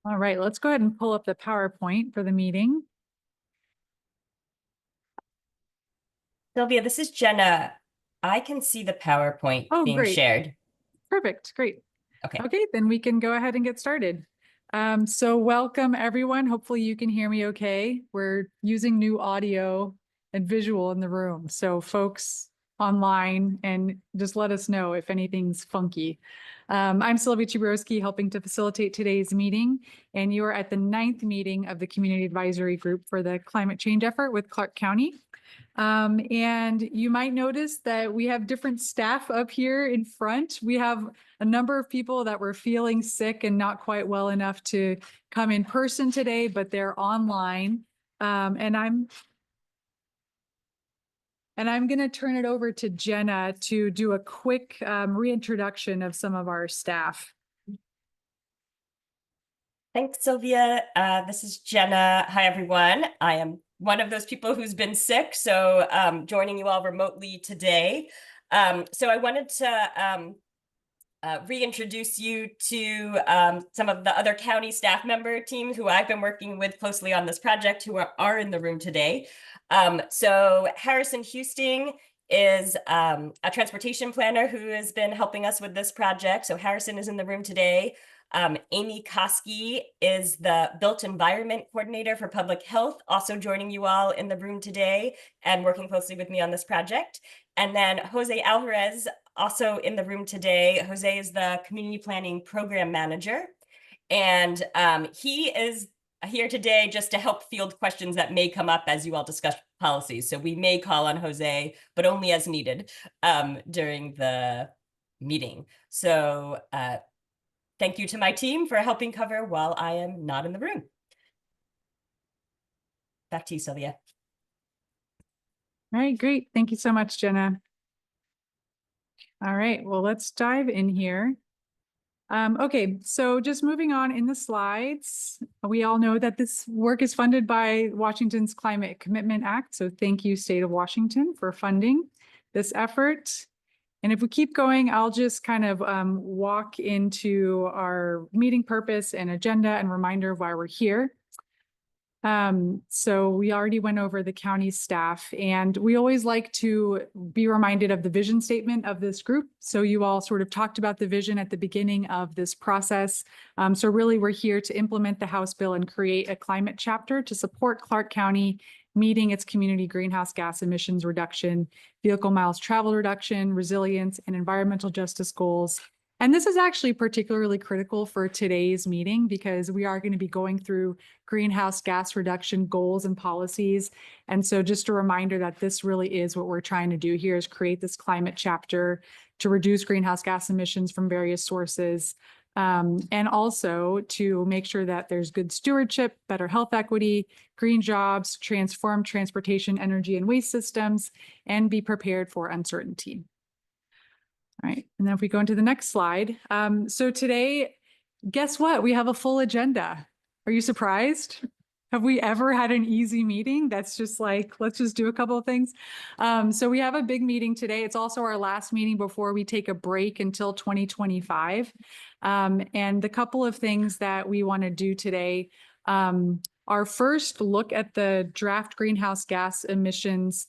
All right, let's go ahead and pull up the PowerPoint for the meeting. Sylvia, this is Jenna. I can see the PowerPoint Oh, being great. shared. Perfect. Great. Okay. Okay, then we can go ahead and get started. So welcome everyone. Hopefully you can hear me okay. We're using new audio and visual in the room. So folks online, and just let us know if anything's funky. I'm Sylvia Chbosky, helping to facilitate today's meeting, and you are at the 9th meeting of the Community Advisory Group for the climate change effort with Clark County. And you might notice that we have different staff up here in front. We have a number of people that were feeling sick and not quite well enough to come in person today, but they're online. And I'm going to turn it over to Jenna to do a quick reintroduction of some of our staff. Thanks, Sylvia. This is Jenna. Hi, everyone. I am one of those people who's been sick, so joining you all remotely today. So I wanted to reintroduce you to some of the other county staff member teams who I've been working with closely on this project who are in the room today. So Harrison Husting is a transportation planner who has been helping us with this project. So Harrison is in the room today. Amy Koski is the Built Environment Coordinator for Public Health, also joining you all in the room today and working closely with me on this project. And then Jose Alvarez, also in the room today. Jose is the Community Planning Program Manager. And he is here today just to help field questions that may come up as you all discuss policies. So we may call on Jose, but only as needed during the meeting. So thank you to my team for helping cover while I am not in the room. Back to you, Sylvia. All right, great. Thank you so much, Jenna. All right, well, let's dive in here. Okay, so just moving on in the slides, we all know that this work is funded by Washington's Climate Commitment Act. So thank you, State of Washington, for funding this effort. And if we keep going, I'll just kind of walk into our meeting purpose and agenda and reminder of why we're here. So we already went over the county staff, and we always like to be reminded of the vision statement of this group. So you all sort of talked about the vision at the beginning of this process. So really we're here to implement the House bill and create a climate chapter to support Clark County meeting its community greenhouse gas emissions reduction, vehicle miles traveled reduction, resilience, and environmental justice goals. And this is actually particularly critical for today's meeting because we are going to be going through greenhouse gas reduction goals and policies. And so just a reminder that this really is what we're trying to do here, is create this climate chapter to reduce greenhouse gas emissions from various sources. And also to make sure that there's good stewardship, better health equity, green jobs, transform transportation, energy, and waste systems, and be prepared for uncertainty. All right, and then if we go into the next slide. So today, guess what? We have a full agenda. Are you surprised? Have we ever had an easy meeting? That's just like, let's just do a couple of things. So we have a big meeting today. It's also our last meeting before we take a break until 2025. And the couple of things that we want to do today are first look at the draft greenhouse gas emissions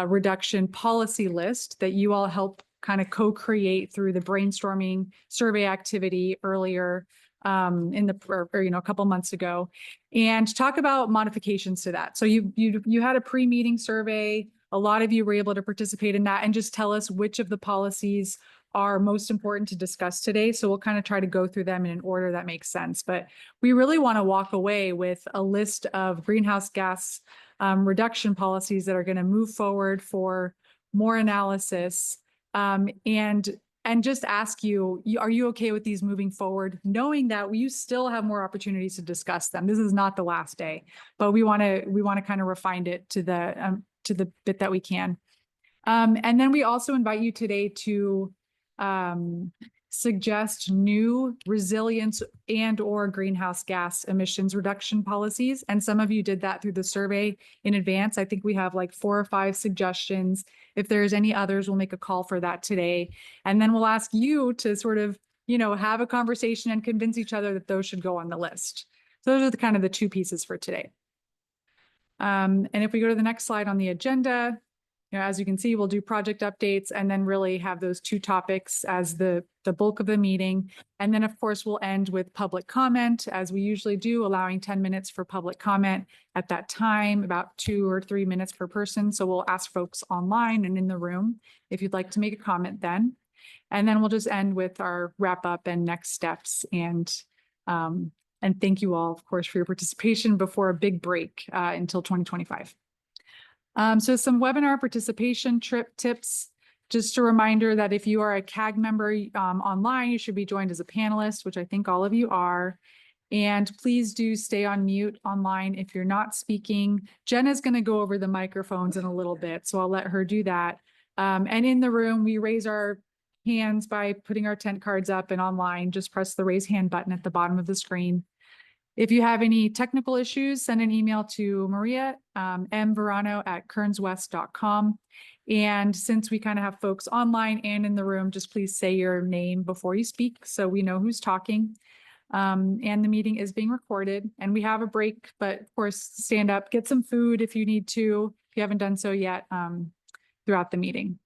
reduction policy list that you all helped kind of co-create through the brainstorming survey activity earlier in the, a couple months ago, and talk about modifications to that. So you had a pre-meeting survey. A lot of you were able to participate in that, and just tell us which of the policies are most important to discuss today. So we'll kind of try to go through them in an order that makes sense. But we really want to walk away with a list of greenhouse gas reduction policies that are going to move forward for more analysis. And just ask you, are you okay with these moving forward, knowing that you still have more opportunities to discuss them? This is not the last day, but we want to kind of refine it to the bit that we can. And then we also invite you today to suggest new resilience and/or greenhouse gas emissions reduction policies. And some of you did that through the survey in advance. I think we have like 4 or 5 suggestions. If there's any others, we'll make a call for that today. And then we'll ask you to sort of, have a conversation and convince each other that those should go on the list. So those are the kind of the two pieces for today. And if we go to the next slide on the agenda, as you can see, we'll do project updates and then really have those two topics as the bulk of the meeting. And then, of course, we'll end with public comment, as we usually do, allowing 10 minutes for public comment at that time, about 2 or 3 minutes per person. So we'll ask folks online and in the room if you'd like to make a comment then. And then we'll just end with our wrap up and next steps. And thank you all, of course, for your participation before a big break until 2025. So some webinar participation tips. Just a reminder that if you are a CAG member online, you should be joined as a panelist, which I think all of you are. And please do stay on mute online if you're not speaking. Jenna's going to go over the microphones in a little bit, so I'll let her do that. And in the room, we raise our hands by putting our tent cards up, and online, just press the raise hand button at the bottom of the screen. If you have any technical issues, send an email to Maria, mverano@kernswest.com. And since we kind of have folks online and in the room, just please say your name before you speak so we know who's talking. And the meeting is being recorded, and we have a break, but of course, stand up, get some food if you need to, if you haven't done so yet throughout the meeting.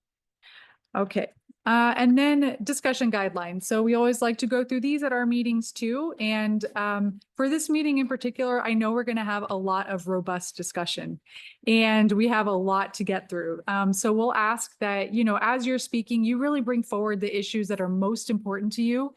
Okay. And then discussion guidelines. So we always like to go through these at our meetings too. And for this meeting in particular, I know we're going to have a lot of robust discussion, and we have a lot to get through. So we'll ask that, as you're speaking, you really bring forward the issues that are most important to you.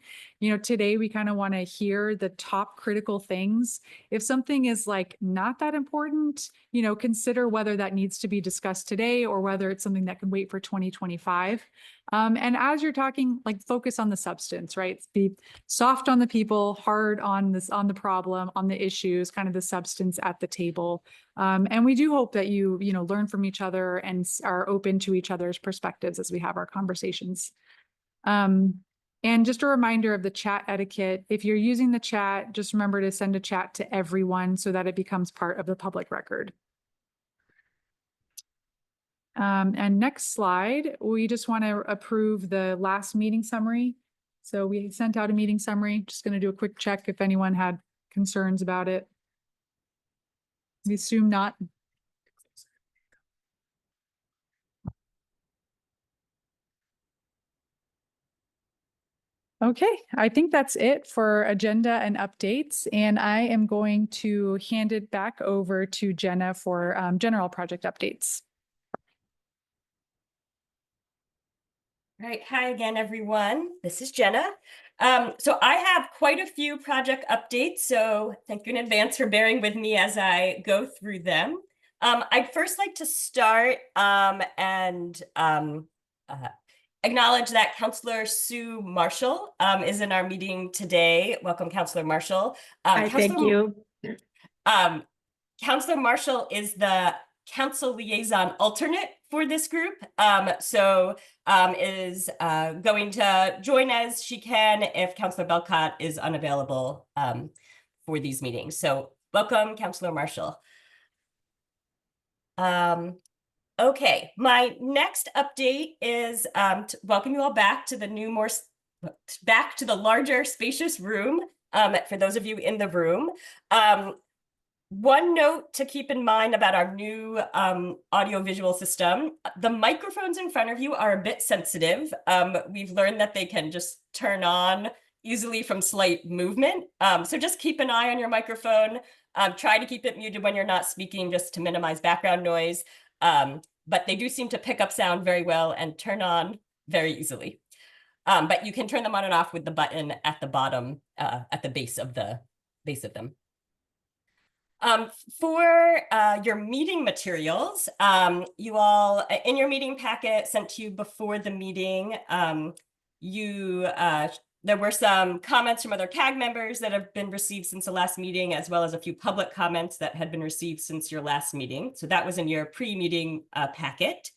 Today we kind of want to hear the top critical things. If something is like not that important, consider whether that needs to be discussed today or whether it's something that can wait for 2025. And as you're talking, focus on the substance, right? Be soft on the people, hard on the problem, on the issues, kind of the substance at the table. And we do hope that you learn from each other and are open to each other's perspectives as we have our conversations. And just a reminder of the chat etiquette. If you're using the chat, just remember to send a chat to everyone so that it becomes part of the public record. And next slide, we just want to approve the last meeting summary. So we sent out a meeting summary. Just going to do a quick check if anyone had concerns about it. We assume not. Okay, I think that's it for agenda and updates, and I am going to hand it back over to Jenna for general project updates. All right. Hi again, everyone. This is Jenna. So I have quite a few project updates, so thank you in advance for bearing with me as I go through them. I'd first like to start and acknowledge that Councillor Sue Marshall is in our meeting today. Welcome, Councillor Marshall. Thank you. Councillor Marshall is the council liaison alternate for this group, is going to join as she can if Councillor Belcott is unavailable for these meetings. So welcome, Councillor Marshall. Okay, my next update is to welcome you all back to the back to the larger, spacious room. For those of you in the room, one note to keep in mind about our new audio-visual system: the microphones in front of you are a bit sensitive. We've learned that they can just turn on easily from slight movement. So just keep an eye on your microphone. Try to keep it muted when you're not speaking, just to minimize background noise. But they do seem to pick up sound very well and turn on very easily. But you can turn them on and off with the button at the bottom, at the base of them. For your meeting materials, you all, in your meeting packet sent to you before the meeting, there were some comments from other CAG members that have been received since the last meeting, as well as a few public comments that had been received since your last meeting. So that was in your pre-meeting packet.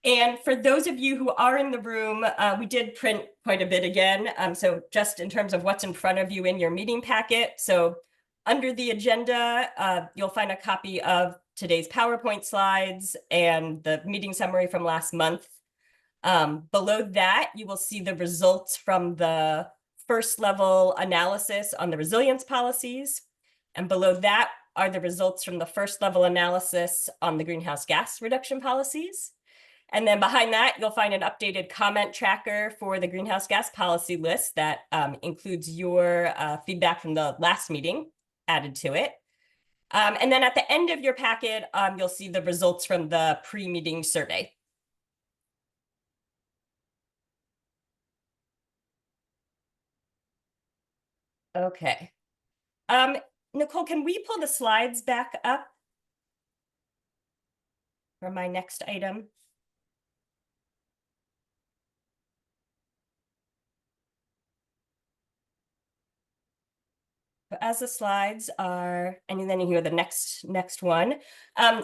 And for those of you who are in the room, we did print quite a bit again. So just in terms of what's in front of you in your meeting packet. So under the agenda, you'll find a copy of today's PowerPoint slides and the meeting summary from last month. Below that, you will see the results from the first level analysis on the resilience policies. And below that are the results from the first level analysis on the greenhouse gas reduction policies. And then behind that, you'll find an updated comment tracker for the greenhouse gas policy list that includes your feedback from the last meeting added to it. And then at the end of your packet, you'll see the results from the pre-meeting survey. Okay. Nicole, can we pull the slides back up for my next item? As the slides are, and then you hear the next one.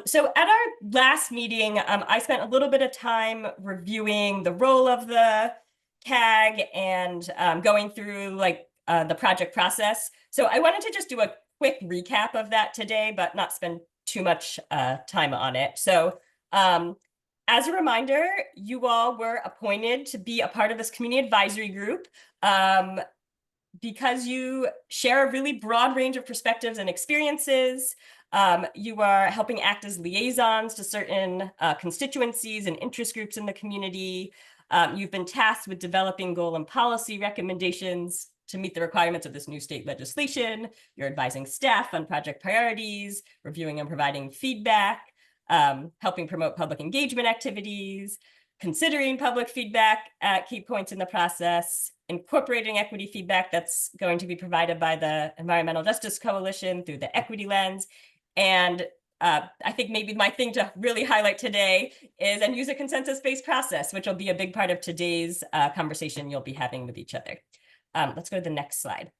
So at our last meeting, I spent a little bit of time reviewing the role of the CAG and going through like the project process. So I wanted to just do a quick recap of that today, but not spend too much time on it. So as a reminder, you all were appointed to be a part of this community advisory group. Because you share a really broad range of perspectives and experiences. You are helping act as liaisons to certain constituencies and interest groups in the community. You've been tasked with developing goal and policy recommendations to meet the requirements of this new state legislation. You're advising staff on project priorities, reviewing and providing feedback, helping promote public engagement activities, considering public feedback at key points in the process, incorporating equity feedback that's going to be provided by the Environmental Justice Coalition through the equity lens. And I think maybe my thing to really highlight today is and use a consensus-based process, which will be a big part of today's conversation you'll be having with each other. Let's go to the next slide.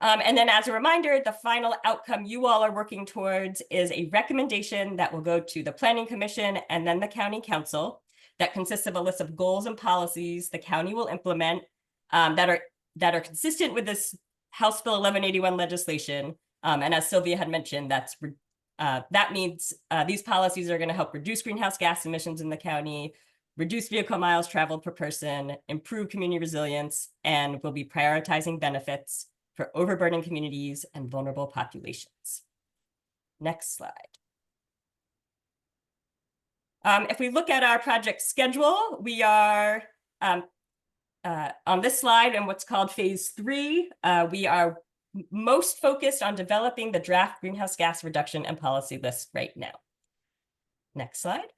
And then as a reminder, the final outcome you all are working towards is a recommendation that will go to the Planning Commission and then the County Council that consists of a list of goals and policies the county will implement that are consistent with this House Bill 1181 legislation. And as Sylvia had mentioned, that means these policies are going to help reduce greenhouse gas emissions in the county, reduce vehicle miles traveled per person, improve community resilience, and will be prioritizing benefits for overburdened communities and vulnerable populations. Next slide. If we look at our project schedule, we are on this slide in what's called phase 3. We are most focused on developing the draft greenhouse gas reduction and policy list right now. Next slide.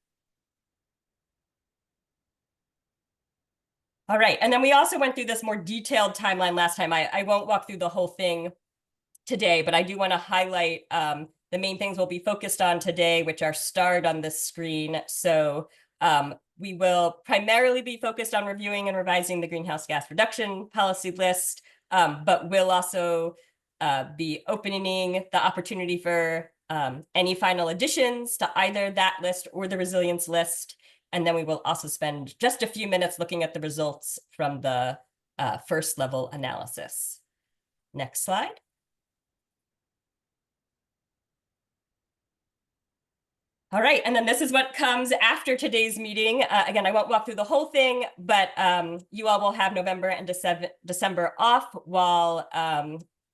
All right, and then we also went through this more detailed timeline last time. I won't walk through the whole thing today, but I do want to highlight the main things we'll be focused on today, which are starred on this screen. So we will primarily be focused on reviewing and revising the greenhouse gas reduction policy list, but we'll also be opening the opportunity for any final additions to either that list or the resilience list. And then we will also spend just a few minutes looking at the results from the first level analysis. Next slide. All right, and then this is what comes after today's meeting. Again, I won't walk through the whole thing, but you all will have November and December off while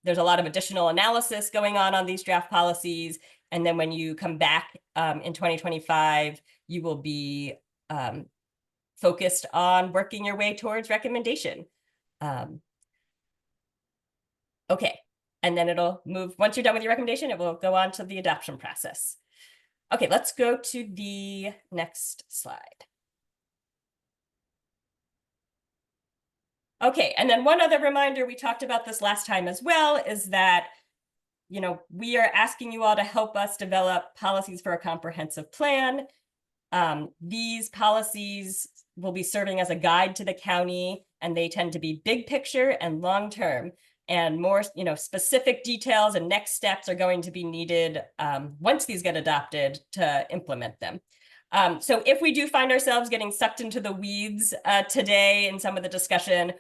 there's a lot of additional analysis going on these draft policies. And then when you come back in 2025, you will be focused on working your way towards recommendation. Okay, and then it'll move, once you're done with your recommendation, it will go on to the adoption process. Okay, let's go to the next slide. Okay, and then one other reminder, we talked about this last time as well, is that, you know, we are asking you all to help us develop policies for a comprehensive plan. These policies will be serving as a guide to the county, and they tend to be big picture and long-term. And more, you know, specific details and next steps are going to be needed once these get adopted to implement them. So if we do find ourselves getting sucked into the weeds today in some of the discussion,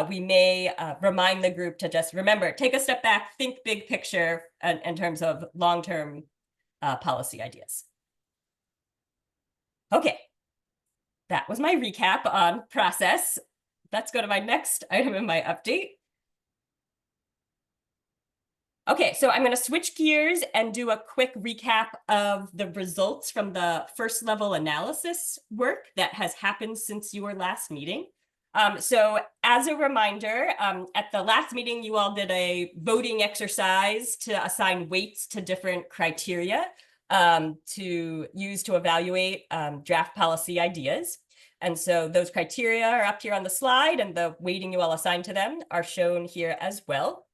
we may remind the group to just remember, take a step back, think big picture in terms of long-term policy ideas. Okay, that was my recap on process. let's go to my next item in my update. Okay, so I'm going to switch gears and do a quick recap of the results from the first level analysis work that has happened since your last meeting. So as a reminder, at the last meeting, you all did a voting exercise to assign weights to different criteria to use to evaluate draft policy ideas. And so those criteria are up here on the slide, and the weighting you all assigned to them are shown here as well.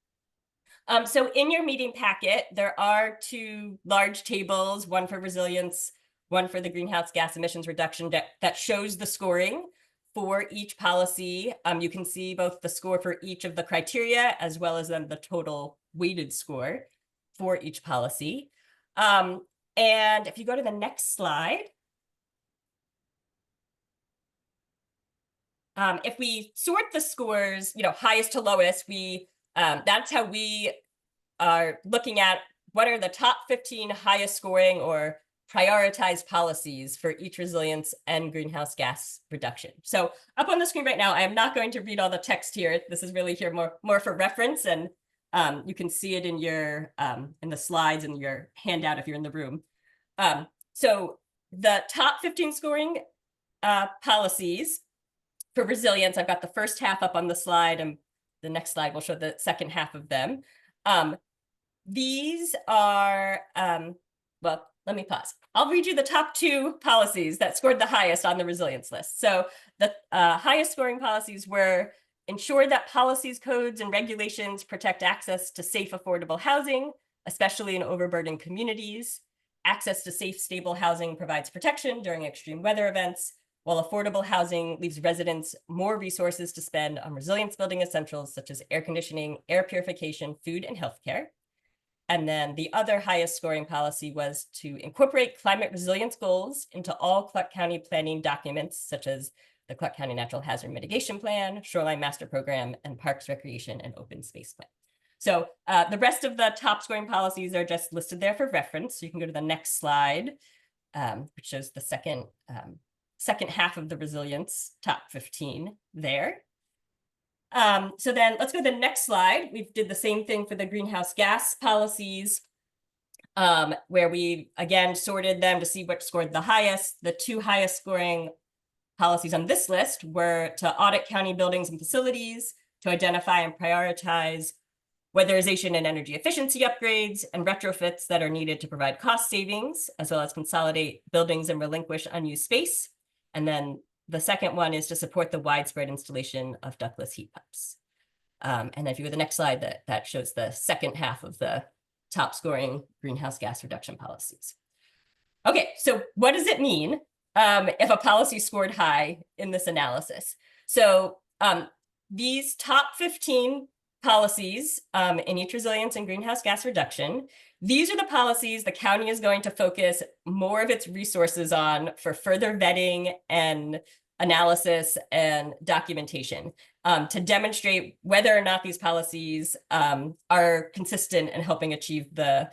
So in your meeting packet, there are two large tables, one for resilience, one for the greenhouse gas emissions reduction that shows the scoring for each policy. You can see both the score for each of the criteria as well as then the total weighted score for each policy. And if you go to the next slide, if we sort the scores, highest to lowest, that's how we are looking at what are the top 15 highest scoring or prioritized policies for each resilience and greenhouse gas reduction. So up on the screen right now, I am not going to read all the text here. This is really here more for reference, and you can see it in your in the slides in your handout if you're in the room. So the top 15 scoring policies for resilience, I've got the first half up on the slide, and the next slide will show the second half of them. These are, well, let me pause. I'll read you the top two policies that scored the highest on the resilience list. So the highest scoring policies were ensure that policies, codes, and regulations protect access to safe, affordable housing, especially in overburdened communities. Access to safe, stable housing provides protection during extreme weather events, while affordable housing leaves residents more resources to spend on resilience building essentials such as air conditioning, air purification, food, and healthcare. And then the other highest scoring policy was to incorporate climate resilience goals into all Clark County planning documents, such as the Clark County Natural Hazard Mitigation Plan, Shoreline Master Program, and Parks, Recreation, and Open Space Plan. So the rest of the top scoring policies are just listed there for reference. So you can go to the next slide, which shows the second half of the resilience top 15 there. So then let's go to the next slide. We did the same thing for the greenhouse gas policies, where we again sorted them to see which scored the highest. The two highest scoring policies on this list were to audit county buildings and facilities, to identify and prioritize weatherization and energy efficiency upgrades and retrofits that are needed to provide cost savings, as well as consolidate buildings and relinquish unused space. And then the second one is to support the widespread installation of ductless heat pumps. And if you go to the next slide, that shows the second half of the top scoring greenhouse gas reduction policies. Okay, so what does it mean if a policy scored high in this analysis? So these top 15 policies in each resilience and greenhouse gas reduction, these are the policies the county is going to focus more of its resources on for further vetting and analysis and documentation to demonstrate whether or not these policies are consistent in helping achieve the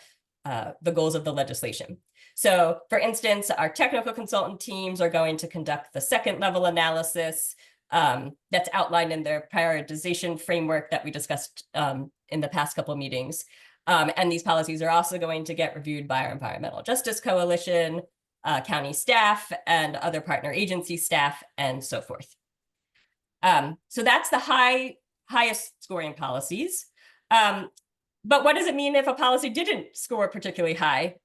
goals of the legislation. So for instance, our technical consultant teams are going to conduct the second level analysis that's outlined in their prioritization framework that we discussed in the past couple of meetings. And these policies are also going to get reviewed by our Environmental Justice Coalition, county staff, and other partner agency staff, and so forth. So that's the highest scoring policies. But what does it mean if a policy didn't score particularly high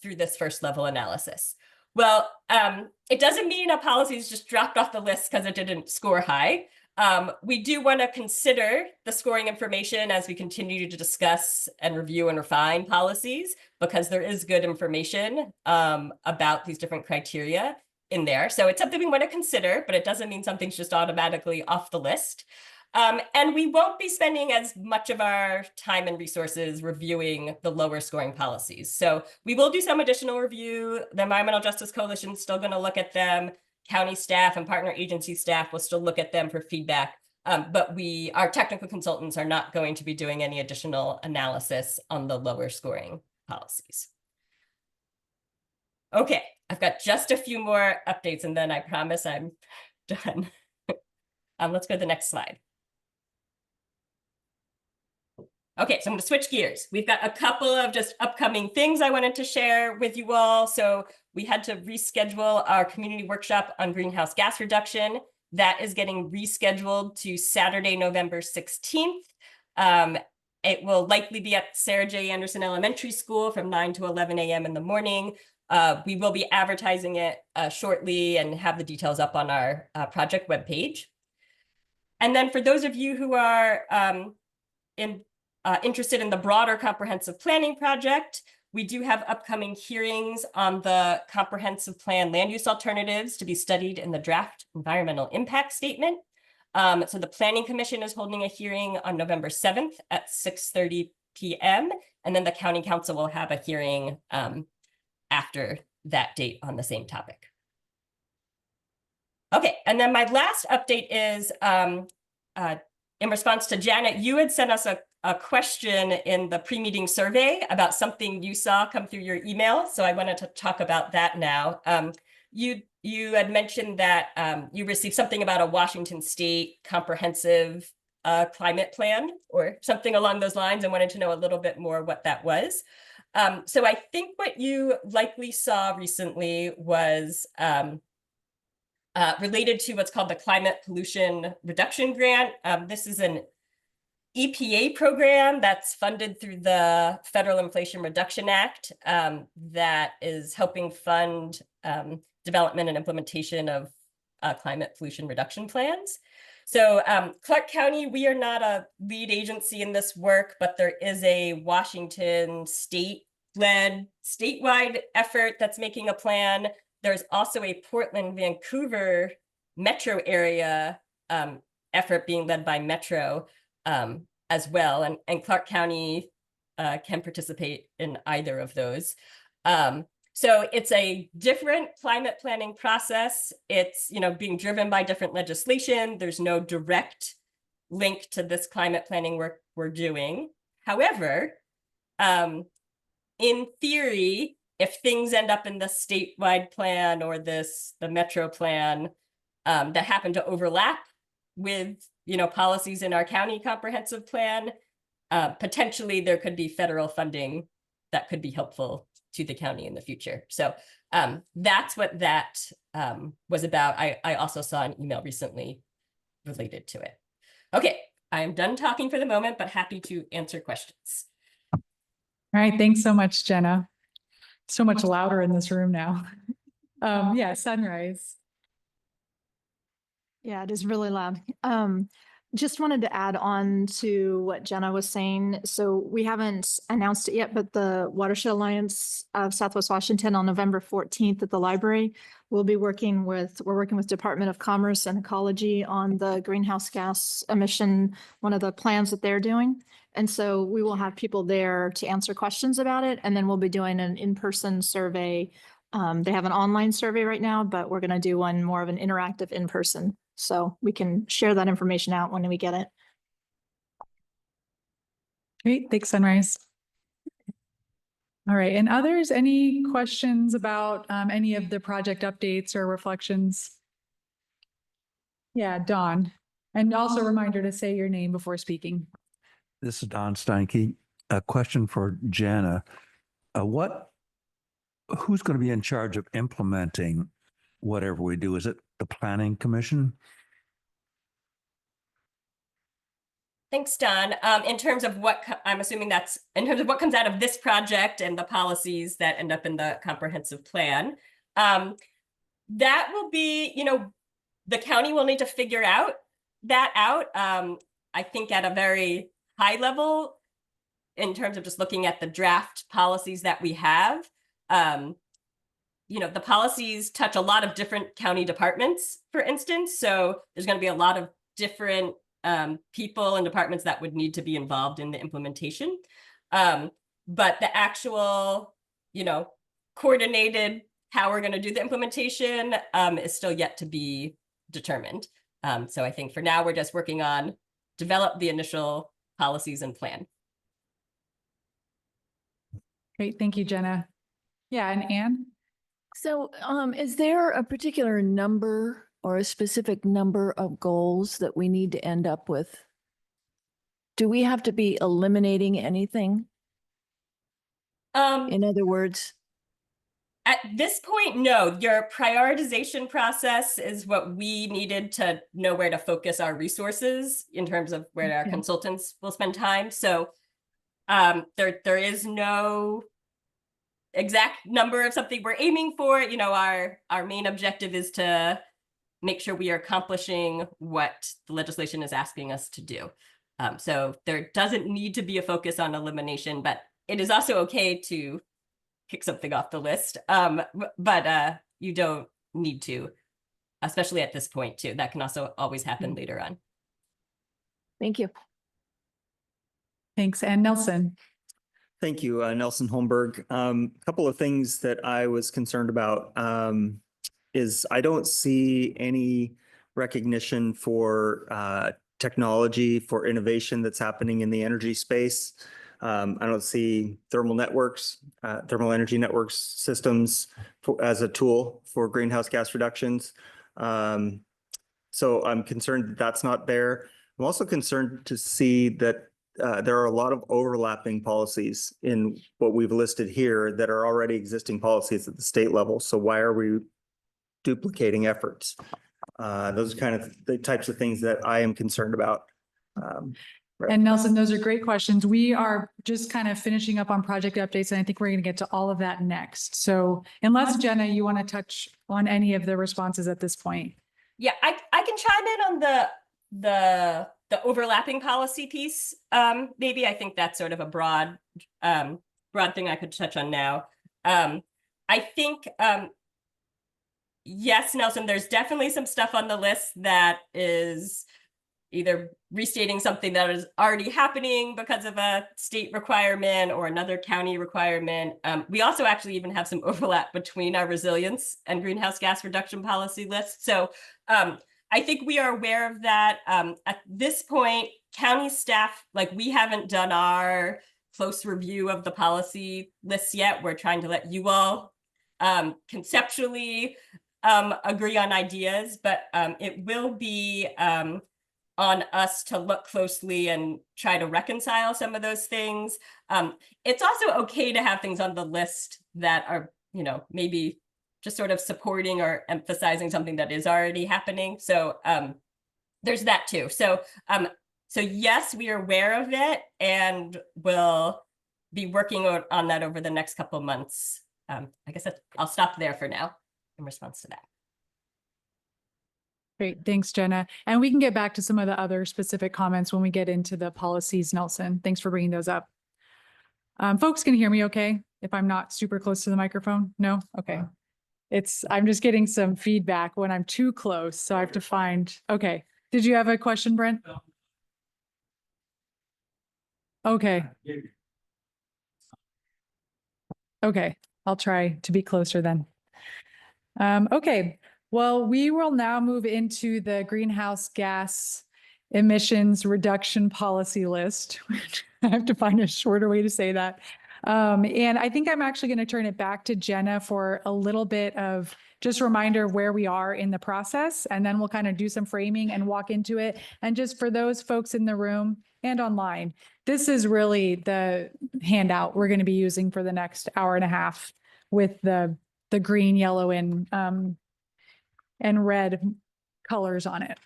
through this first level analysis? Well, it doesn't mean a policy is just dropped off the list because it didn't score high. We do want to consider the scoring information as we continue to discuss and review and refine policies, because there is good information about these different criteria in there. So it's something we want to consider, but it doesn't mean something's just automatically off the list. And we won't be spending as much of our time and resources reviewing the lower scoring policies. So we will do some additional review. The Environmental Justice Coalition is still going to look at them. County staff and partner agency staff will still look at them for feedback. But our technical consultants are not going to be doing any additional analysis on the lower scoring policies. Okay, I've got just a few more updates and then I promise I'm done. Let's go to the next slide. Okay, so I'm going to switch gears. We've got a couple of just upcoming things I wanted to share with you all. So we had to reschedule our community workshop on greenhouse gas reduction. That is getting rescheduled to Saturday, November 16th. It will likely be at Sarah J. Anderson Elementary School from 9 to 11 a.m. in the morning. We will be advertising it shortly and have the details up on our project webpage. And then for those of you who are interested in the broader comprehensive planning project, we do have upcoming hearings on the comprehensive plan land use alternatives to be studied in the draft environmental impact statement. So the Planning Commission is holding a hearing on November 7th at 6:30 p.m. And then the County Council will have a hearing after that date on the same topic. Okay, and then my last update is in response to Janet, you had sent us a question in the pre-meeting survey about something you saw come through your email. So I wanted to talk about that now. You had mentioned that you received something about a Washington State comprehensive climate plan or something along those lines and wanted to know a little bit more what that was. So I think what you likely saw recently was related to what's called the Climate Pollution Reduction Grant. This is an EPA program that's funded through the Federal Inflation Reduction Act that is helping fund development and implementation of climate pollution reduction plans. So Clark County, we are not a lead agency in this work, but there is a Washington state-led statewide effort that's making a plan. There's also a Portland, Vancouver metro area effort being led by Metro as well. And Clark County can participate in either of those. So it's a different climate planning process. It's, being driven by different legislation. There's no direct link to this climate planning work we're doing. However, in theory, if things end up in the statewide plan or the metro plan that happen to overlap with, policies in our county comprehensive plan, potentially there could be federal funding that could be helpful to the county in the future. So that's what that was about. I also saw an email recently related to it. Okay, I am done talking for the moment, but happy to answer questions. All right, thanks so much, Jenna. So much louder in this room now. Yeah, Sunrise. Yeah, it is really loud. Just wanted to add on to what Jenna was saying. So we haven't announced it yet, but the Watershed Alliance of Southwest Washington on November 14th at the library, we're working with Department of Commerce and Ecology on the greenhouse gas emission, one of the plans that they're doing. And so we will have people there to answer questions about it. And then we'll be doing an in-person survey. They have an online survey right now, but we're going to do one more of an interactive in-person. So we can share that information out when we get it. Great, thanks, Sunrise. All right, and others, any questions about any of the project updates or reflections? Yeah, Dawn. And also a reminder to say your name before speaking. This is Don Steinke. A question for Jana. Who's going to be in charge of implementing whatever we do? Is it the Planning Commission? Thanks, Don. In terms of what, I'm assuming that's in terms of what comes out of this project and the policies that end up in the comprehensive plan. That will be, the county will need to figure that out. I think at a very high level, in terms of just looking at the draft policies that we have, the policies touch a lot of different county departments, for instance. So there's going to be a lot of different people and departments that would need to be involved in the implementation. But the actual, coordinated how we're going to do the implementation is still yet to be determined. So I think for now, we're just working on develop the initial policies and plan. Great, thank you, Jenna. Yeah, and Anne? So is there a particular number or a specific number of goals that we need to end up with? Do we have to be eliminating anything? In other words, At this point, no, your prioritization process is what we needed to know where to focus our resources in terms of where our Okay. consultants will spend time. So there is no exact number of something we're aiming for. You know, our main objective is to make sure we are accomplishing what the legislation is asking us to do. So there doesn't need to be a focus on elimination, but it is also okay to kick something off the list. But you don't need to, especially at this point too. That can also always happen later on. thank you. Thanks. And Nelson. Thank you, Nelson Holmberg. Couple of things that I was concerned about is I don't see any recognition for technology, for innovation that's happening in the energy space. I don't see thermal networks, thermal energy networks systems as a tool for greenhouse gas reductions. So I'm concerned that that's not there. I'm also concerned to see that there are a lot of overlapping policies in what we've listed here that are already existing policies at the state level. So why are we duplicating efforts? Those are kind of the types of things that I am concerned about. And Nelson, those are great questions. We are just kind of finishing up on project updates, and I think we're going to get to all of that next. So unless Jenna, you want to touch on any of the responses at this point? Yeah, I can chime in on the overlapping policy piece. Maybe I think that's sort of a broad thing I could touch on now. I think yes, Nelson, there's definitely some stuff on the list that is either restating something that is already happening because of a state requirement or another county requirement. We also actually even have some overlap between our resilience and greenhouse gas reduction policy list. So I think we are aware of that. At this point, county staff, like we haven't done our close review of the policy lists yet. We're trying to let you all conceptually agree on ideas, but it will be on us to look closely and try to reconcile some of those things. It's also okay to have things on the list that are, you know, maybe just sort of supporting or emphasizing something that is already happening. So there's that too. So yes, we are aware of it and we'll be working on that over the next couple of months. I guess I'll stop there for now in response to that. Great. Thanks, Jenna. And we can get back to some of the other specific comments when we get into the policies, Nelson. Thanks for bringing those up. Folks can hear me okay if I'm not super close to the microphone? No? Okay. I'm just getting some feedback when I'm too close, so I have to find, okay. Did you have a question, Brent? Okay. Okay, I'll try to be closer then. Okay, well, we will now move into the greenhouse gas emissions reduction policy list. I have to find a shorter way to say that. And I think I'm actually going to turn it back to Jenna for a little bit of just reminder of where we are in the process, and then we'll kind of do some framing and walk into it. And just for those folks in the room and online, this is really the handout we're going to be using for the next hour and a half with the green, yellow, and red colors on it.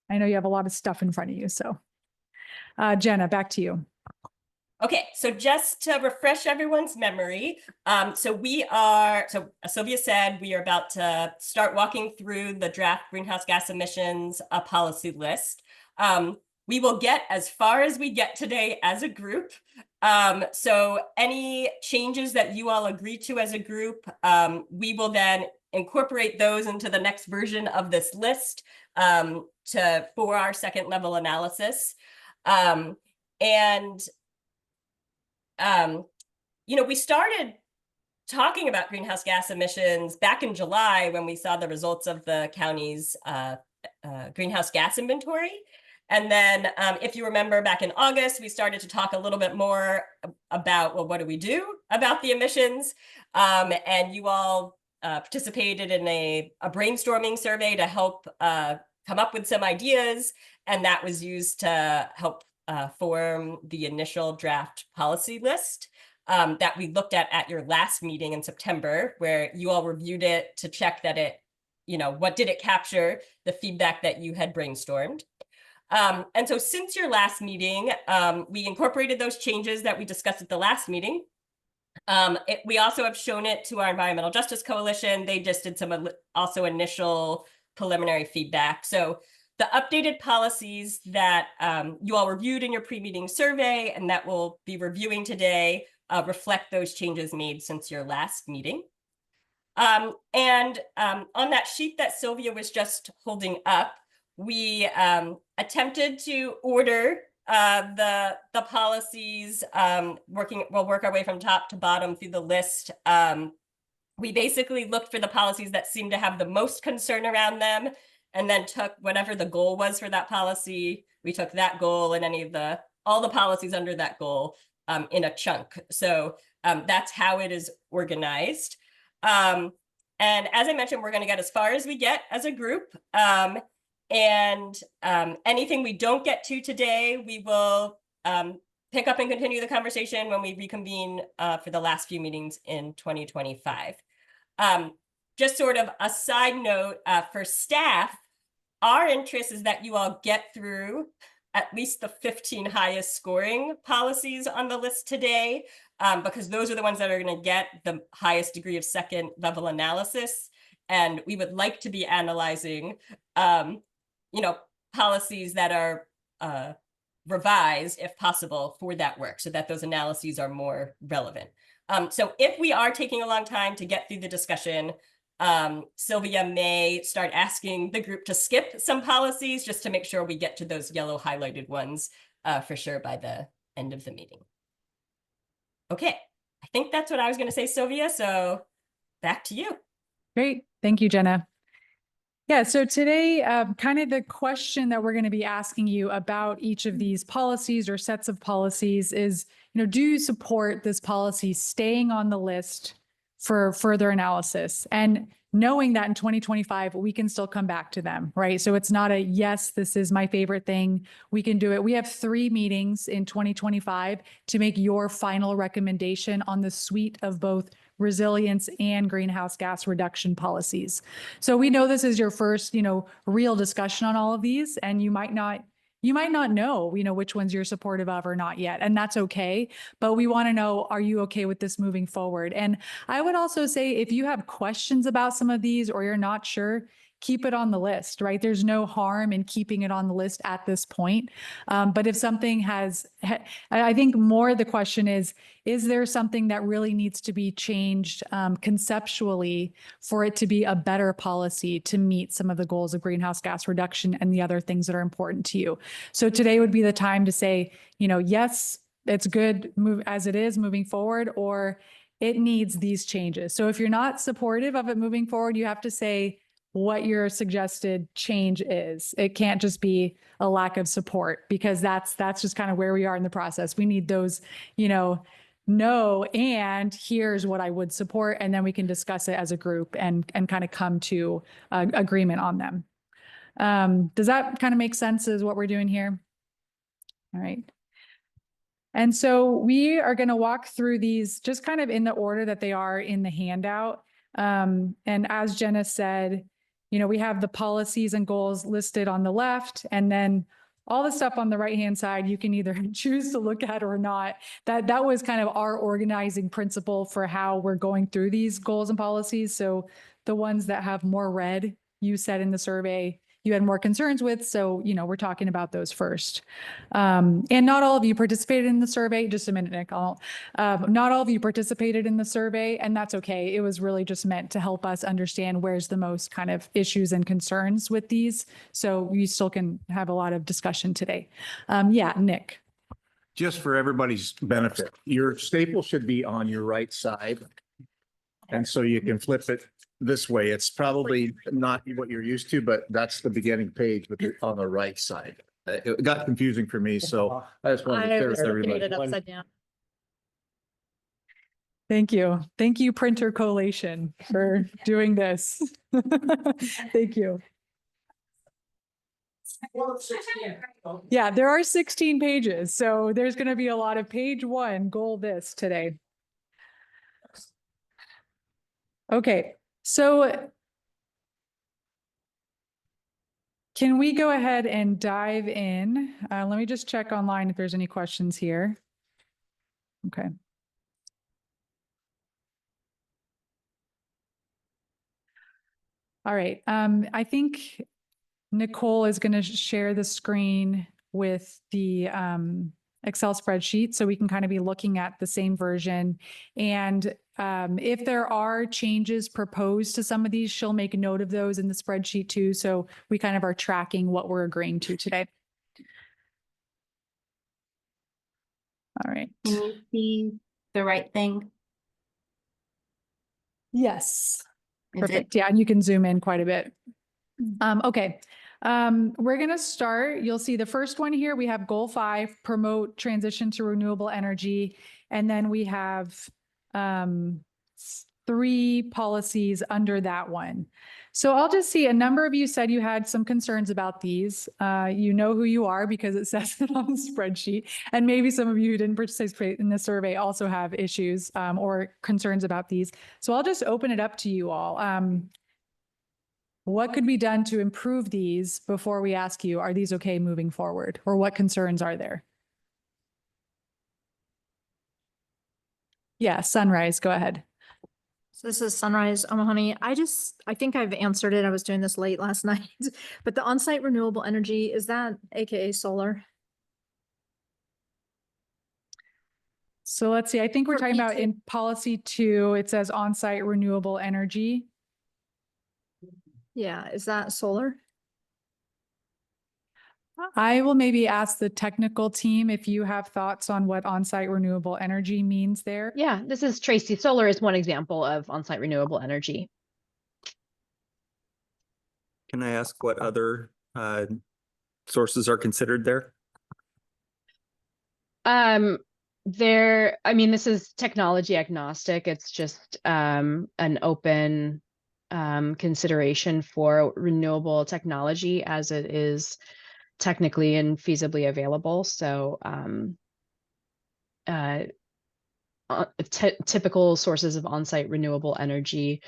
I know you have a lot of stuff in front of you, so Jenna, back to you. Okay, so just to refresh everyone's memory, so Sylvia said we are about to start walking through the draft greenhouse gas emissions policy list. We will get as far as we get today as a group. So any changes that you all agree to as a group, we will then incorporate those into the next version of this list for our second level analysis. You know, we started talking about greenhouse gas emissions back in July when we saw the results of the county's greenhouse gas inventory. And then if you remember back in August, we started to talk a little bit more about, well, what do we do about the emissions? And you all participated in a brainstorming survey to help come up with some ideas, and that was used to help form the initial draft policy list that we looked at your last meeting in September, where you all reviewed it to check that it, what did it capture, the feedback that you had brainstormed. And so since your last meeting, we incorporated those changes that we discussed at the last meeting. We also have shown it to our Environmental Justice Coalition. They just did some also initial preliminary feedback. So the updated policies that you all reviewed in your pre-meeting survey and that we'll be reviewing today reflect those changes made since your last meeting. On that sheet that Sylvia was just holding up, we attempted to order the policies, we'll work our way from top to bottom through the list. We basically looked for the policies that seemed to have the most concern around them, and then took whatever the goal was for that policy. We took that goal and all the policies under that goal in a chunk. So that's how it is organized. And as I mentioned, we're going to get as far as we get as a group. Anything we don't get to today, we will pick up and continue the conversation when we reconvene for the last few meetings in 2025. Just sort of a side note for staff, our interest is that you all get through at least the 15 highest scoring policies on the list today, because those are the ones that are going to get the highest degree of second level analysis. And we would like to be analyzing, policies that are revised, if possible, for that work, so that those analyses are more relevant. So if we are taking a long time to get through the discussion, Sylvia may start asking the group to skip some policies just to make sure we get to those yellow highlighted ones for sure by the end of the meeting. Okay, I think that's what I was going to say, Sylvia. So back to you. Great. Thank you, Jenna. Yeah, so today, kind of the question that we're going to be asking you about each of these policies or sets of policies is, do you support this policy staying on the list for further analysis? And knowing that in 2025, we can still come back to them, right? So it's not a, yes, this is my favorite thing, we can do it. We have 3 meetings in 2025 to make your final recommendation on the suite of both resilience and greenhouse gas reduction policies. So we know this is your first, real discussion on all of these, and you might not know, which ones you're supportive of or not yet, and that's okay. But we want to know, are you okay with this moving forward? And I would also say, if you have questions about some of these or you're not sure, keep it on the list, right? There's no harm in keeping it on the list at this point. But if something I think more the question is there something that really needs to be changed conceptually for it to be a better policy to meet some of the goals of greenhouse gas reduction and the other things that are important to you? So today would be the time to say, yes, it's good move as it is moving forward, or it needs these changes. So if you're not supportive of it moving forward, you have to say what your suggested change is. It can't just be a lack of support, because that's just kind of where we are in the process. We need those, no, and here's what I would support, and then we can discuss it as a group and kind of come to agreement on them. Does that kind of make sense as what we're doing here? All right. And so we are going to walk through these just kind of in the order that they are in the handout. And as Jenna said, we have the policies and goals listed on the left, and then all the stuff on the right-hand side, you can either choose to look at or not. That was kind of our organizing principle for how we're going through these goals and policies. So the ones that have more red, you said in the survey, you had more concerns with. So, we're talking about those first. And not all of you participated in the survey. Just a minute, Nick. Not all of you participated in the survey, and that's okay. It was really just meant to help us understand where's the most kind of issues and concerns with these. So we still can have a lot of discussion today. Yeah, Nick. Just for everybody's benefit, your staple should be on your right side. And so you can flip it this way. It's probably not what you're used to, but that's the beginning page, but they're on the right side. It got confusing for me, so I just wanted to share with everybody. upside down. Thank you. Thank you, Printer Collation, for doing this. Thank you. Yeah, there are 16 pages, so there's going to be a lot of page one, goal this today. Okay, so can we go ahead and dive in? Let me just check online if there's any questions here. Okay. All right, I think Nicole is going to share the screen with the Excel spreadsheet so we can kind of be looking at the same version. And if there are changes proposed to some of these, she'll make a note of those in the spreadsheet too. So we kind of are tracking what we're agreeing to today. All right. Can you see the right thing? Yes. Is it? Perfect. Yeah, and you can zoom in quite a bit. Okay. We're going to start. You'll see the first one here. We have goal 5, promote transition to renewable energy. And then we have 3 policies under that one. So I'll just see a number of you said you had some concerns about these. You know who you are because it says it on the spreadsheet. And maybe some of you who didn't participate in the survey also have issues or concerns about these. So I'll just open it up to you all. What could be done to improve these before we ask you, are these okay moving forward? Or what concerns are there? Yeah, Sunrise, go ahead. So this is Sunrise O'Mahony. I think I've answered it. I was doing this late last night, but the on-site renewable energy, is that AKA solar? So let's see, I think we're For talking about P2. in policy 2, it says on-site renewable energy. Yeah, is that solar? I will maybe ask the technical team if you have thoughts on what on-site renewable energy means there. Yeah, this is Tracy. Solar is one example of on-site renewable energy. Can I ask what other sources are considered there? This is technology agnostic. It's just an open consideration for renewable technology as it is technically and feasibly available. So typical sources of on-site renewable energy,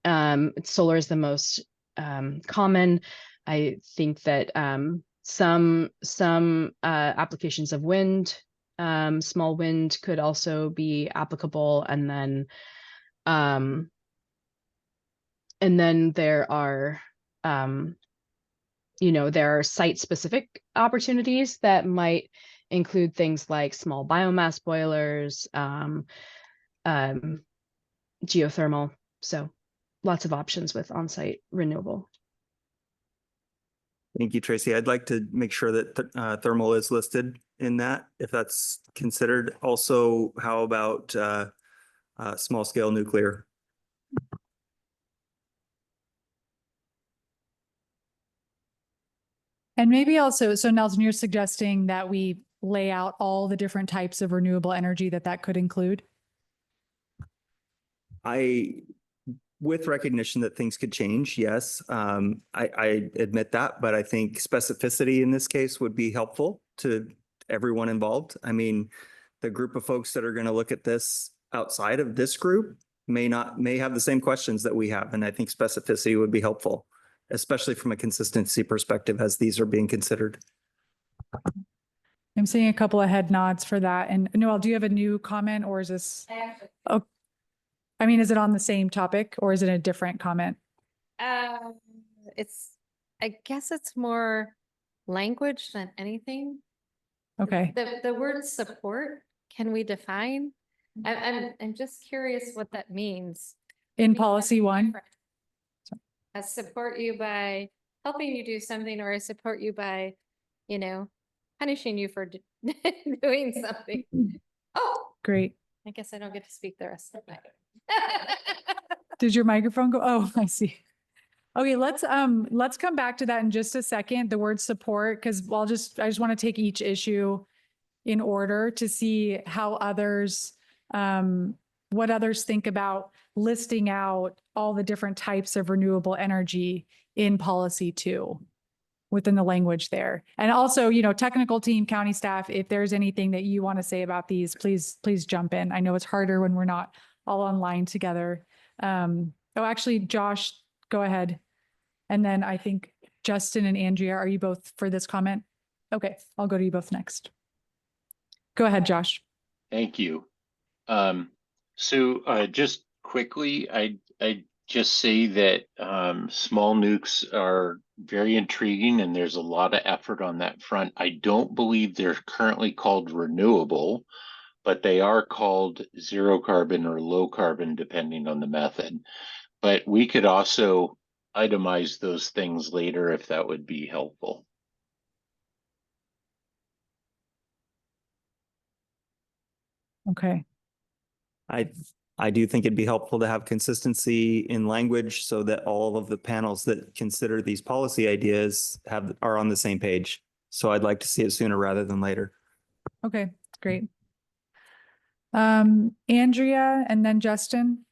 solar is the most common. I think that some applications of wind, small wind could also be applicable, and then there are there are site-specific opportunities that might include things like small biomass boilers, geothermal. So lots of options with on-site renewable. Thank you, Tracy. I'd like to make sure that thermal is listed in that, if that's considered. Also, how about small scale nuclear? And maybe also, so Nelson, you're suggesting that we lay out all the different types of renewable energy that could include? With recognition that things could change, yes. I admit that, but I think specificity in this case would be helpful to everyone involved. I mean, the group of folks that are going to look at this outside of this group may have the same questions that we have. And I think specificity would be helpful, especially from a consistency perspective as these are being considered. I'm seeing a couple of head nods for that. And Noel, do you have a new comment, or is this? Oh, I mean, is it on the same topic or is it a different comment? I guess it's more language than anything. Okay. The word support, can we define? I'm just curious what that means. In policy 1? I support you by helping you do something, or I support you by, punishing you for doing something. Oh, Great. I guess I don't get to speak the rest of the night. Did your microphone go? Oh, I see. Okay, let's come back to that in just a second, the word support, because I just want to take each issue in order to see how others what others think about listing out all the different types of renewable energy in policy 2 within the language there. And also, technical team, county staff, if there's anything that you want to say about these, please jump in. I know it's harder when we're not all online together. Actually, Josh, go ahead. And then I think Justin and Andrea, are you both for this comment? Okay, I'll go to you both next. Go ahead, Josh. Thank you. Just quickly, I just say that small nukes are very intriguing and there's a lot of effort on that front. I don't believe they're currently called renewable, but they are called zero carbon or low carbon, depending on the method. But we could also itemize those things later if that would be helpful. Okay. I do think it'd be helpful to have consistency in language so that all of the panels that consider these policy ideas are on the same page. So I'd like to see it sooner rather than later. Okay, great. Andrea and then Justin.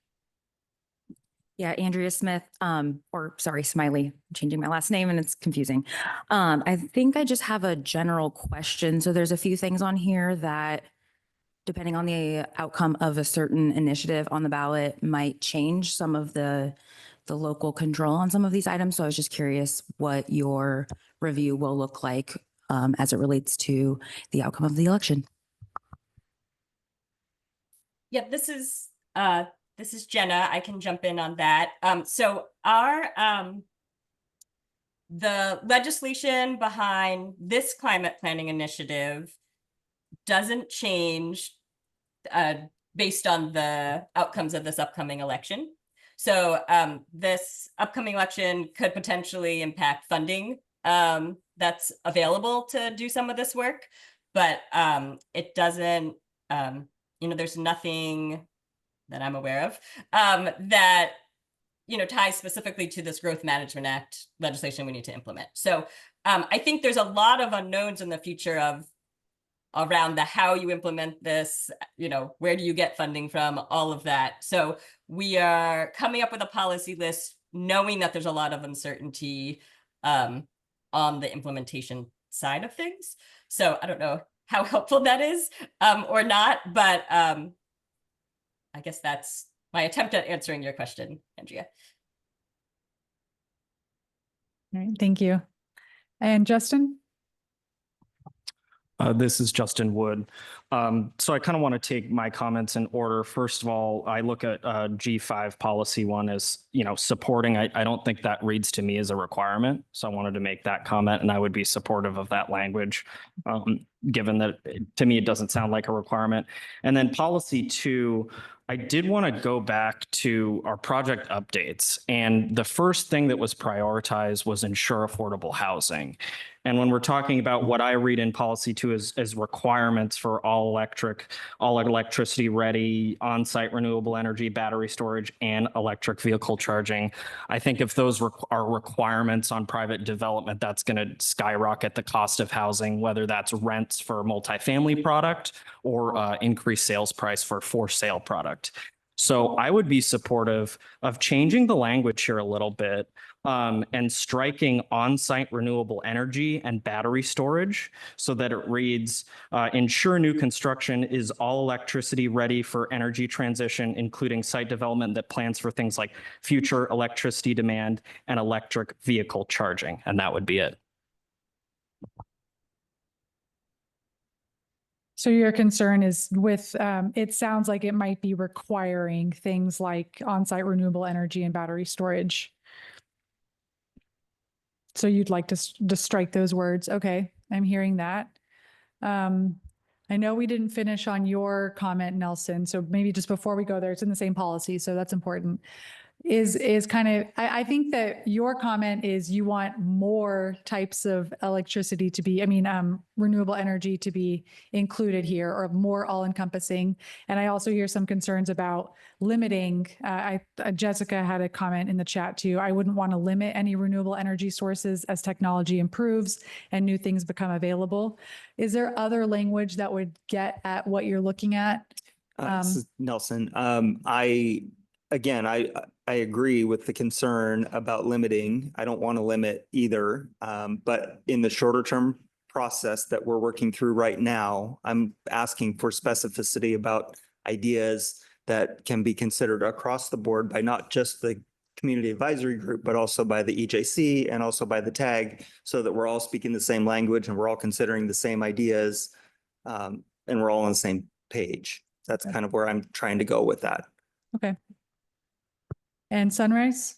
Yeah, Andrea Smith, Smiley, I'm changing my last name and it's confusing. I think I just have a general question. So there's a few things on here that, depending on the outcome of a certain initiative on the ballot, might change some of the local control on some of these items. So I was just curious what your review will look like as it relates to the outcome of the election. Yeah, this is Jenna. I can jump in on that. So our the legislation behind this climate planning initiative doesn't change based on the outcomes of this upcoming election. So this upcoming election could potentially impact funding that's available to do some of this work, but it doesn't, there's nothing that I'm aware of that, ties specifically to this Growth Management Act legislation we need to implement. So I think there's a lot of unknowns in the future around the how you implement this, where do you get funding from, all of that. So we are coming up with a policy list knowing that there's a lot of uncertainty on the implementation side of things. So I don't know how helpful that is or not, but I guess that's my attempt at answering your question, Andrea. All right, thank you. And Justin? This is Justin Wood. So I kind of want to take my comments in order. First of all, I look at G5 policy 1 as, supporting. I don't think that reads to me as a requirement. So I wanted to make that comment, and I would be supportive of that language, given that to me, it doesn't sound like a requirement. And then policy 2, I did want to go back to our project updates. And the first thing that was prioritized was ensure affordable housing. And when we're talking about what I read in policy 2 as requirements for all electricity ready, on-site renewable energy, battery storage, and electric vehicle charging, I think if those are requirements on private development, that's going to skyrocket the cost of housing, whether that's rents for multifamily product or increased sales price for sale product. So I would be supportive of changing the language here a little bit and striking on-site renewable energy and battery storage so that it reads, ensure new construction is all electricity ready for energy transition, including site development that plans for things like future electricity demand and electric vehicle charging. And that would be it. So your concern is with, it sounds like it might be requiring things like on-site renewable energy and battery storage. So you'd like to strike those words. Okay, I'm hearing that. I know we didn't finish on your comment, Nelson. So maybe just before we go there, it's in the same policy, so that's important. Is kind of, I think that your comment is you want more types of electricity to be, renewable energy to be included here, or more all encompassing. And I also hear some concerns about limiting, Jessica had a comment in the chat too. I wouldn't want to limit any renewable energy sources as technology improves and new things become available. Is there other language that would get at what you're looking at? This is Nelson. Again, I agree with the concern about limiting. I don't want to limit either. But in the shorter term process that we're working through right now, I'm asking for specificity about ideas that can be considered across the board by not just the community advisory group, but also by the EJC and also by the TAG, so that we're all speaking the same language and we're all considering the same ideas. And we're all on the same page. That's kind of where I'm trying to go with that. Okay. And Sunrise?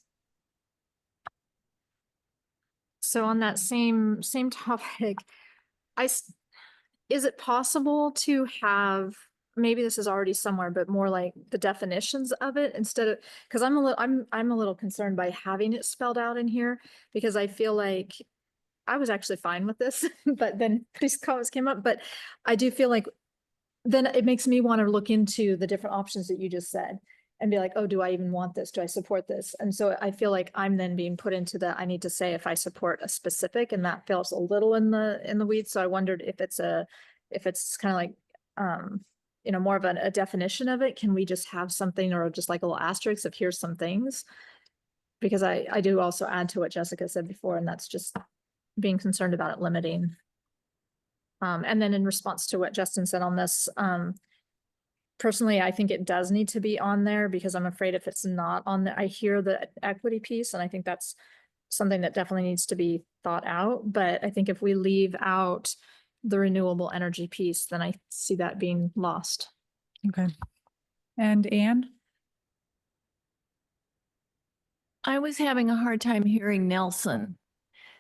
So on that same topic, is it possible to have, maybe this is already somewhere, but more like the definitions of it instead of, because I'm a little concerned by having it spelled out in here, because I feel like I was actually fine with this, but then these comments came up, but I do feel like then it makes me want to look into the different options that you just said and be like, oh, do I even want this? Do I support this? And so I feel like I'm then being put into I need to say if I support a specific, and that feels a little in the weeds. So I wondered if it's kind of like, more of a definition of it. Can we just have something, or just like a little asterisk of here's some things? Because I do also add to what Jessica said before, and that's just being concerned about it limiting. And then in response to what Justin said on this, personally, I think it does need to be on there, because I'm afraid if it's not on there, I hear the equity piece, and I think that's something that definitely needs to be thought out. But I think if we leave out the renewable energy piece, then I see that being lost. Okay. And Anne? I was having a hard time hearing Nelson.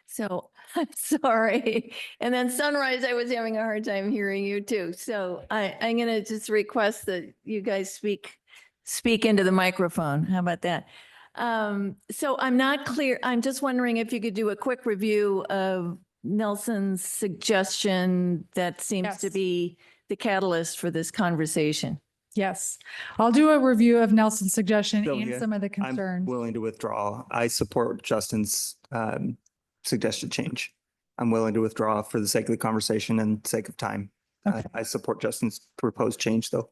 So I'm sorry. And then Sunrise, I was having a hard time hearing you too. So I'm going to just request that you guys speak into the microphone. How about that? So I'm not clear. I'm just wondering if you could do a quick review of Nelson's suggestion that seems to Yes. be the catalyst for this conversation. Yes. I'll do a review of Nelson's suggestion Sylvia, and some of the I'm concerns. willing to withdraw. I support Justin's suggested change. I'm willing to withdraw for the sake of the conversation and sake of time. Okay. I support Justin's proposed change, though.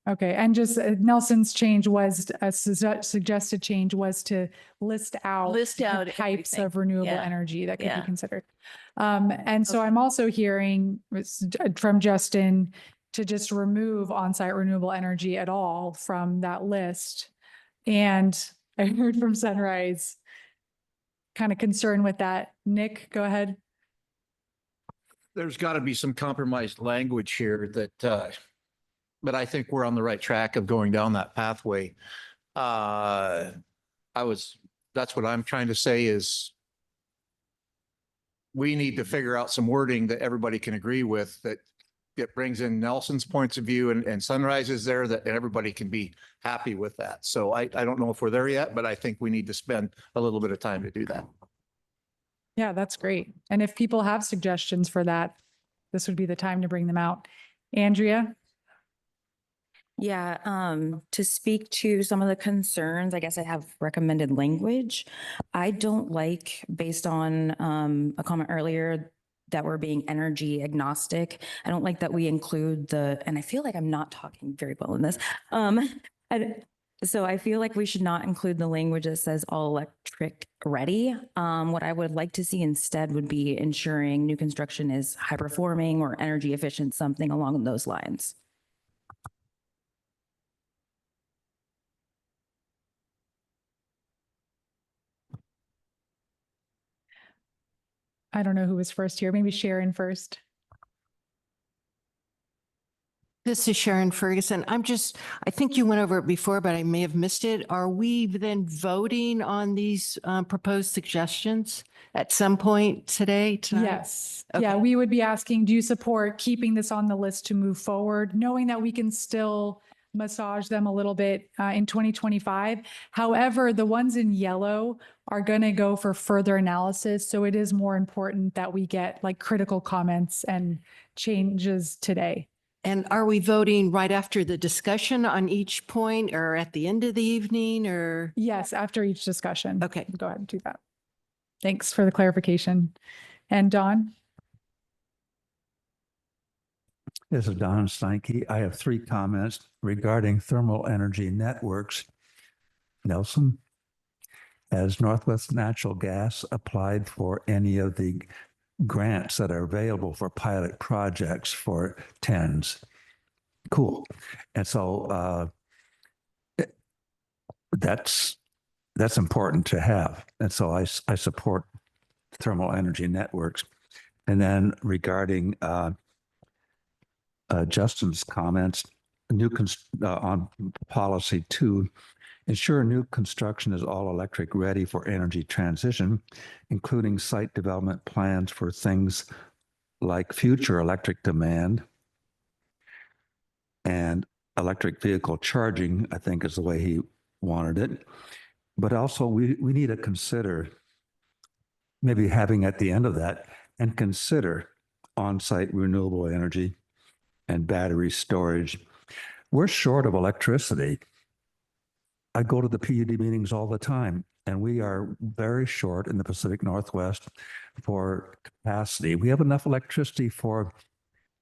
Okay, and just Nelson's change was, suggested change was to list out the out types everything. of renewable Yeah. energy that could be Yeah. considered. And so I'm also hearing from Justin to just remove on-site renewable energy at all from that list. And I heard from Sunrise kind of concern with that. Nick, go ahead. There's got to be some compromised language here that, but I think we're on the right track of going down that pathway. That's what I'm trying to say is we need to figure out some wording that everybody can agree with, that it brings in Nelson's points of view and Sunrise is there, that everybody can be happy with that. So I don't know if we're there yet, but I think we need to spend a little bit of time to do that. Yeah, that's great. And if people have suggestions for that, this would be the time to bring them out. Andrea? Yeah, to speak to some of the concerns, I guess I have recommended language. I don't like, based on a comment earlier, that we're being energy agnostic. I don't like that we include and I feel like I'm not talking very well in this. So I feel like we should not include the language that says all electric ready. What I would like to see instead would be ensuring new construction is high performing or energy efficient, something along those lines. I don't know who was first here. Maybe Sharon first. This is Sharon Ferguson. I think you went over it before, but I may have missed it. Are we then voting on these proposed suggestions at some point tonight? Yes. Yeah, Okay. we would be asking, do you support keeping this on the list to move forward, knowing that we can still massage them a little bit in 2025. However, the ones in yellow are going to go for further analysis. So it is more important that we get like critical comments and changes today. And are we voting right after the discussion on each point or at the end of the evening or? Yes, after each discussion. Okay. Go ahead and do that. Thanks for the clarification. And Dawn? This is Don Steinke. I have 3 comments regarding thermal energy networks. Nelson, has Northwest Natural Gas applied for any of the grants that are available for pilot projects for TENS? Cool. And so that's important to have. And so I support thermal energy networks. And then regarding Justin's comments, on policy 2, ensure new construction is all electric ready for energy transition, including site development plans for things like future electric demand and electric vehicle charging, I think is the way he wanted it. But also we need to consider maybe having at the end of that and consider on-site renewable energy and battery storage. We're short of electricity. I go to the PUD meetings all the time, and we are very short in the Pacific Northwest for capacity. We have enough electricity for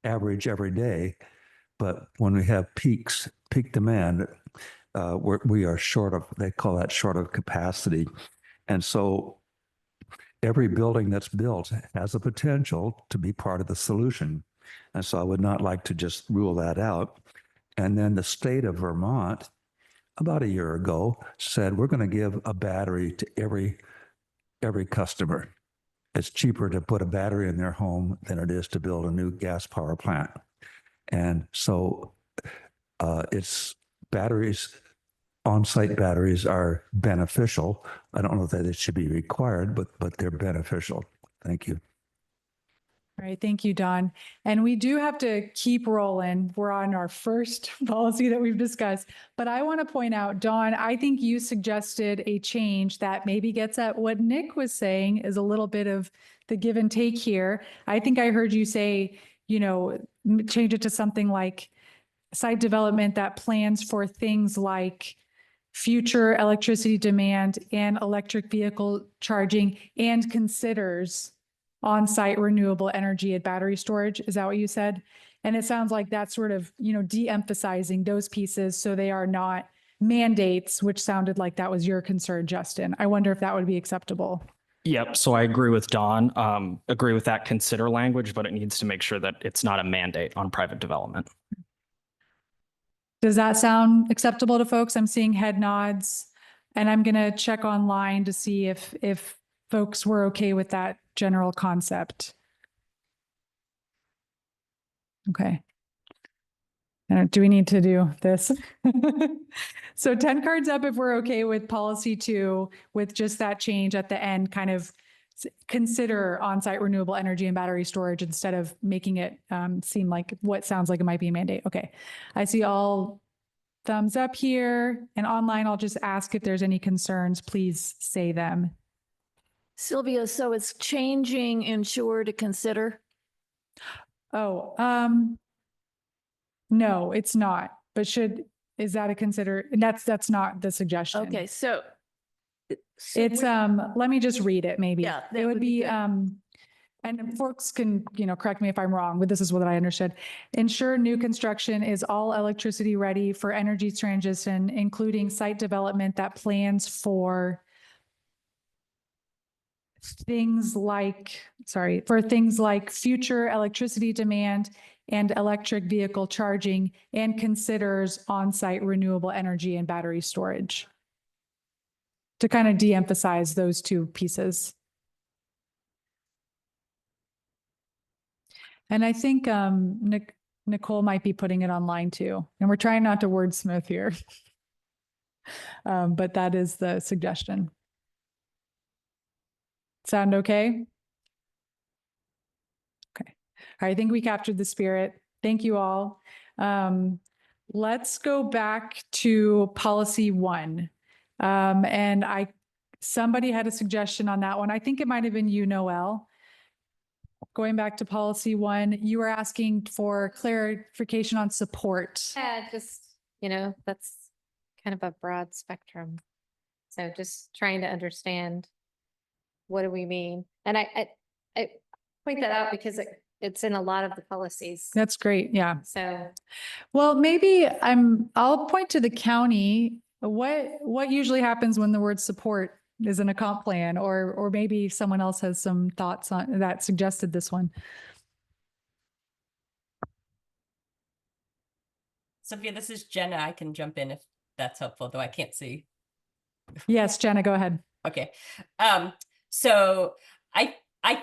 average every day, but when we have peak demand, we are short of, they call that short of capacity. And so every building that's built has a potential to be part of the solution. And so I would not like to just rule that out. And then the state of Vermont, about a year ago, said we're going to give a battery to every customer. It's cheaper to put a battery in their home than it is to build a new gas power plant. And so it's batteries, on-site batteries are beneficial. I don't know that it should be required, but they're beneficial. Thank you. All right, thank you, Don. And we do have to keep rolling. We're on our first policy that we've discussed, but I want to point out, Don, I think you suggested a change that maybe gets at what Nick was saying is a little bit of the give and take here. I think I heard you say, change it to something like site development that plans for things like future electricity demand and electric vehicle charging and considers on-site renewable energy and battery storage. Is that what you said? And it sounds like that's sort of, de-emphasizing those pieces so they are not mandates, which sounded like that was your concern, Justin. I wonder if that would be acceptable. Yep. So I agree with Don, agree with that consider language, but it needs to make sure that it's not a mandate on private development. Does that sound acceptable to folks? I'm seeing head nods, and I'm going to check online to see if folks were okay with that general concept. Okay. And do we need to do this? So 10 cards up if we're okay with policy 2 with just that change at the end, kind of consider on-site renewable energy and battery storage instead of making it seem like what sounds like it might be a mandate. Okay. I see all thumbs up here, and online I'll just ask if there's any concerns, please say them. Sylvia, so it's changing ensure to consider? Oh, no, it's not, but is that a consider? That's not the suggestion. Okay, so. It's, let me just read it maybe. Yeah, that It would would be be, good. and folks can, correct me if I'm wrong, but this is what I understood. Ensure new construction is all electricity ready for energy transition, including site development that plans for things like future electricity demand and electric vehicle charging and considers on-site renewable energy and battery storage. To kind of de-emphasize those 2 pieces. And I think Nicole might be putting it online too. And we're trying not to wordsmith here. But that is the suggestion. Sound okay? Okay. I think we captured the spirit. Thank you all. Let's go back to policy 1. And somebody had a suggestion on that one. I think it might have been you, Noel. Going back to policy 1, you were asking for clarification on support. Yeah, just, that's kind of a broad spectrum. So just trying to understand what do we mean? And I point that out because It's in a lot of the policies. That's great. Yeah. So Well, maybe I'll point to the county. What usually happens when the word support is in a comp plan, or maybe someone else has some thoughts on that suggested this one. Sophia, this is Jenna. I can jump in if that's helpful, though I can't see. Yes, Jenna, go ahead. Okay. So I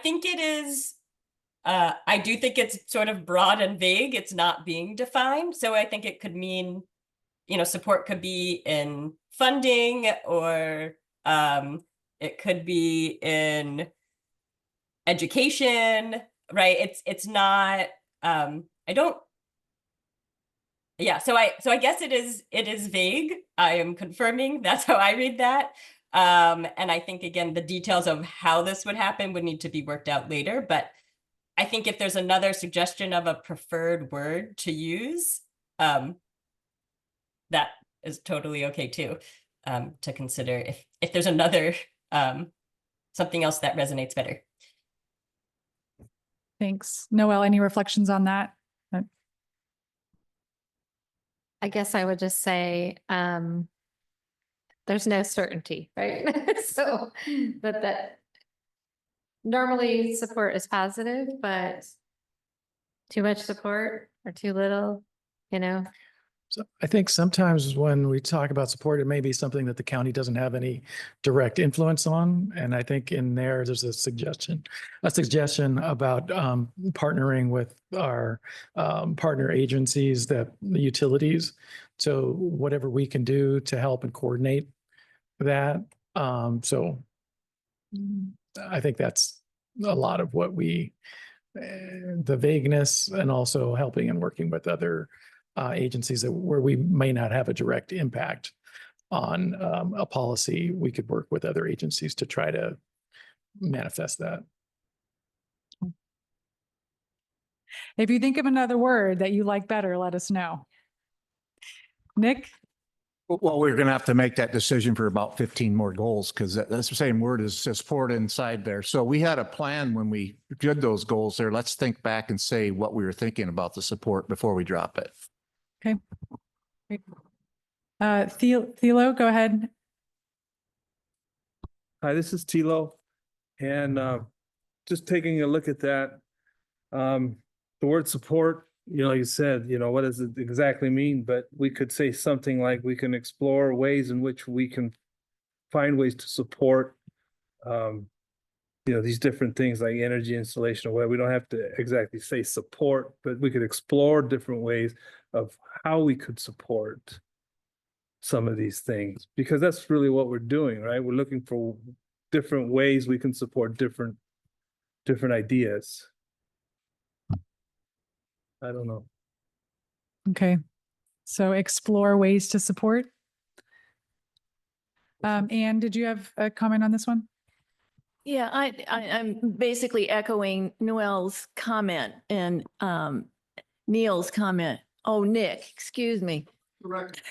think it is, I do think it's sort of broad and vague. It's not being defined. So I think it could mean, support could be in funding, or it could be in education, right? It's not, so I guess it is vague. I am confirming. That's how I read that. And I think, again, the details of how this would happen would need to be worked out later. But I think if there's another suggestion of a preferred word to use, that is totally okay too, to consider if there's another, something else that resonates better. Thanks. Noelle, any reflections on that? I guess I would just say, there's no certainty, right? So, but that normally support is positive, but too much support or too little, So I think sometimes when we talk about support, it may be something that the county doesn't have any direct influence on. And I think in there's a suggestion about partnering with our partner agencies, the utilities. So whatever we can do to help and coordinate that. So I think that's a lot of what the vagueness, and also helping and working with other agencies where we may not have a direct impact on a policy. We could work with other agencies to try to manifest that. If you think of another word that you like better, let us know. Nick? Well, we're going to have to make that decision for about 15 more goals, because that's the same word as support inside there. So we had a plan when we did those goals there. Let's think back and say what we were thinking about the support before we drop it. Okay. Great. Thilo, go ahead. Hi, this is Thilo. And just taking a look at that, the word support, like you said, what does it exactly mean? But we could say something like, we can explore ways in which we can find ways to support, these different things like energy installation, or whatever. We don't have to exactly say support, but we could explore different ways of how we could support some of these things, because that's really what we're doing, right? We're looking for different ways we can support different ideas. I don't know. Okay. So explore ways to support. Anne, did you have a comment on this one? Yeah, I'm basically echoing Noelle's comment and Neil's comment. Oh, Nick, excuse me. Correct.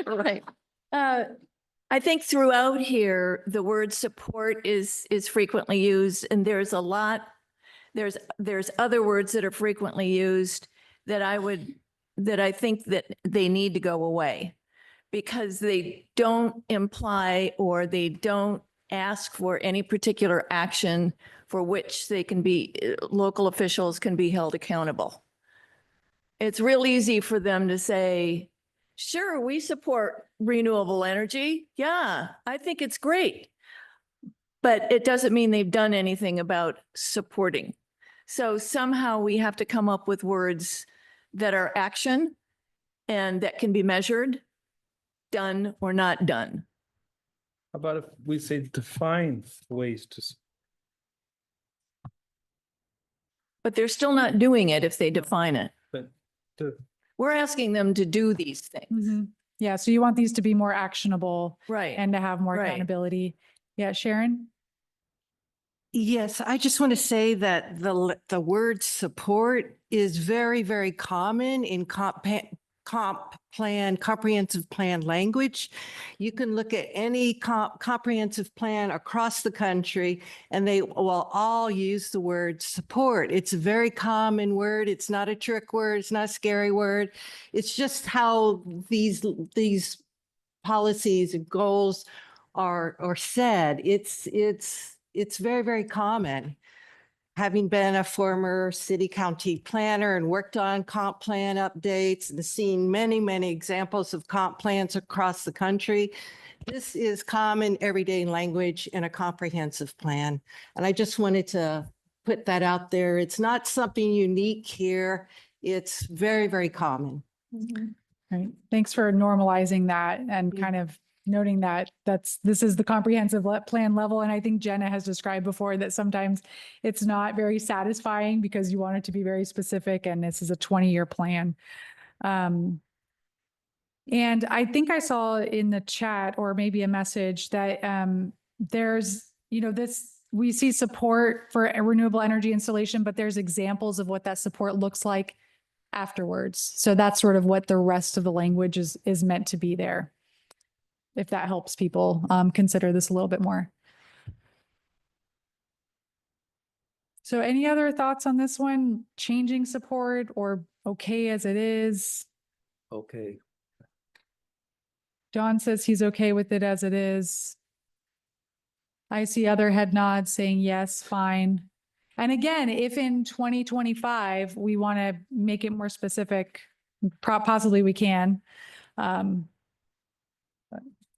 Right. I think throughout here, the word support is frequently used, and there's other words that are frequently used that I think that they need to go away, because they don't imply, or they don't ask for any particular action for which local officials can be held accountable. It's real easy for them to say, sure, we support renewable energy. Yeah, I think it's great. But it doesn't mean they've done anything about supporting. So somehow we have to come up with words that are action and that can be measured, done or not done. How about if we say define ways to, But they're still not doing it if they define it. but to, We're asking them to do these things. Mhm. Yeah. So you want these to be more actionable Right. and to have more Right. accountability. Yeah. Sharon? Yes, I just want to say that the word support is very, very common in comp comprehensive plan language. You can look at any comprehensive plan across the country and they will all use the word support. It's a very common word. It's not a trick word. It's not a scary word. It's just how these policies and goals are said. It's very, very common. Having been a former city county planner and worked on comp plan updates and seen many, many examples of comp plans across the country, this is common everyday language in a comprehensive plan. And I just wanted to put that out there. It's not something unique here. It's very, very common. Right. Thanks for normalizing that and kind of noting that this is the comprehensive plan level. And I think Jenna has described before that sometimes it's not very satisfying because you want it to be very specific and this is a 20-year plan. And I think I saw in the chat or maybe a message that there's, we see support for a renewable energy installation, but there's examples of what that support looks like afterwards. So that's sort of what the rest of the language is meant to be there. If that helps people consider this a little bit more. So any other thoughts on this one? Changing support or okay as it is? Okay. John says he's okay with it as it is. I see other head nods saying yes, fine. And again, if in 2025, we want to make it more specific, possibly we can.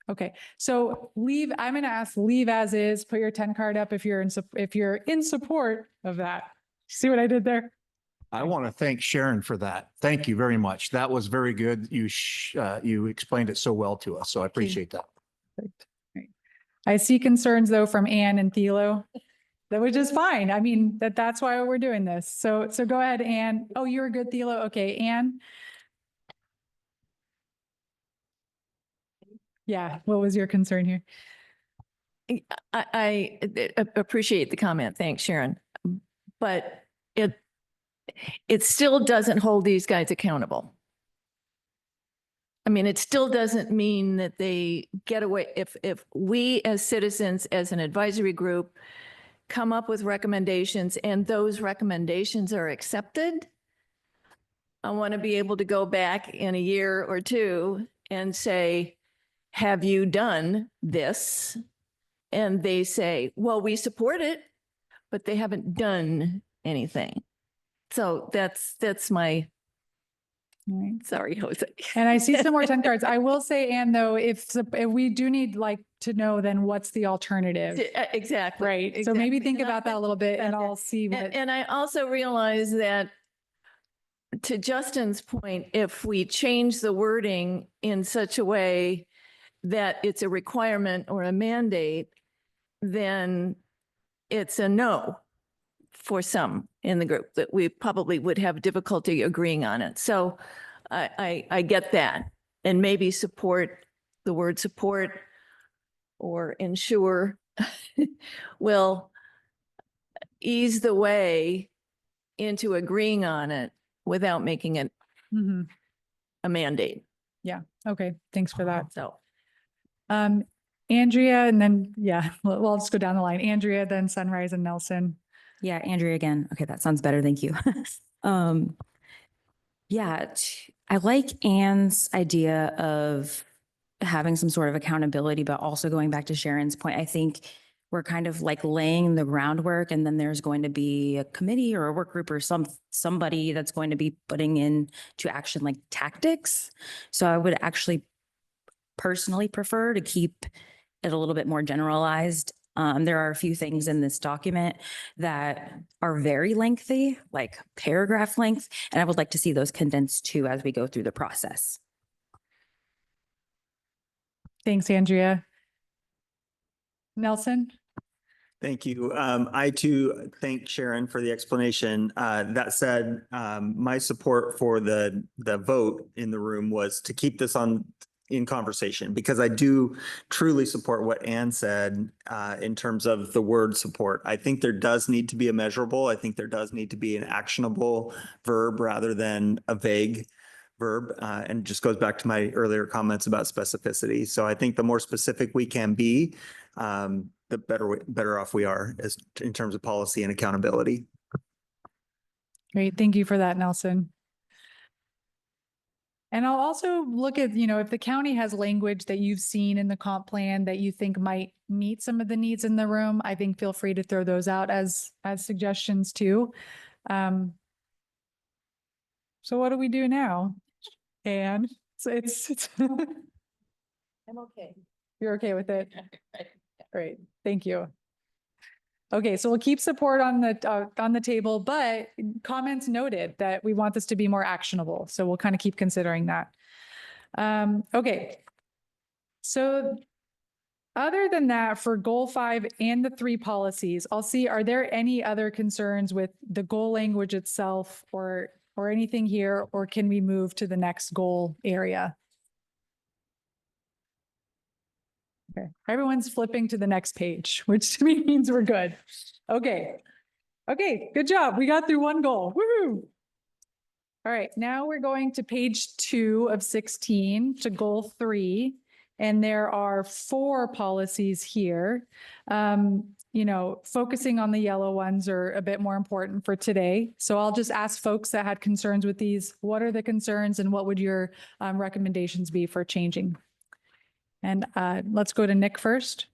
Okay, so I'm going to ask leave as is, put your 10 card up if you're in support of that. See what I did there? I want to thank Sharon for that. Thank you very much. That was very good. You explained it so well to us, so I appreciate that. Perfect. Right. I see concerns though from Anne and Thilo, which is fine. I mean, that's why we're doing this. So go ahead, Anne. Oh, you're good, Thilo. Okay, Anne. Yeah, what was your concern here? I appreciate the comment. Thanks, Sharon. But it still doesn't hold these guys accountable. I mean, it still doesn't mean that they get away. If we as citizens, as an advisory group, come up with recommendations and those recommendations are accepted, I want to be able to go back in a year or two and say, have you done this? And they say, well, we support it, but they haven't done anything. So that's my, sorry, Jose. And I see some more 10 cards. I will say, Anne, though, if we do need to know, then what's the alternative? Exactly. Right. So maybe think about that a little bit and I'll see what. And I also realize that, to Justin's point, if we change the wording in such a way that it's a requirement or a mandate, then it's a no for some in the group, that we probably would have difficulty agreeing on it. So I get that. And maybe the word support or ensure will ease the way into agreeing on it without making it a mandate. Yeah. Okay. Thanks for that. So. Andrea, and then, I'll just go down the line. Andrea, then Sunrise and Nelson. Yeah, Andrea again. Okay, that sounds better. Thank you. I like Anne's idea of having some sort of accountability, but also going back to Sharon's point, I think we're kind of like laying the groundwork and then there's going to be a committee or a work group or somebody that's going to be putting into action like tactics. So I would actually personally prefer to keep it a little bit more generalized. There are a few things in this document that are very lengthy, like paragraph length, and I would like to see those condensed too as we go through the process. Thanks, Andrea. Nelson? Thank you. I too thank Sharon for the explanation. That said, my support for the vote in the room was to keep this in conversation, because I do truly support what Anne said in terms of the word support. I think there does need to be a measurable. I think there does need to be an actionable verb rather than a vague verb, and just goes back to my earlier comments about specificity. So I think the more specific we can be, the better off we are as in terms of policy and accountability. Great. Thank you for that, Nelson. And I'll also look at, if the county has language that you've seen in the comp plan that you think might meet some of the needs in the room, I think feel free to throw those out as suggestions too. So what do we do now? And it's I'm okay. you're okay with it? Great. Thank you. Okay, so we'll keep support on the table, but comments noted that we want this to be more actionable. So we'll kind of keep considering that. Okay. So other than that, for goal 5 and the 3 policies, I'll see, are there any other concerns with the goal language itself or anything here, or can we move to the next goal area? Okay, everyone's flipping to the next page, which to me means we're good. Okay. Okay, good job. We got through one goal. Woohoo! All right, now we're going to page 2 of 16 to goal 3. And there are 4 policies here. Focusing on the yellow ones are a bit more important for today. So I'll just ask folks that had concerns with these, what are the concerns and what would your recommendations be for changing? And let's go to Nick first.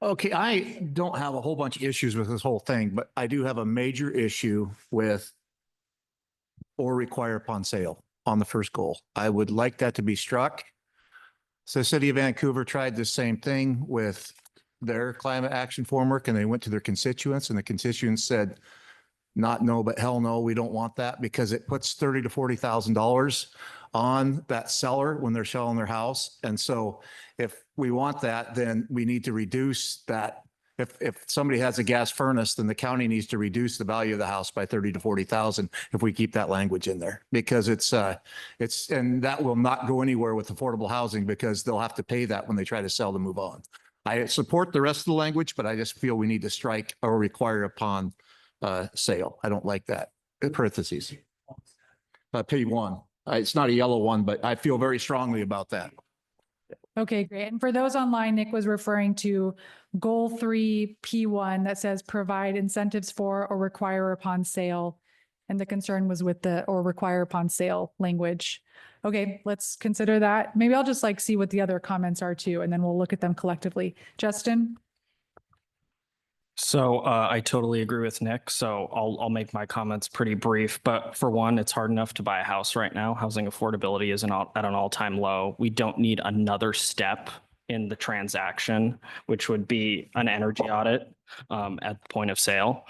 Okay, I don't have a whole bunch of issues with this whole thing, but I do have a major issue with or require upon sale on the first goal. I would like that to be struck. So the City of Vancouver tried the same thing with their climate action framework, and they went to their constituents, and the constituents said, not no, but hell no, we don't want that, because it puts $30,000 to $40,000 on that seller when they're selling their house. And so if we want that, then we need to reduce that. If somebody has a gas furnace, then the county needs to reduce the value of the house by 30 to 40,000 if we keep that language in there, because and that will not go anywhere with affordable housing, because they'll have to pay that when they try to sell to move on. I support the rest of the language, but I just feel we need to strike or require upon sale. I don't like that. Parentheses. Page 1. It's not a yellow one, but I feel very strongly about that. Okay, great. And for those online, Nick was referring to goal 3 P1 that says provide incentives for or require upon sale. And the concern was with the or require upon sale language. Okay, let's consider that. Maybe I'll just see what the other comments are too, and then we'll look at them collectively. Justin? So I totally agree with Nick. So I'll make my comments pretty brief. But for one, it's hard enough to buy a house right now. Housing affordability is at an all-time low. We don't need another step in the transaction, which would be an energy audit at the point of sale.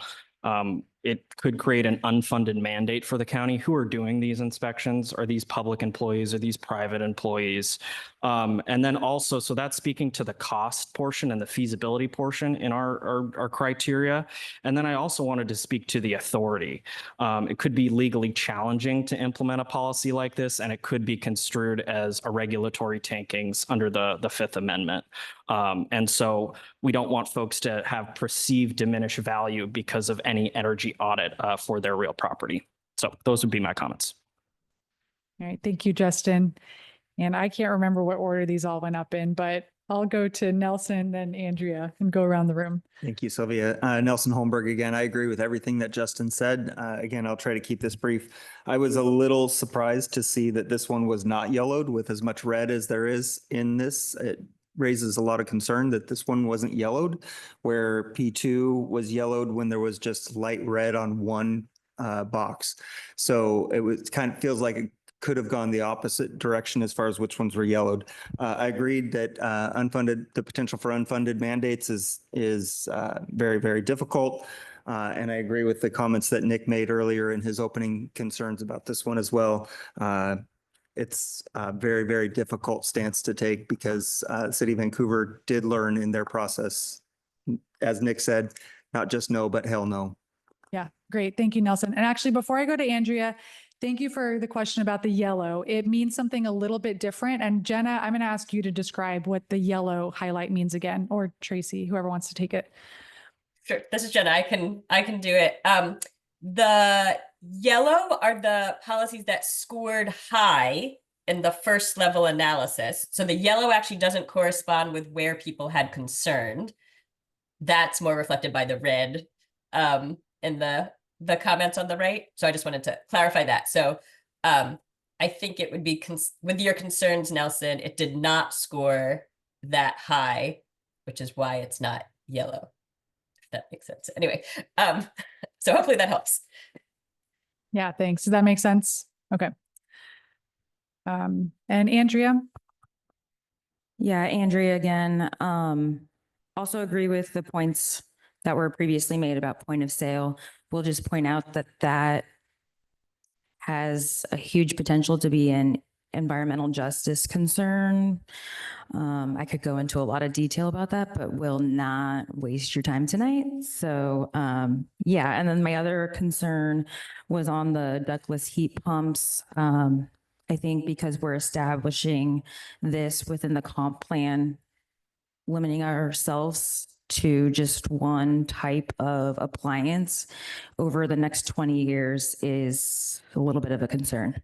It could create an unfunded mandate for the county. Who are doing these inspections? Are these public employees? Are these private employees? And then also, so that's speaking to the cost portion and the feasibility portion in our criteria. And then I also wanted to speak to the authority. It could be legally challenging to implement a policy like this, and it could be construed as a regulatory tankings under the Fifth Amendment. And so we don't want folks to have perceived diminished value because of any energy audit for their real property. So those would be my comments. All right, thank you, Justin. And I can't remember what order these all went up in, but I'll go to Nelson, then Andrea, and go around the room. Thank you, Sylvia. Nelson Holmberg again. I agree with everything that Justin said. Again, I'll try to keep this brief. I was a little surprised to see that this one was not yellowed with as much red as there is in this. It raises a lot of concern that this one wasn't yellowed, where P2 was yellowed when there was just light red on one box. So it was kind of feels like it could have gone the opposite direction as far as which ones were yellowed. I agreed that the potential for unfunded mandates is very, very difficult. And I agree with the comments that Nick made earlier in his opening concerns about this one as well. It's a very, very difficult stance to take, because the City of Vancouver did learn in their process, as Nick said, not just no, but hell no. Yeah, great. Thank you, Nelson. And actually, before I go to Andrea, thank you for the question about the yellow. It means something a little bit different. And Jenna, I'm going to ask you to describe what the yellow highlight means again, or Tracy, whoever wants to take it. Sure. This is Jenna. I can do it. The yellow are the policies that scored high in the first level analysis. So the yellow actually doesn't correspond with where people had concerned. That's more reflected by the red in the comments on the right. So I just wanted to clarify that. So I think it would be with your concerns, Nelson, it did not score that high, which is why it's not yellow, if that makes sense. Anyway, so hopefully that helps. Yeah, thanks. Does that make sense? Okay. And Andrea? Yeah, Andrea again. Also agree with the points that were previously made about point of sale. We'll just point out that that has a huge potential to be an environmental justice concern. I could go into a lot of detail about that, but will not waste your time tonight. So yeah, and then my other concern was on the ductless heat pumps. I think because we're establishing this within the comp plan, limiting ourselves to just one type of appliance over the next 20 years is a little bit of a concern.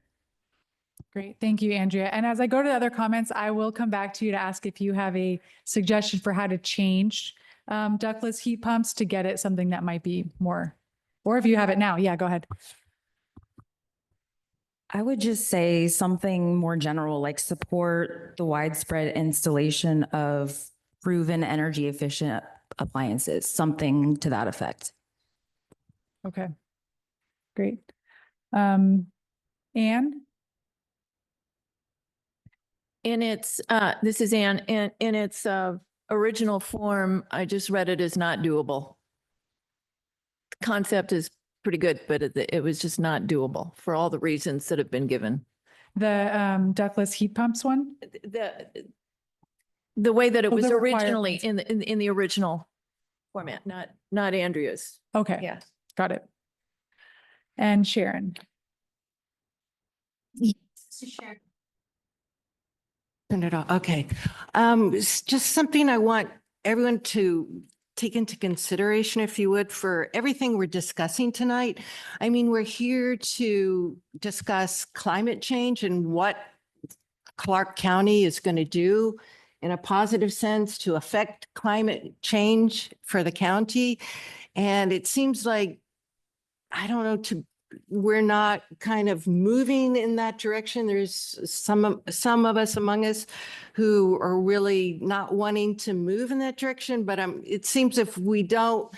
Great. Thank you, Andrea. And as I go to the other comments, I will come back to you to ask if you have a suggestion for how to change ductless heat pumps to get it something that might be more, or if you have it now. Yeah, go ahead. I would just say something more general, like support the widespread installation of proven energy efficient appliances, something to that effect. Okay. Great. Anne? In its, this is Anne, in its original form, I just read it as not doable. The concept is pretty good, but it was just not doable for all the reasons that have been given. The ductless heat pumps one? The way that it Oh, was the originally requirements. in the original format, not Andrea's. Okay. Yeah. Got it. And Sharon? Turn it off. Okay. It's just something I want everyone to take into consideration, if you would, for everything we're discussing tonight. I mean, we're here to discuss climate change and what Clark County is going to do in a positive sense to affect climate change for the county. And it seems like, I don't know, we're not kind of moving in that direction. There's some of us among us who are really not wanting to move in that direction, but it seems if we don't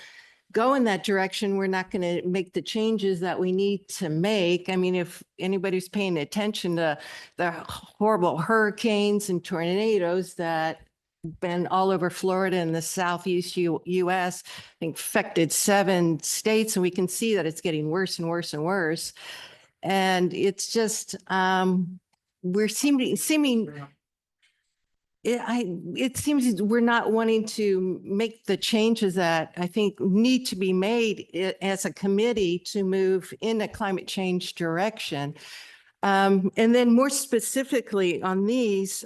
go in that direction, we're not going to make the changes that we need to make. I mean, if anybody's paying attention to the horrible hurricanes and tornadoes that been all over Florida and the Southeast US, I think affected 7 states, and we can see that it's getting worse and worse and worse. And it's just, we're it seems we're not wanting to make the changes that I think need to be made as a committee to move in a climate change direction. And then more specifically on these,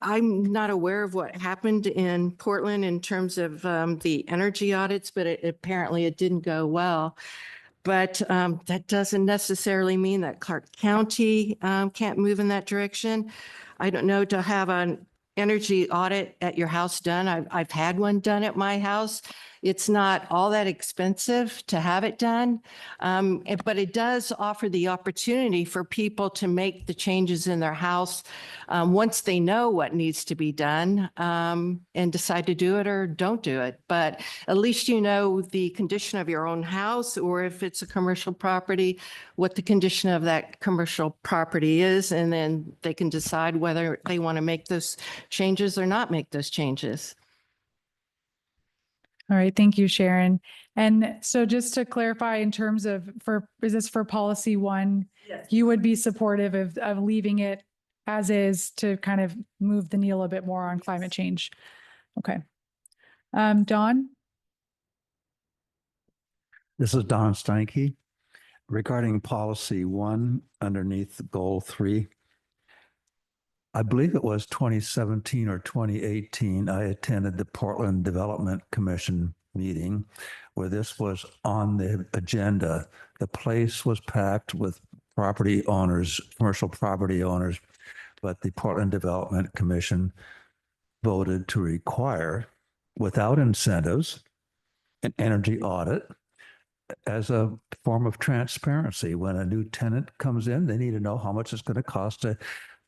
I'm not aware of what happened in Portland in terms of the energy audits, but apparently it didn't go well. But that doesn't necessarily mean that Clark County can't move in that direction. I don't know, to have an energy audit at your house done. I've had one done at my house. It's not all that expensive to have it done, but it does offer the opportunity for people to make the changes in their house once they know what needs to be done and decide to do it or don't do it. But at least you know the condition of your own house, or if it's a commercial property, what the condition of that commercial property is, and then they can decide whether they want to make those changes or not make those changes. All right, thank you, Sharon. And so just to clarify in terms of is this for policy 1? Yes. You would be supportive of leaving it as is to kind of move the needle a bit more on climate change. Okay. Dawn? This is Don Steinke. Regarding policy 1 underneath goal 3, I believe it was 2017 or 2018, I attended the Portland Development Commission meeting where this was on the agenda. The place was packed with property owners, commercial property owners, but the Portland Development Commission voted to require, without incentives, an energy audit as a form of transparency. When a new tenant comes in, they need to know how much it's going to cost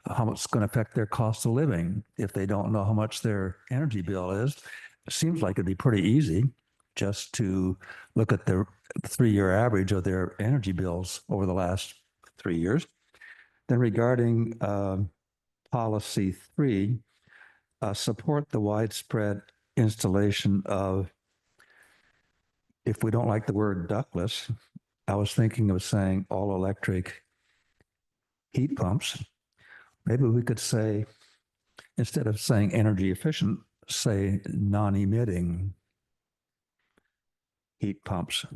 how much it's going to affect their cost of living. If they don't know how much their energy bill is, it seems like it'd be pretty easy just to look at the 3-year average of their energy bills over the last 3 years. Then regarding policy 3, support the widespread installation of, if we don't like the word ductless, I was thinking of saying all electric heat pumps. Maybe we could say, instead of saying energy efficient, say non-emitting heat pumps.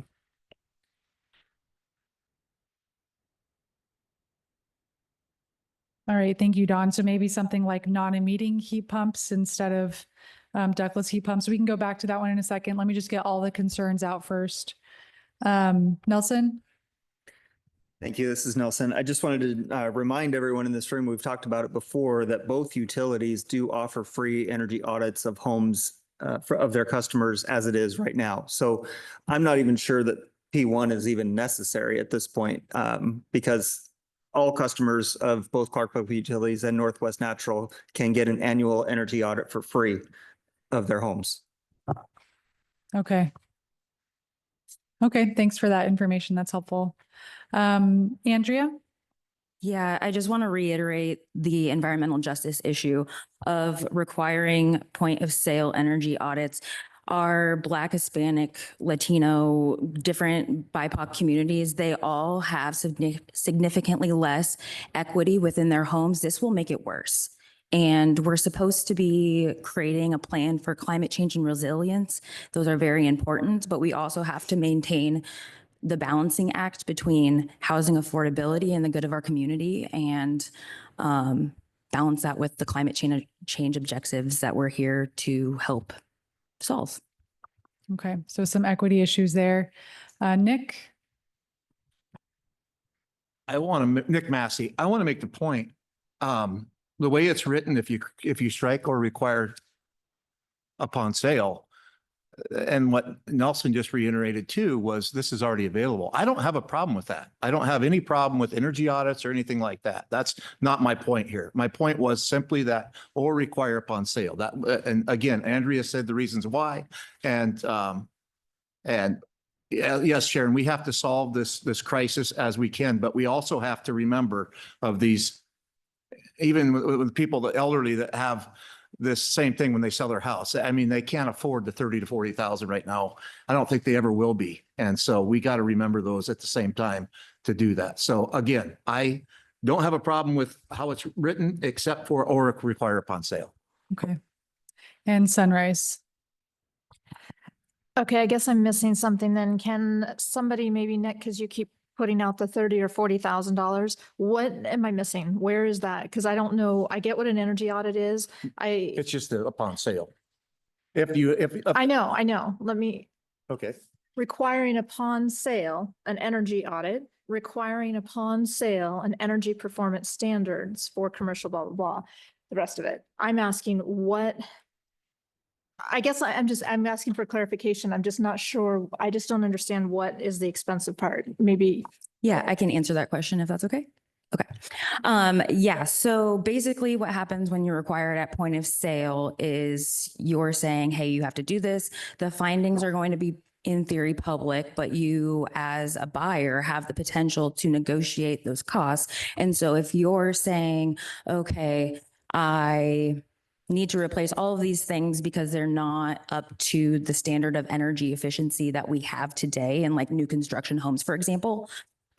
All right, thank you, Dawn. So maybe something like non-emitting heat pumps instead of ductless heat pumps. We can go back to that one in a second. Let me just get all the concerns out first. Nelson? Thank you. This is Nelson. I just wanted to remind everyone in this room, we've talked about it before, that both utilities do offer free energy audits of homes of their customers as it is right now. So I'm not even sure that P1 is even necessary at this point because all customers of both Clark Public Utilities and Northwest Natural can get an annual energy audit for free of their homes. Okay. Okay, thanks for that information. That's helpful. Andrea? Yeah, I just want to reiterate the environmental justice issue of requiring point of sale energy audits. Our Black, Hispanic, Latino, different BIPOC communities, they all have significantly less equity within their homes. This will make it worse. And we're supposed to be creating a plan for climate change and resilience. Those are very important, but we also have to maintain the balancing act between housing affordability and the good of our community, and balance that with the climate change objectives that we're here to help solve. Okay, so some equity issues there. Nick? Nick Massey, I want to make the point. The way it's written, if you strike or require upon sale, and what Nelson just reiterated too, was this is already available. I don't have a problem with that. I don't have any problem with energy audits or anything like that. That's not my point here. My point was simply that or require upon sale. That, and again, Andrea said the reasons why. And yes, Sharon, we have to solve this crisis as we can, but we also have to remember of these, even with people, the elderly that have this same thing when they sell their house. I mean, they can't afford the 30 to 40,000 right now. I don't think they ever will be. And so we got to remember those at the same time to do that. So again, I don't have a problem with how it's written, except for or require upon sale. Okay. And Sunrise? Okay, I guess I'm missing something then. Can somebody, maybe Nick, because you keep putting out the $30,000 or $40,000, what am I missing? Where is that? Because I don't know. I get what an energy audit is. It's just upon sale. I know. Let me. Okay. Requiring upon sale an energy audit, requiring upon sale an energy performance standards for commercial blah, blah, blah, the rest of it. I'm asking what, I guess I'm asking for clarification. I'm just not sure. I just don't understand what is the expensive part. Maybe. Yeah, I can answer that question if that's okay. Okay. Yeah, so basically what happens when you require it at point of sale is you're saying, hey, you have to do this. The findings are going to be in theory public, but you as a buyer have the potential to negotiate those costs. And so if you're saying, okay, I need to replace all of these things because they're not up to the standard of energy efficiency that we have today in like new construction homes, for example,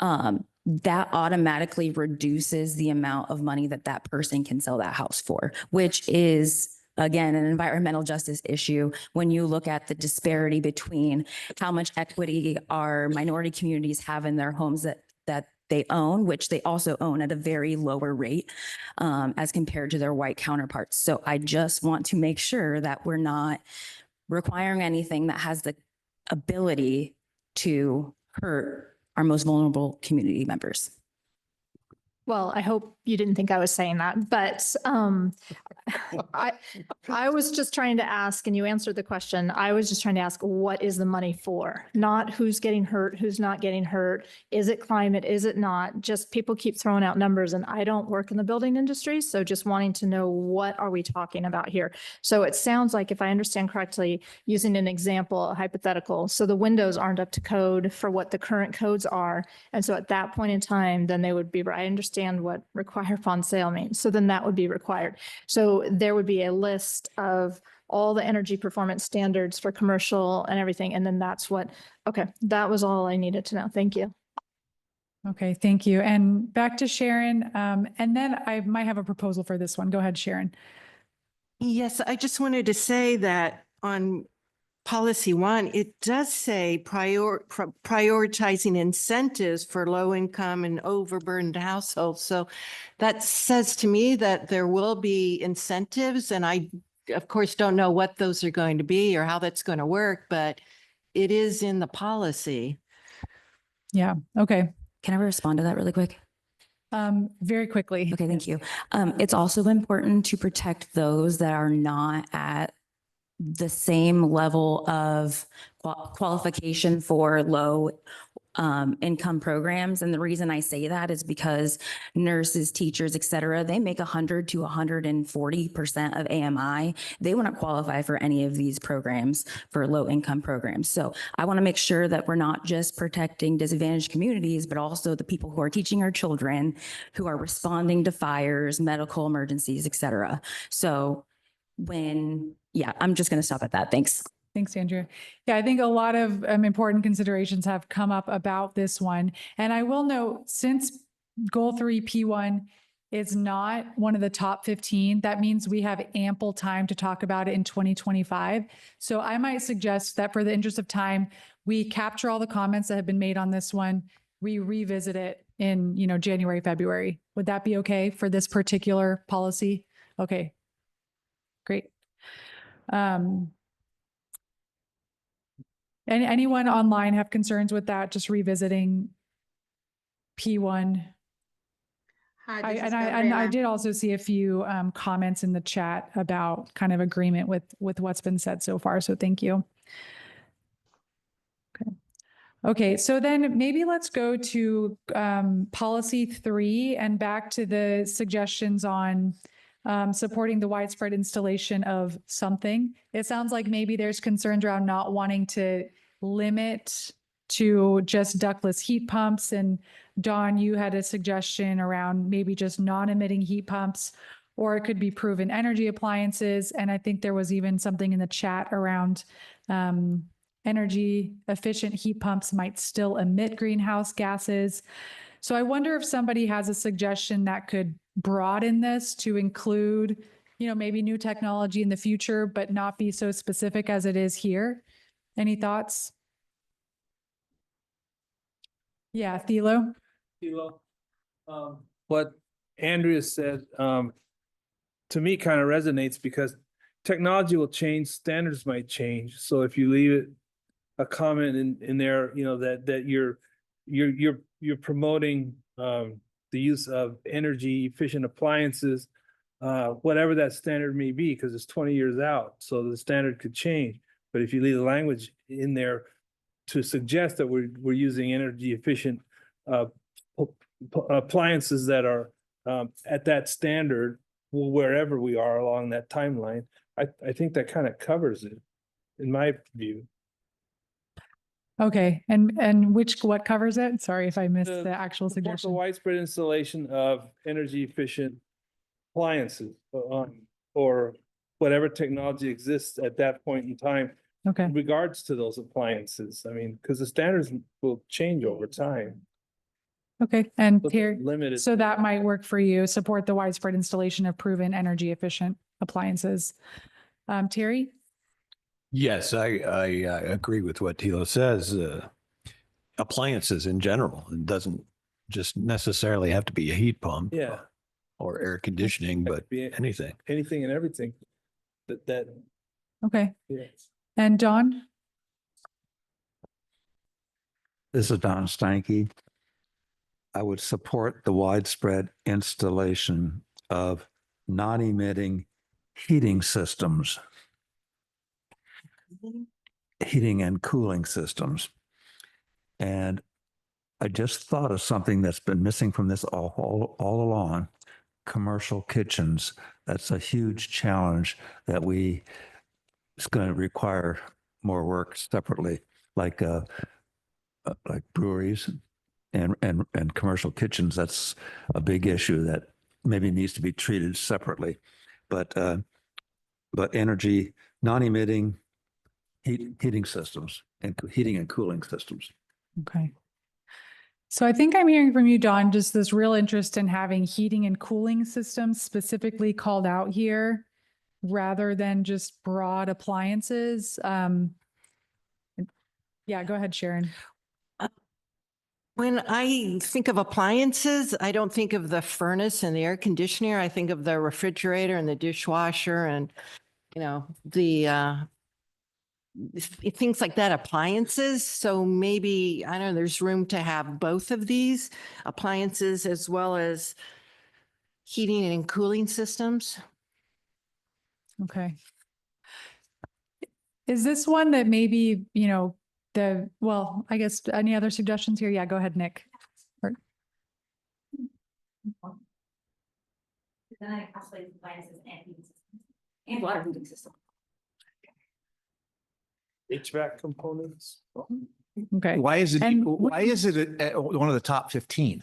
that automatically reduces the amount of money that that person can sell that house for, which is, again, an environmental justice issue when you look at the disparity between how much equity our minority communities have in their homes that they own, which they also own at a very lower rate as compared to their white counterparts. So I just want to make sure that we're not requiring anything that has the ability to hurt our most vulnerable community members. Well, I hope you didn't think I was saying that, but I was just trying to ask, and you answered the question. I was just trying to ask, what is the money for? Not who's getting hurt, who's not getting hurt. Is it climate? Is it not? Just people keep throwing out numbers, and I don't work in the building industry, so just wanting to know, what are we talking about here? So it sounds like, if I understand correctly, using an example, a hypothetical, so the windows aren't up to code for what the current codes are. And so at that point in time, then they would be, I understand what require upon sale means. So then that would be required. So there would be a list of all the energy performance standards for commercial and everything. And then that's what, okay, that was all I needed to know. Thank you. Okay, thank you. And back to Sharon. And then I might have a proposal for this one. Go ahead, Sharon. Yes, I just wanted to say that on policy one, it does say prioritizing incentives for low income and overburdened households. So that says to me that there will be incentives, and I, of course, don't know what those are going to be or how that's going to work, but it is in the policy. Yeah, okay. Can I respond to that really quick? Very quickly. Okay, thank you. It's also important to protect those that are not at the same level of qualification for low income programs. And the reason I say that is because nurses, teachers, et cetera, they make 100 to 140% of AMI. They wouldn't qualify for any of these programs, for low income programs. So I want to make sure that we're not just protecting disadvantaged communities, but also the people who are teaching our children, who are responding to fires, medical emergencies, et cetera. So yeah, I'm just going to stop at that. Thanks. Thanks, Andrea. Yeah, I think a lot of important considerations have come up about this one. And I will note, since Goal 3 P1 is not one of the top 15, that means we have ample time to talk about it in 2025. So I might suggest that, for the interest of time, we capture all the comments that have been made on this one. We revisit it in, January, February. Would that be okay for this particular policy? Okay, great. Anyone online have concerns with that? Just revisiting P1? I did also see a few comments in the chat about kind of agreement with what's been said so far. So thank you. Okay, so then maybe let's go to policy 3 and back to the suggestions on supporting the widespread installation of something. It sounds like maybe there's concerns around not wanting to limit to just ductless heat pumps. And Dawn, you had a suggestion around maybe just non-emitting heat pumps, or it could be proven energy appliances. And I think there was even something in the chat around energy efficient heat pumps might still emit greenhouse gases. So I wonder if somebody has a suggestion that could broaden this to include, maybe new technology in the future, but not be so specific as it is here. Any thoughts? Yeah, Thilo? What Andrea said, to me kind of resonates, because technology will change, standards might change. So if you leave it a comment in there, that you're promoting the use of energy efficient appliances, whatever that standard may be, because it's 20 years out, so the standard could change. But if you leave the language in there to suggest that we're using energy efficient appliances that are at that standard, wherever we are along that timeline, I think that kind of covers it, in my view. Okay, and what covers it? Sorry if I missed the actual Support suggestion. the widespread installation of energy efficient appliances or whatever technology exists at that point in time. Okay. In regards to those appliances, I mean, because the standards will change over time. Okay, and So here, limited. so that might work for you. Support the widespread installation of proven energy efficient appliances. Terry? Yes, I agree with what Thilo says. Appliances in general, it doesn't just necessarily have to be a heat pump. Yeah. Or air conditioning, but anything. Anything and everything that. Okay. Yes. And Dawn? This is Don Steinke. I would support the widespread installation of non-emitting heating systems, heating and cooling systems. And I just thought of something that's been missing from this all along, commercial kitchens. That's a huge challenge that it's going to require more work separately, like breweries and commercial kitchens. That's a big issue that maybe needs to be treated separately. But energy, non-emitting heating systems and heating and cooling systems. Okay. So I think I'm hearing from you, Don, just this real interest in having heating and cooling systems specifically called out here rather than just broad appliances. Yeah, go ahead, Sharon. When I think of appliances, I don't think of the furnace and the air conditioner. I think of the refrigerator and the dishwasher and, the things like that, appliances. So maybe, I don't know, there's room to have both of these appliances as well as heating and cooling systems. Okay. Is this one that maybe, well, I guess any other suggestions here? Yeah, go ahead, Nick. And water heating system. HVAC components. Okay. Why is it And one of the top 15?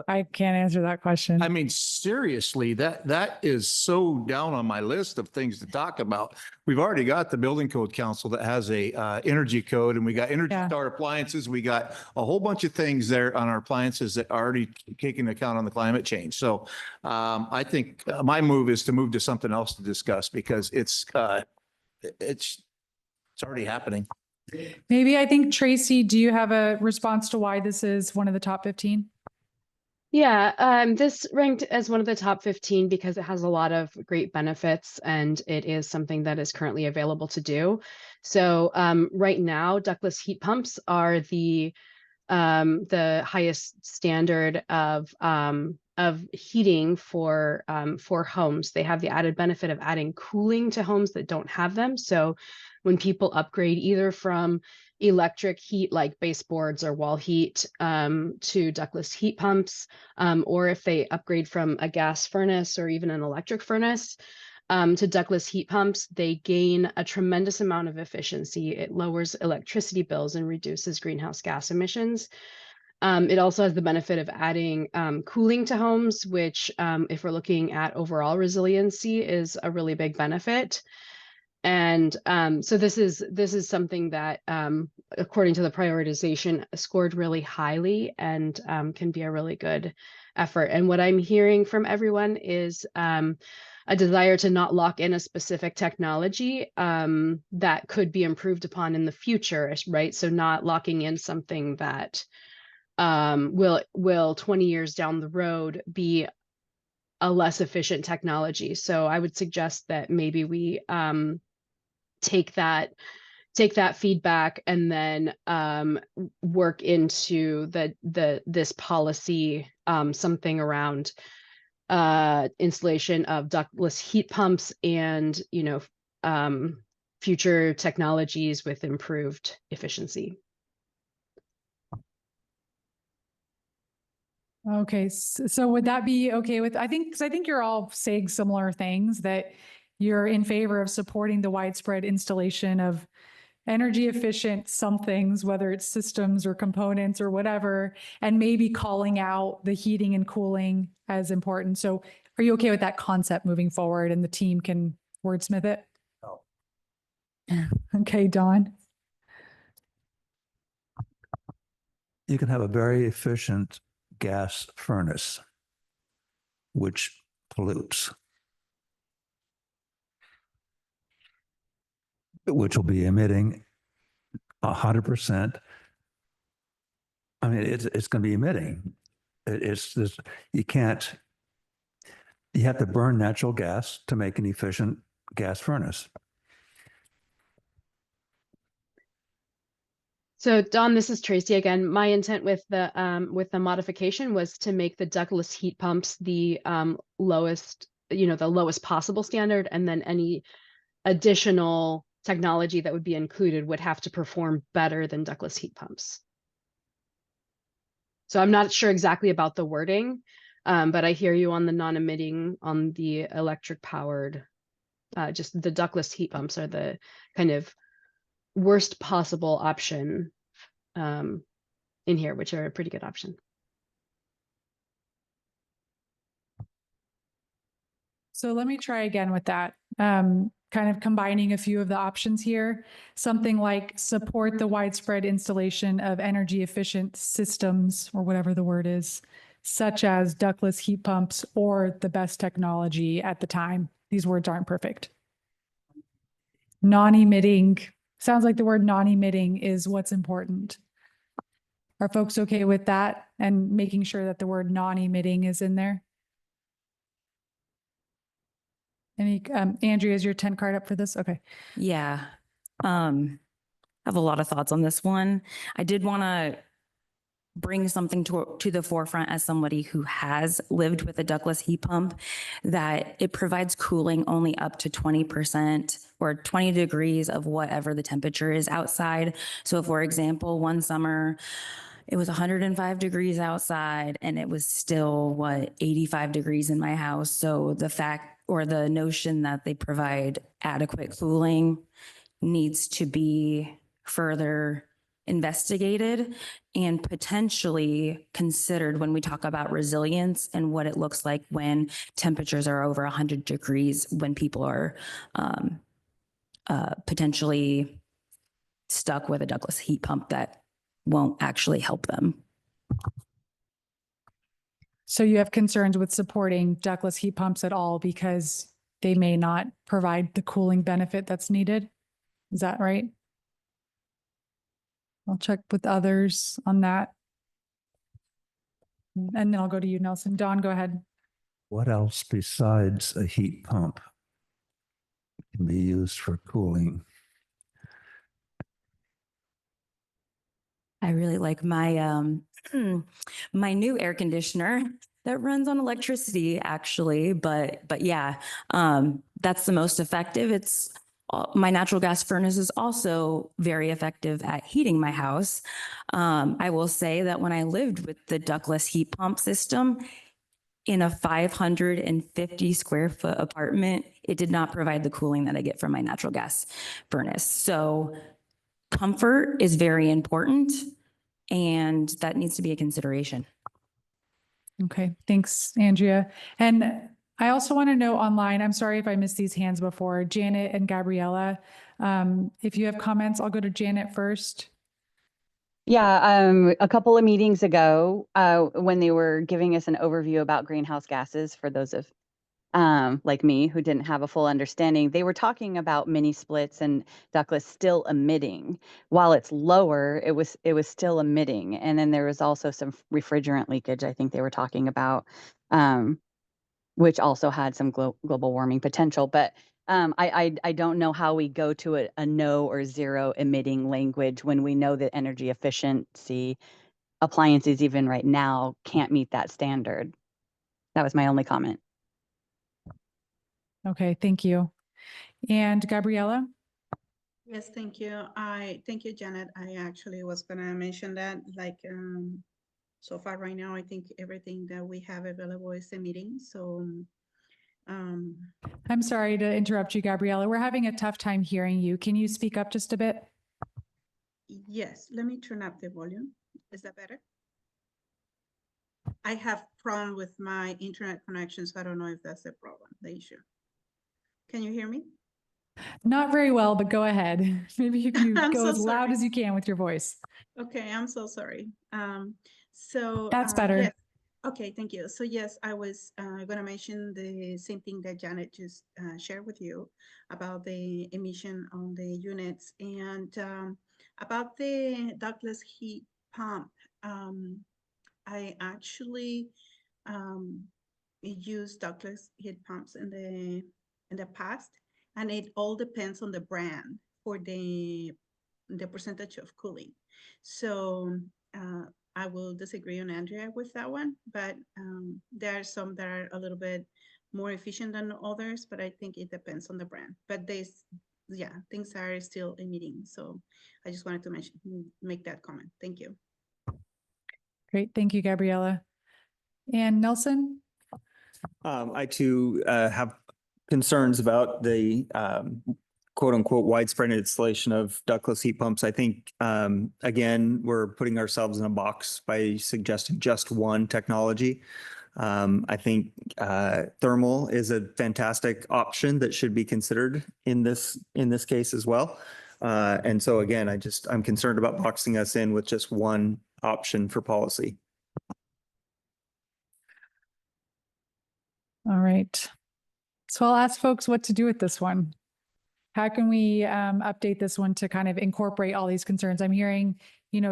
I can't answer that question. I mean, seriously, that is so down on my list of things to talk about. We've already got the Building Code Council that has a energy code, and we got Energy Star appliances. We got a whole bunch of things there on our appliances that are already taking account on the climate change. So I think my move is to move to something else to discuss because it's already happening. Maybe I think, Tracy, do you have a response to why this is one of the top 15? Yeah, this ranked as one of the top 15 because it has a lot of great benefits and it is something that is currently available to do. So right now, ductless heat pumps are the highest standard of heating for homes. They have the added benefit of adding cooling to homes that don't have them. So when people upgrade either from electric heat like baseboards or wall heat to ductless heat pumps, or if they upgrade from a gas furnace or even an electric furnace to ductless heat pumps, they gain a tremendous amount of efficiency. It lowers electricity bills and reduces greenhouse gas emissions. It also has the benefit of adding cooling to homes, which if we're looking at overall resiliency is a really big benefit. And so this is something that, according to the prioritization, scored really highly and can be a really good effort. And what I'm hearing from everyone is a desire to not lock in a specific technology that could be improved upon in the future, right? So not locking in something that will 20 years down the road be a less efficient technology. So I would suggest that maybe we take that feedback and then work into this policy, something around installation of ductless heat pumps and future technologies with improved efficiency. Okay, so would that be okay with, because I think you're all saying similar things, that you're in favor of supporting the widespread installation of energy efficient somethings, whether it's systems or components or whatever, and maybe calling out the heating and cooling as important. So are you okay with that concept moving forward and the team can wordsmith it? No. Okay, Dawn. You can have a very efficient gas furnace, which pollutes, which will be emitting 100%. I mean, it's going to be emitting. It's this, you have to burn natural gas to make an efficient gas furnace. So Don, this is Tracy again. My intent with the modification was to make the ductless heat pumps the lowest, the lowest possible standard, and then any additional technology that would be included would have to perform better than ductless heat pumps. So I'm not sure exactly about the wording, but I hear you on the non-emitting, on the electric powered. Just the ductless heat pumps are the kind of worst possible option in here, which are a pretty good option. So let me try again with that. Kind of combining a few of the options here. Something like support the widespread installation of energy efficient systems, or whatever the word is, such as ductless heat pumps or the best technology at the time. These words aren't perfect. Non-emitting, sounds like the word non-emitting is what's important. Are folks okay with that and making sure that the word non-emitting is in there? Any, Andrea, is your 10 card up for this? Okay. Yeah. I have a lot of thoughts on this one. I did want to bring something to the forefront as somebody who has lived with a ductless heat pump, that it provides cooling only up to 20% or 20 degrees of whatever the temperature is outside. So for example, one summer, it was 105 degrees outside and it was still 85 degrees in my house. So the fact, or the notion that they provide adequate cooling needs to be further investigated and potentially considered when we talk about resilience and what it looks like when temperatures are over 100 degrees, when people are potentially stuck with a ductless heat pump that won't actually help them. So you have concerns with supporting ductless heat pumps at all because they may not provide the cooling benefit that's needed? Is that right? I'll check with others on that. And then I'll go to you, Nelson. Don, go ahead. What else besides a heat pump can be used for cooling? I really like my my new air conditioner that runs on electricity, actually, but yeah, that's the most effective. It's my natural gas furnace is also very effective at heating my house. I will say that when I lived with the ductless heat pump system in a 550 square foot apartment, it did not provide the cooling that I get from my natural gas furnace. So comfort is very important, and that needs to be a consideration. Okay, thanks, Andrea. And I also want to know online, I'm sorry if I missed these hands before, Janet and Gabriella. If you have comments, I'll go to Janet first. Yeah, a couple of meetings ago, when they were giving us an overview about greenhouse gases, for those of like me who didn't have a full understanding, they were talking about mini splits and ductless still emitting. While it's lower, it was still emitting. And then there was also some refrigerant leakage, I think they were talking about, which also had some global warming potential. But I don't know how we go to a no or zero emitting language when we know that energy efficiency appliances even right now can't meet that standard. That was my only comment. Okay, thank you. And Gabriella? Yes, thank you. Thank you, Janet. I actually was gonna mention that, like, so far right now, I think everything that we have available is a meeting. So, I'm sorry to interrupt you, Gabriella. We're having a tough time hearing you. Can you speak up just a bit? yes, let me turn up the volume. Is that better? I have problem with my internet connection, so I don't know if that's the problem, the issue. Can you hear me? Not very well, but go ahead. Maybe you can I'm go so as loud sorry. as you can with your voice. Okay, I'm so sorry. So That's better. yes. Okay, thank you. So yes, I was going to mention the same thing that Janet just shared with you about the emission on the units, and about the ductless heat pump. I actually used ductless heat pumps in the past, and it all depends on the brand for the the percentage of cooling. So I will disagree on Andrea with that one, but there are some that are a little bit more efficient than others, but I think it depends on the brand. But yeah, things are still emitting. So I just wanted to make that comment. Thank you. Great. Thank you, Gabriella. And Nelson? I too have concerns about the quote unquote widespread installation of ductless heat pumps. I think, again, we're putting ourselves in a box by suggesting just one technology. I think thermal is a fantastic option that should be considered in this case as well. And so again, I'm concerned about boxing us in with just one option for policy. All right. So I'll ask folks what to do with this one. How can we update this one to kind of incorporate all these concerns? I'm hearing,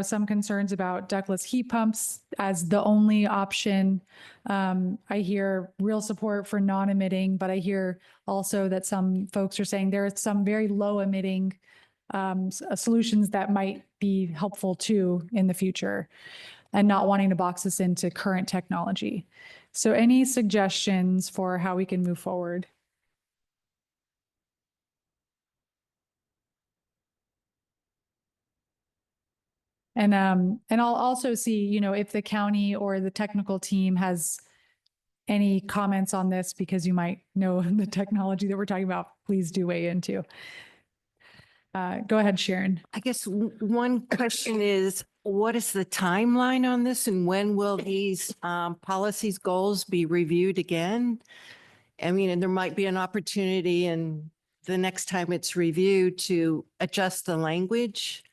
some concerns about ductless heat pumps as the only option. I hear real support for non-emitting, but I hear also that some folks are saying there are some very low emitting solutions that might be helpful too in the future, and not wanting to box us into current technology. So any suggestions for how we can move forward? And I'll also see, if the county or the technical team has any comments on this, because you might know the technology that we're talking about, please do weigh in too. Go ahead, Sharon. I guess one question is, what is the timeline on this and when will these policies, goals be reviewed again? I mean, and there might be an opportunity and the next time it's reviewed to adjust the language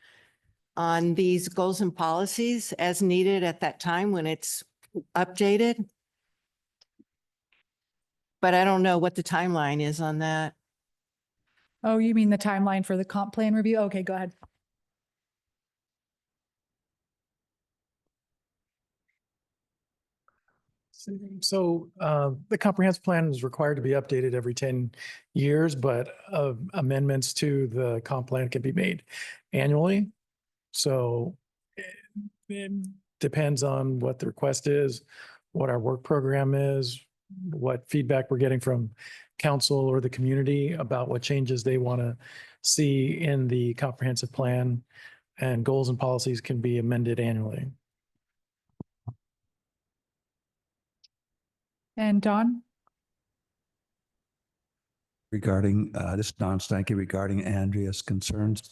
on these goals and policies as needed at that time when it's updated. But I don't know what the timeline is on that. Oh, you mean the timeline for the comp plan review? Okay, go ahead. So the comprehensive plan is required to be updated every 10 years, but amendments to the comp plan can be made annually. So it depends on what the request is, what our work program is, what feedback we're getting from council or the community about what changes they want to see in the comprehensive plan, and goals and policies can be amended annually. And Don? Regarding, this is Don Stanky, regarding Andrea's concerns.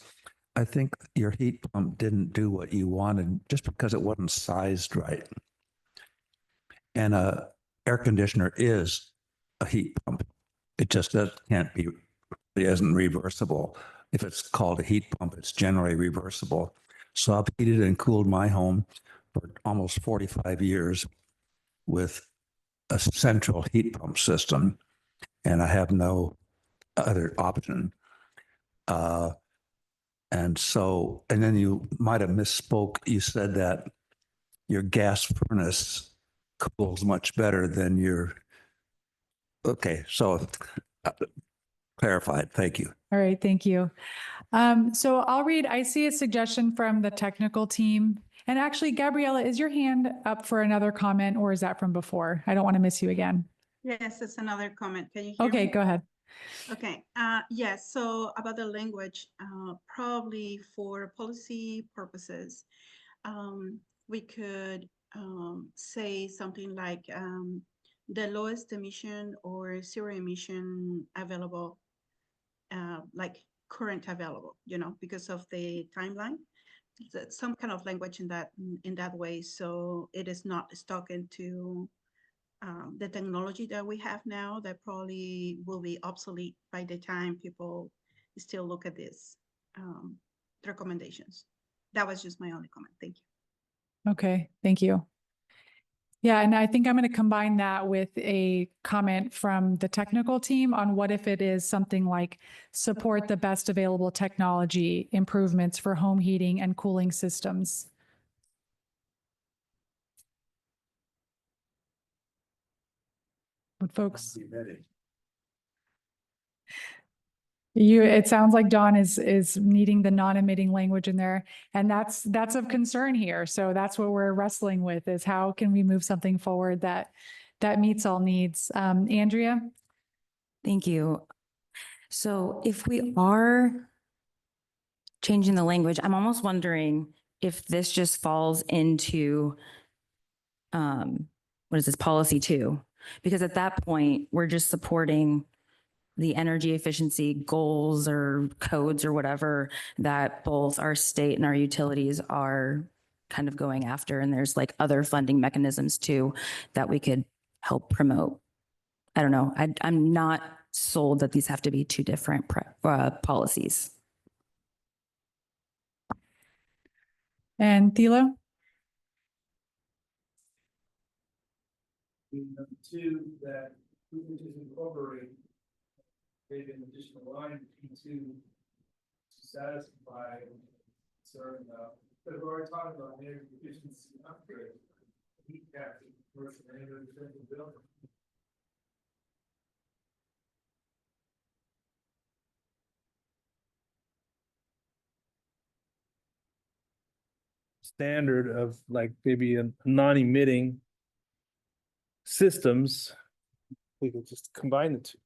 I think your heat pump didn't do what you wanted just because it wasn't sized right. And a air conditioner is a heat pump. It just can't be, it isn't reversible. If it's called a heat pump, it's generally reversible. So I've heated and cooled my home for almost 45 years with a central heat pump system, and I have no other option. And then you might have misspoke. You said that your gas furnace cools much better than your, okay, so clarified, thank you. All right, thank you. So I'll read, I see a suggestion from the technical team. And actually, Gabriella, is your hand up for another comment, or is that from before? I don't want to miss you again. Yes, it's another comment. Can you hear Okay, me? go ahead. Okay, yes, so about the language, probably for policy purposes, we could say something like the lowest emission or zero emission available, like current available, because of the timeline. Some kind of language in that way, so it is not stuck into the technology that we have now that probably will be obsolete by the time people still look at these recommendations. That was just my only comment. Thank you. Okay, thank you. Yeah, and I think I'm going to combine that with a comment from the technical team on what if it is something like support the best available technology improvements for home heating and cooling systems. Would folks? It sounds like Dawn is needing the non-emitting language in there, and that's of concern here. So that's what we're wrestling with, is how can we move something forward that meets all needs. Andrea? Thank you. So if we are changing the language, I'm almost wondering if this just falls into, what is this, policy 2? Because at that point, we're just supporting the energy efficiency goals or codes or whatever that both our state and our utilities are kind of going after. And there's like other funding mechanisms too that we could help promote. I don't know. I'm not sold that these have to be two different policies. And Thilo? Number 2, that we can just incorporate maybe an additional line into to satisfy concern about, because we're already talking about energy efficiency upgrade, heat capture, commercial and residential building. Standard of like maybe a non-emitting systems, we could just combine the two.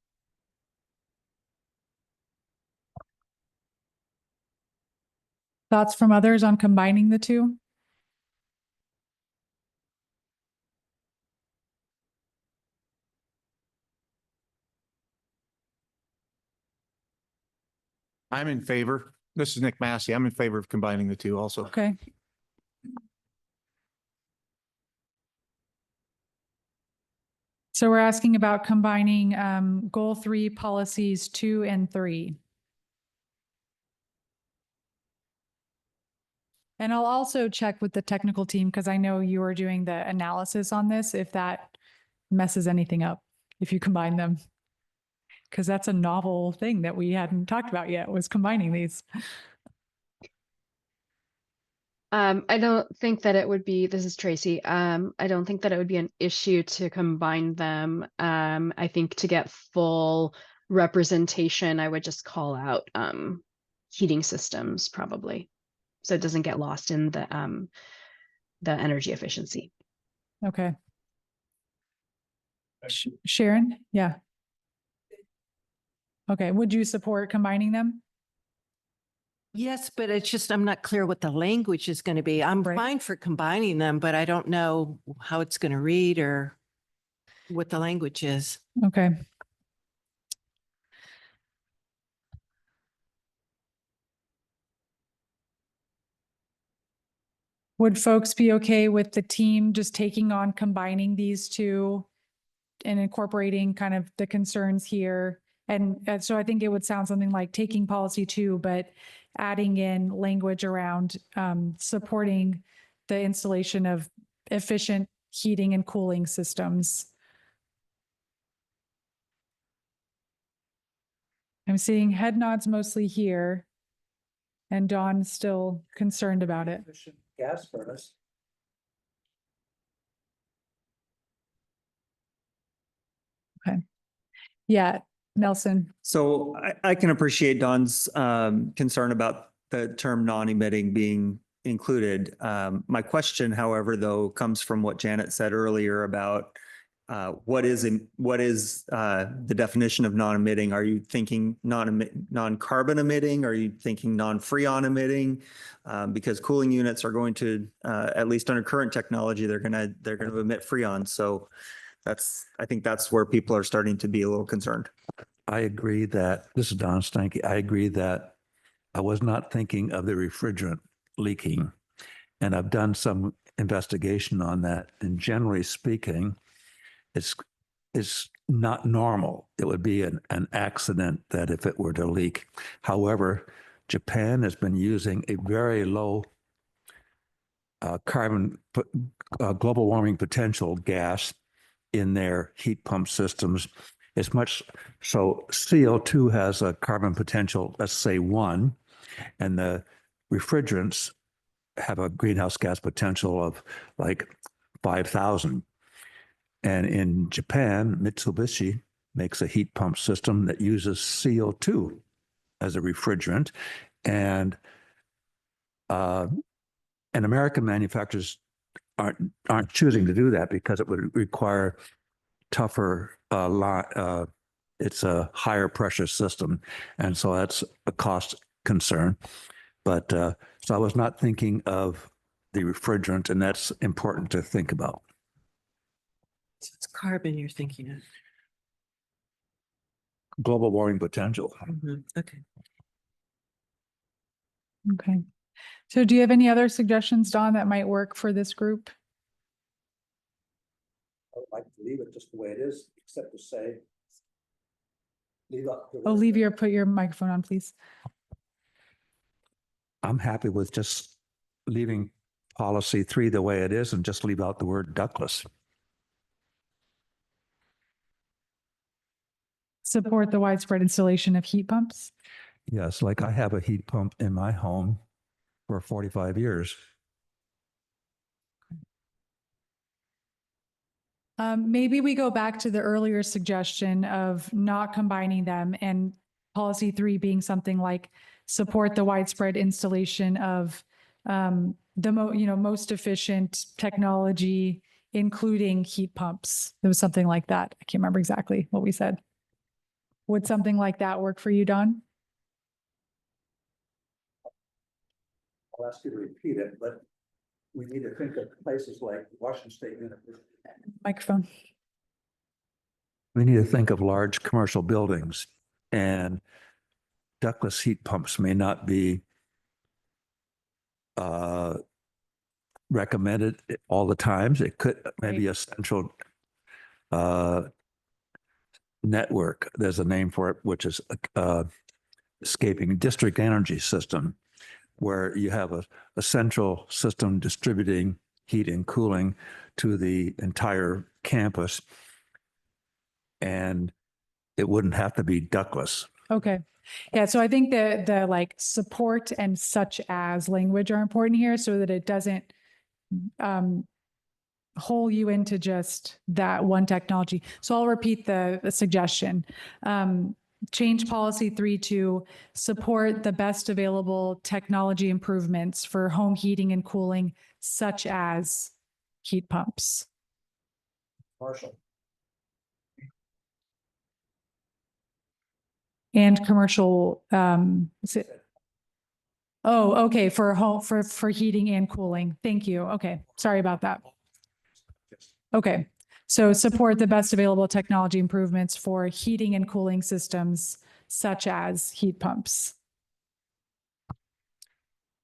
Thoughts from others on combining the two? I'm in favor. This is Nick Massey. I'm in favor of combining the two also. Okay. So we're asking about combining goal 3 policies 2 and 3. And I'll also check with the technical team, because I know you are doing the analysis on this, if that messes anything up, if you combine them. Because that's a novel thing that we hadn't talked about yet, was combining these. I don't think that it would be, this is Tracy. I don't think that it would be an issue to combine them. I think to get full representation, I would just call out heating systems probably. So it doesn't get lost in the energy efficiency. Okay. Sharon? Yeah. Okay. Would you support combining them? Yes, but it's just, I'm not clear what the language is going to be. I'm fine for combining them, but I don't know how it's going to read or what the language is. Okay. Would folks be okay with the team just taking on combining these two and incorporating kind of the concerns here? And so I think it would sound something like taking policy 2, but adding in language around supporting the installation of efficient heating and cooling systems. I'm seeing head nods mostly here, and Dawn's still concerned about it. Gas furnace. Okay. Yeah, Nelson. So I can appreciate Don's concern about the term non-emitting being included. My question, however, though, comes from what Janet said earlier about what is the definition of non-emitting? Are you thinking non-carbon emitting? Are you thinking non-freon emitting? Because cooling units are going to, at least under current technology, they're gonna emit freon. So I think that's where people are starting to be a little concerned. I agree that, this is Don Stanky, I agree that I was not thinking of the refrigerant leaking. And I've done some investigation on that. And generally speaking, it's not normal. It would be an accident that if it were to leak. However, Japan has been using a very low carbon global warming potential gas in their heat pump systems. It's much so CO2 has a carbon potential, let's say 1, and the refrigerants have a greenhouse gas potential of like 5,000. And in Japan, Mitsubishi makes a heat pump system that uses CO2 as a refrigerant. And American manufacturers aren't choosing to do that because it would require tougher it's a higher pressure system. And so that's a cost concern. But so I was not thinking of the refrigerant, and that's important to think about. So it's carbon you're thinking of. Global warming potential. Okay. Okay. So do you have any other suggestions, Dawn, that might work for this group? I would like to leave it just the way it is, except to say, Olivia, put your microphone on, please. I'm happy with just leaving policy 3 the way it is and just leave out the word ductless. Support the widespread installation of heat pumps. Yes, like I have a heat pump in my home for 45 years. Maybe we go back to the earlier suggestion of not combining them, and policy 3 being something like support the widespread installation of the most efficient technology, including heat pumps. It was something like that. I can't remember exactly what we said. Would something like that work for you, Don? I'll ask you to repeat it, but we need to think of places like Washington State University. Microphone. We need to think of large commercial buildings, and ductless heat pumps may not be recommended all the times. It could maybe a central network. There's a name for it, which is escaping district energy system, where you have a central system distributing heat and cooling to the entire campus. And it wouldn't have to be ductless. Okay. Yeah. So I think the like support and such as language are important here so that it doesn't hole you into just that one technology. So I'll repeat the suggestion. Change policy 3 to support the best available technology improvements for home heating and cooling, such as heat pumps. Marshall. And commercial, is it? Oh, okay, for home, for heating and cooling. Thank you. Okay, sorry about that. Okay, so support the best available technology improvements for heating and cooling systems, such as heat pumps.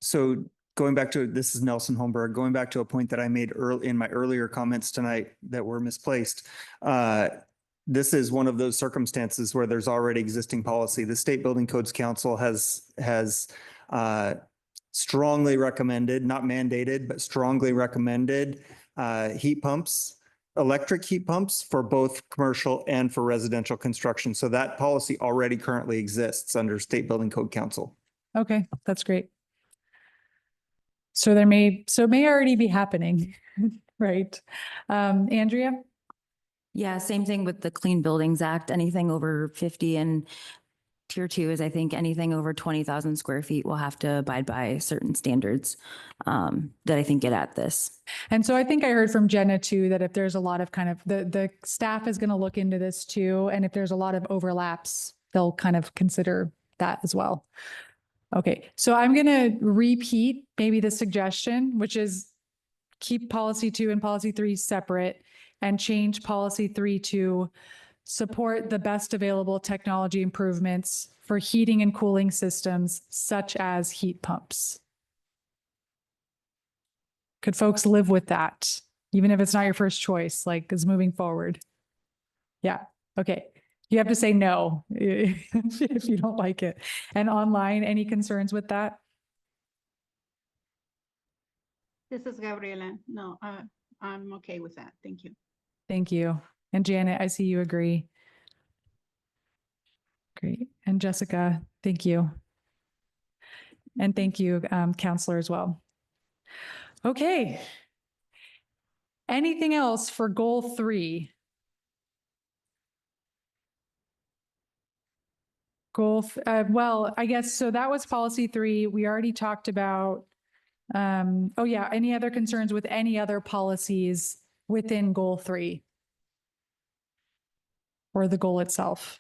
So going back to, this is Nelson Holmberg, going back to a point that I made early in my earlier comments tonight that were misplaced. This is one of those circumstances where there's already existing policy. The State Building Codes Council has strongly recommended, not mandated, but strongly recommended heat pumps, electric heat pumps for both commercial and for residential construction. So that policy already currently exists under State Building Code Council. Okay, that's great. So it may already be happening, right? Andrea? Yeah, same thing with the Clean Buildings Act. Anything over 50 and tier 2 is, I think, anything over 20,000 square feet will have to abide by certain standards that I think get at this. And so I think I heard from Jenna too, that if there's a lot of kind of, the staff is going to look into this too. And if there's a lot of overlaps, they'll kind of consider that as well. Okay, so I'm going to repeat maybe the suggestion, which is keep policy 2 and policy 3 separate and change policy 3 to support the best available technology improvements for heating and cooling systems, such as heat pumps. Could folks live with that, even if it's not your first choice, like is moving forward? Yeah, okay. You have to say no if you don't like it. And online, any concerns with that? This is Gabriela. No, I'm okay with that. Thank you. Thank you. And Janet, I see you agree. Great. And Jessica, thank you. And thank you, Counselor, as well. Okay. Anything else for goal 3? Well, I guess, so that was policy 3. We already talked about, oh yeah, any other concerns with any other policies within goal 3? Or the goal itself?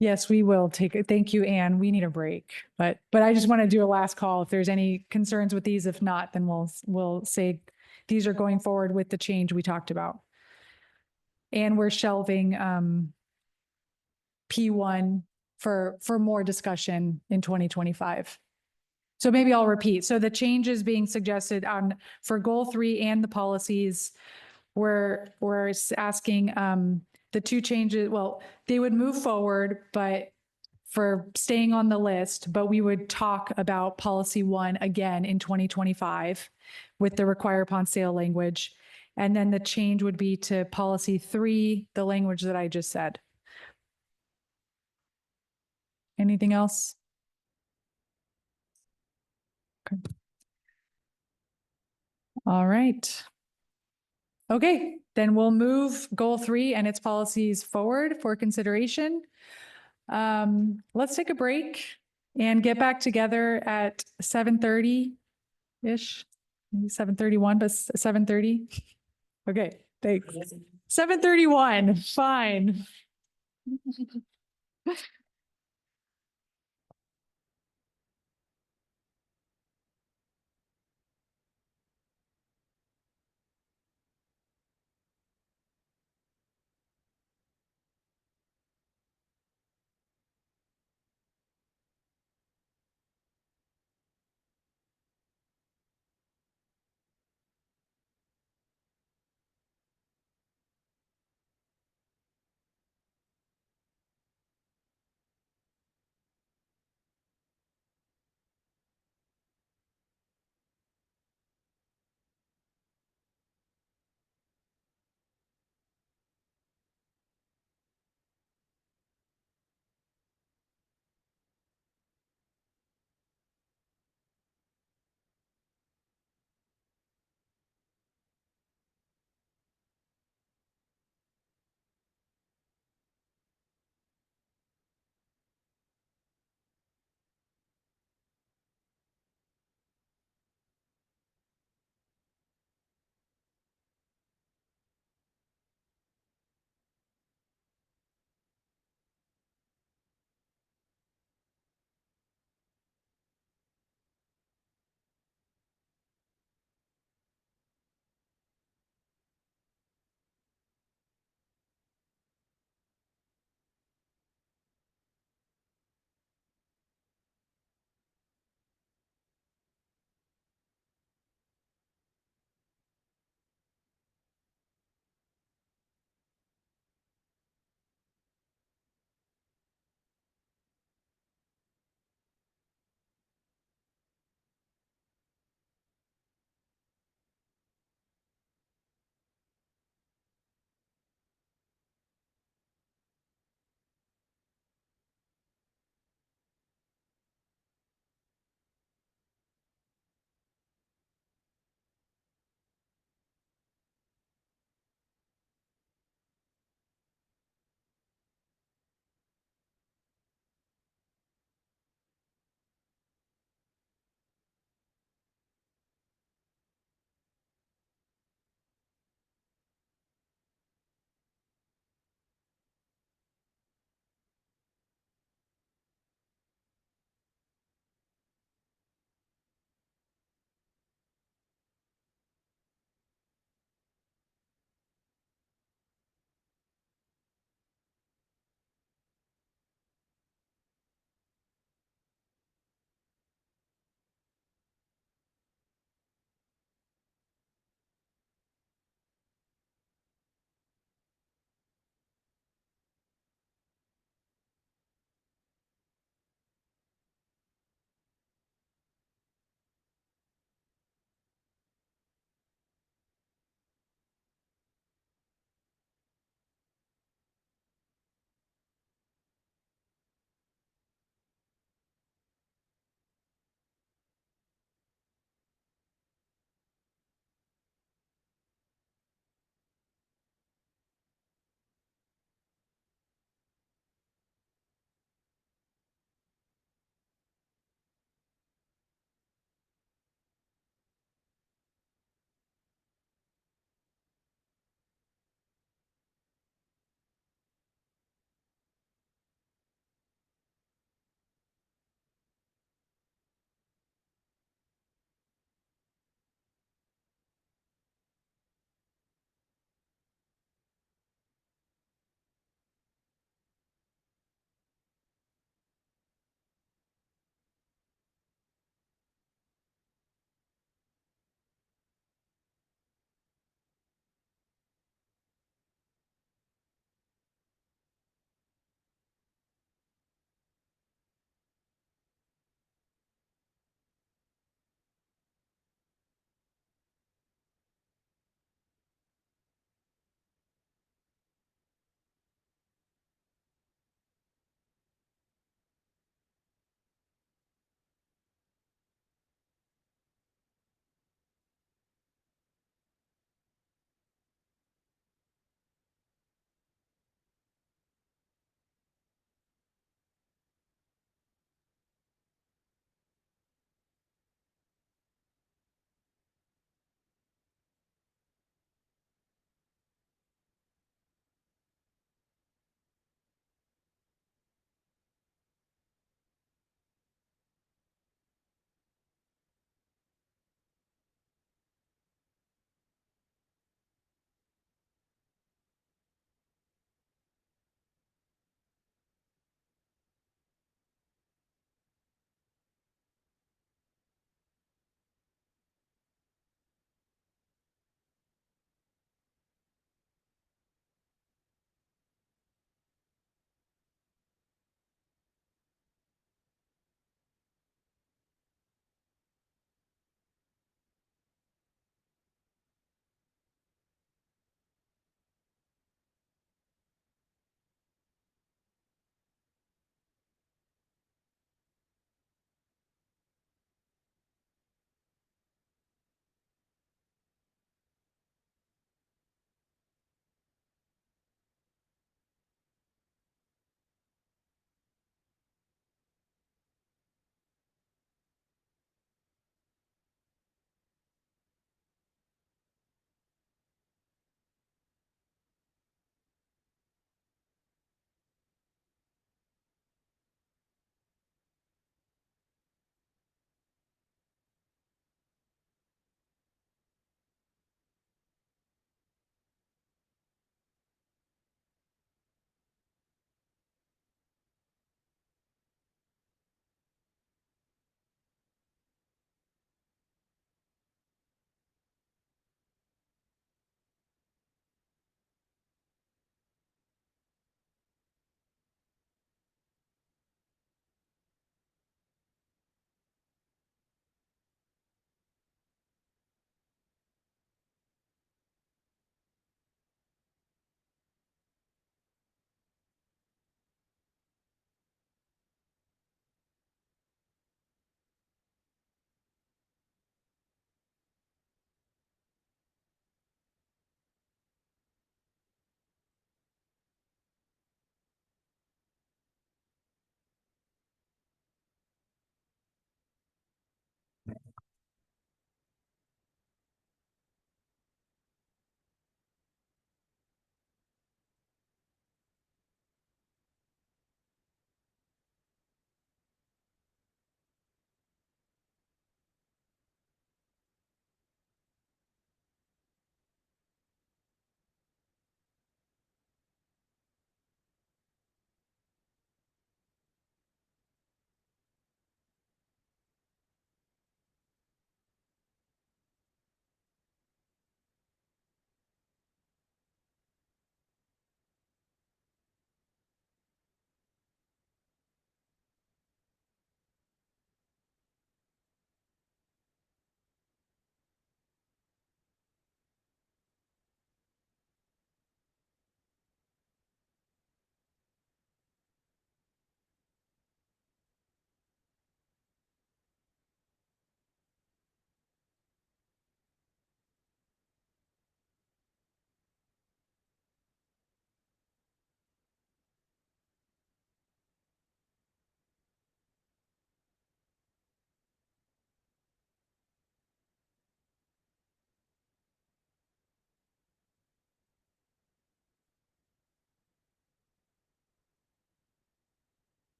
Yes, we will take it. Thank you, Anne. We need a break, but I just want to do a last call. If there's any concerns with these, if not, then we'll say these are going forward with the change we talked about. And we're shelving P1 for more discussion in 2025. So maybe I'll repeat. So the changes being suggested for goal 3 and the policies, we're asking the 2 changes, well, they would move forward, but for staying on the list, but we would talk about policy 1 again in 2025 with the require upon sale language. And then the change would be to policy 3, the language that I just said. Anything else? Okay. All right. Okay, then we'll move goal 3 and its policies forward for consideration. Let's take a break and get back together at 7:30-ish, maybe 7:31, but 7:30. Okay, thanks. 7:31, fine.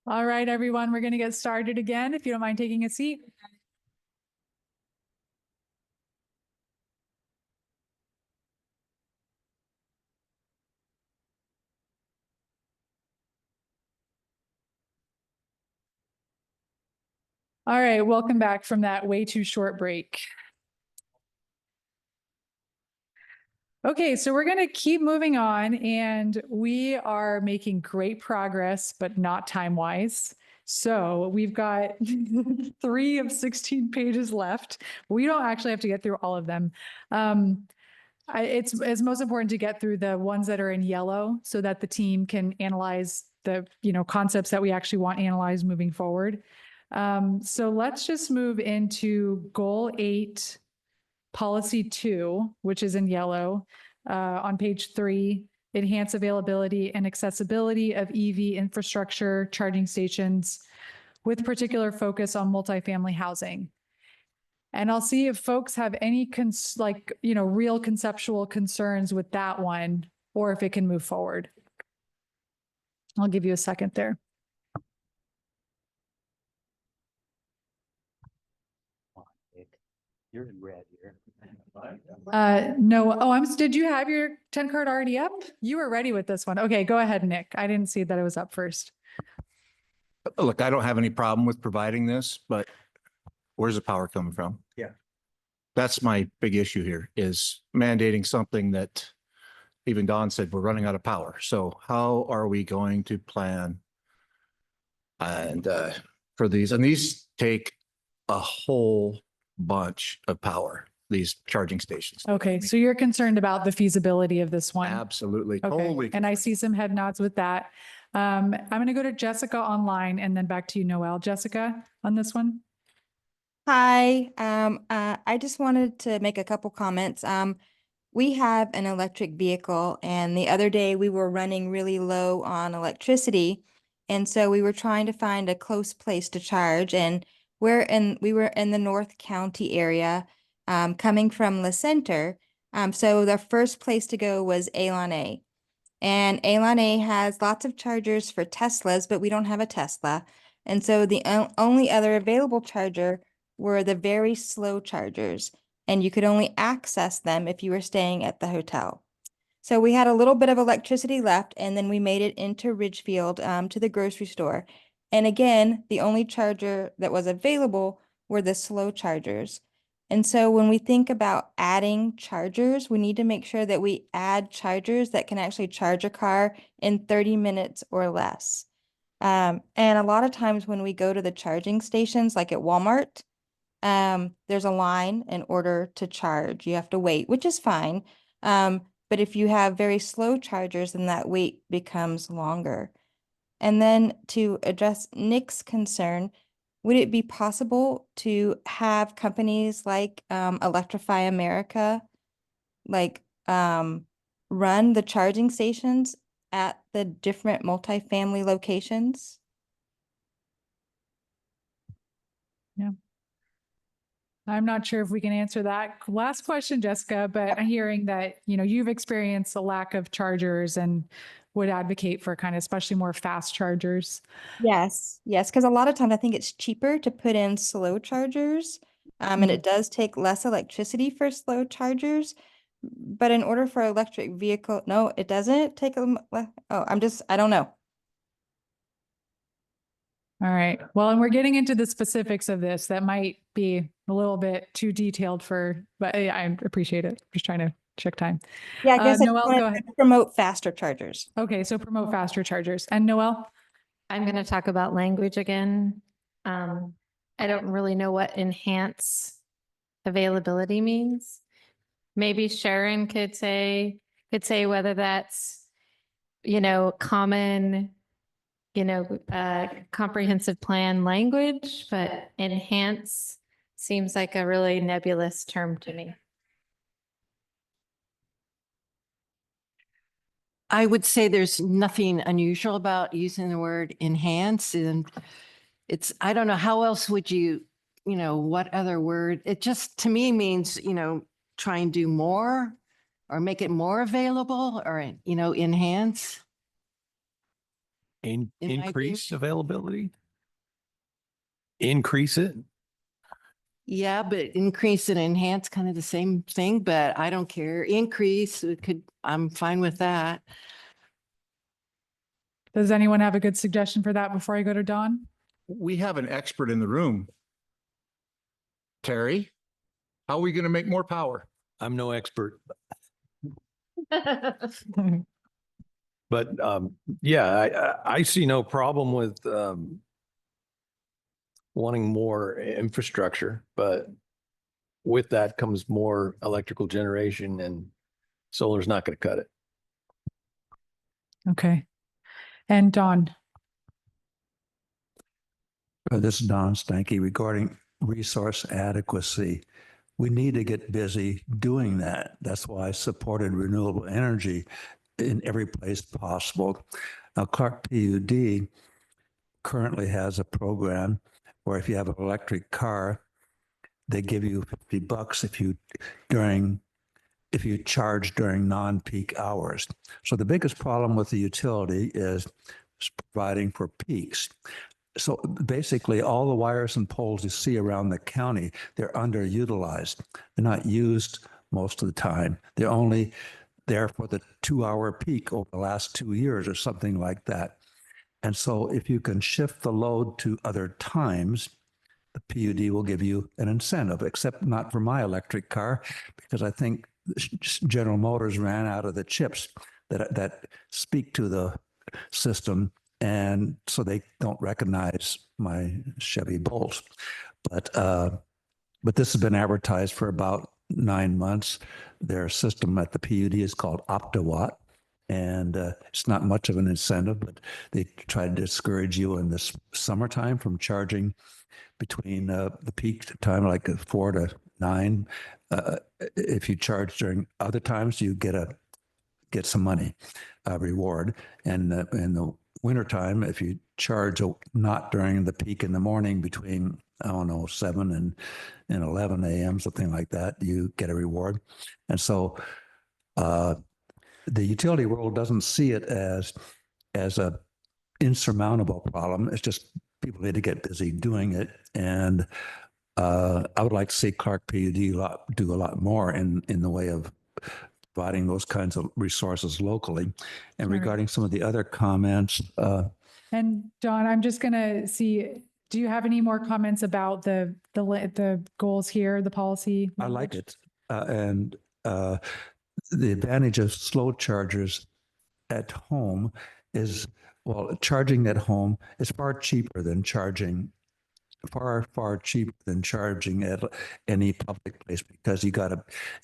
All right, everyone, we're going to get started again. If you don't mind taking a seat. All right, welcome back from that way too short break. Okay, so we're going to keep moving on, and we are making great progress, but not time-wise. So we've got 3 of 16 pages left. We don't actually have to get through all of them. It's most important to get through the ones that are in yellow so that the team can analyze the, concepts that we actually want analyzed moving forward. So let's just move into goal 8, policy 2, which is in yellow, on page 3, enhance availability and accessibility of EV infrastructure charging stations with particular focus on multifamily housing. And I'll see if folks have any real conceptual concerns with that one, or if it can move forward. I'll give you a second there. You're in red here. No. Did you have your 10 card already up? You were ready with this one. Okay, go ahead, Nick. I didn't see that it was up first. Look, I don't have any problem with providing this, but where's the power coming from? Yeah. That's my big issue here, is mandating something that even Don said we're running out of power. So how are we going to plan and for these? And these take a whole bunch of power, these charging stations. Okay, so you're concerned about the feasibility of this one? Absolutely, Okay, totally. and I see some head nods with that. I'm going to go to Jessica online and then back to you, Noel. Jessica, on this one? Hi, I just wanted to make a couple comments. We have an electric vehicle, and the other day we were running really low on electricity. And so we were trying to find a close place to charge, and we were in the North County area, coming from La Center. So the first place to go was Elon A. And Elon A has lots of chargers for Teslas, but we don't have a Tesla. And so the only other available charger were the very slow chargers, and you could only access them if you were staying at the hotel. So we had a little bit of electricity left, and then we made it into Ridgefield, to the grocery store. And again, the only charger that was available were the slow chargers. And so when we think about adding chargers, we need to make sure that we add chargers that can actually charge a car in 30 minutes or less. And a lot of times when we go to the charging stations, like at Walmart, there's a line in order to charge. You have to wait, which is fine. But if you have very slow chargers, then that wait becomes longer. And then to address Nick's concern, would it be possible to have companies like Electrify America, run the charging stations at the different multifamily locations? Yeah. I'm not sure if we can answer that last question, Jessica, but I'm hearing that, you've experienced a lack of chargers and would advocate for kind of especially more fast chargers. Yes, because a lot of times I think it's cheaper to put in slow chargers. And it does take less electricity for slow chargers. But in order for electric vehicle, no, it doesn't take I don't know. All right. Well, and we're getting into the specifics of this. That might be a little bit too detailed but I appreciate it. Just trying to check time. Yeah, I guess I Noel, wanna go ahead. promote faster chargers. Okay, so promote faster chargers. And Noel? I'm going to talk about language again. I don't really know what enhance availability means. Maybe Sharon could say whether that's, common, comprehensive plan language, but enhance seems like a really nebulous term to me. I would say there's nothing unusual about using the word enhance, and I don't know, how else would you, what other word? It just, to me, means, try and do more or make it more available or, enhance. in my view. Increase availability? Increase it? Yeah, but increase and enhance kind of the same thing, but I don't care. Increase, I'm fine with that. Does anyone have a good suggestion for that before I go to Dawn? We have an expert in the room. Terry, how are we going to make more power? I'm no expert, but yeah, I see no problem with wanting more infrastructure, but with that comes more electrical generation, and solar's not going to cut it. Okay. And Dawn? This is Don Stanky regarding resource adequacy. We need to get busy doing that. That's why I supported renewable energy in every place possible. Now, Clark PUD currently has a program where if you have an electric car, they give you $50 if you charge during non-peak hours. So the biggest problem with the utility is providing for peaks. So basically all the wires and poles you see around the county, they're underutilized. They're not used most of the time. They're only there for the 2-hour peak over the last 2 years or something like that. And so if you can shift the load to other times, the PUD will give you an incentive, except not for my electric car, because I think General Motors ran out of the chips that speak to the system. And so they don't recognize my Chevy Bolt. But this has been advertised for about 9 months. Their system at the PUD is called OptiWatt. And it's not much of an incentive, but they try to discourage you in this summertime from charging between the peak time, like 4 to 9. If you charge during other times, you get some money reward. And in the wintertime, if you charge not during the peak in the morning between, I don't know, 7 and 11 a.m., something like that, you get a reward. And so the utility world doesn't see it as a insurmountable problem. It's just people need to get busy doing it. And I would like to see Clark PUD do a lot more in the way of providing those kinds of resources locally. And regarding some of the other comments. And Dawn, I'm just going to see, do you have any more comments about the goals here, the policy? I like it. And the advantage of slow chargers at home is, well, charging at home is far cheaper than charging at any public place, because it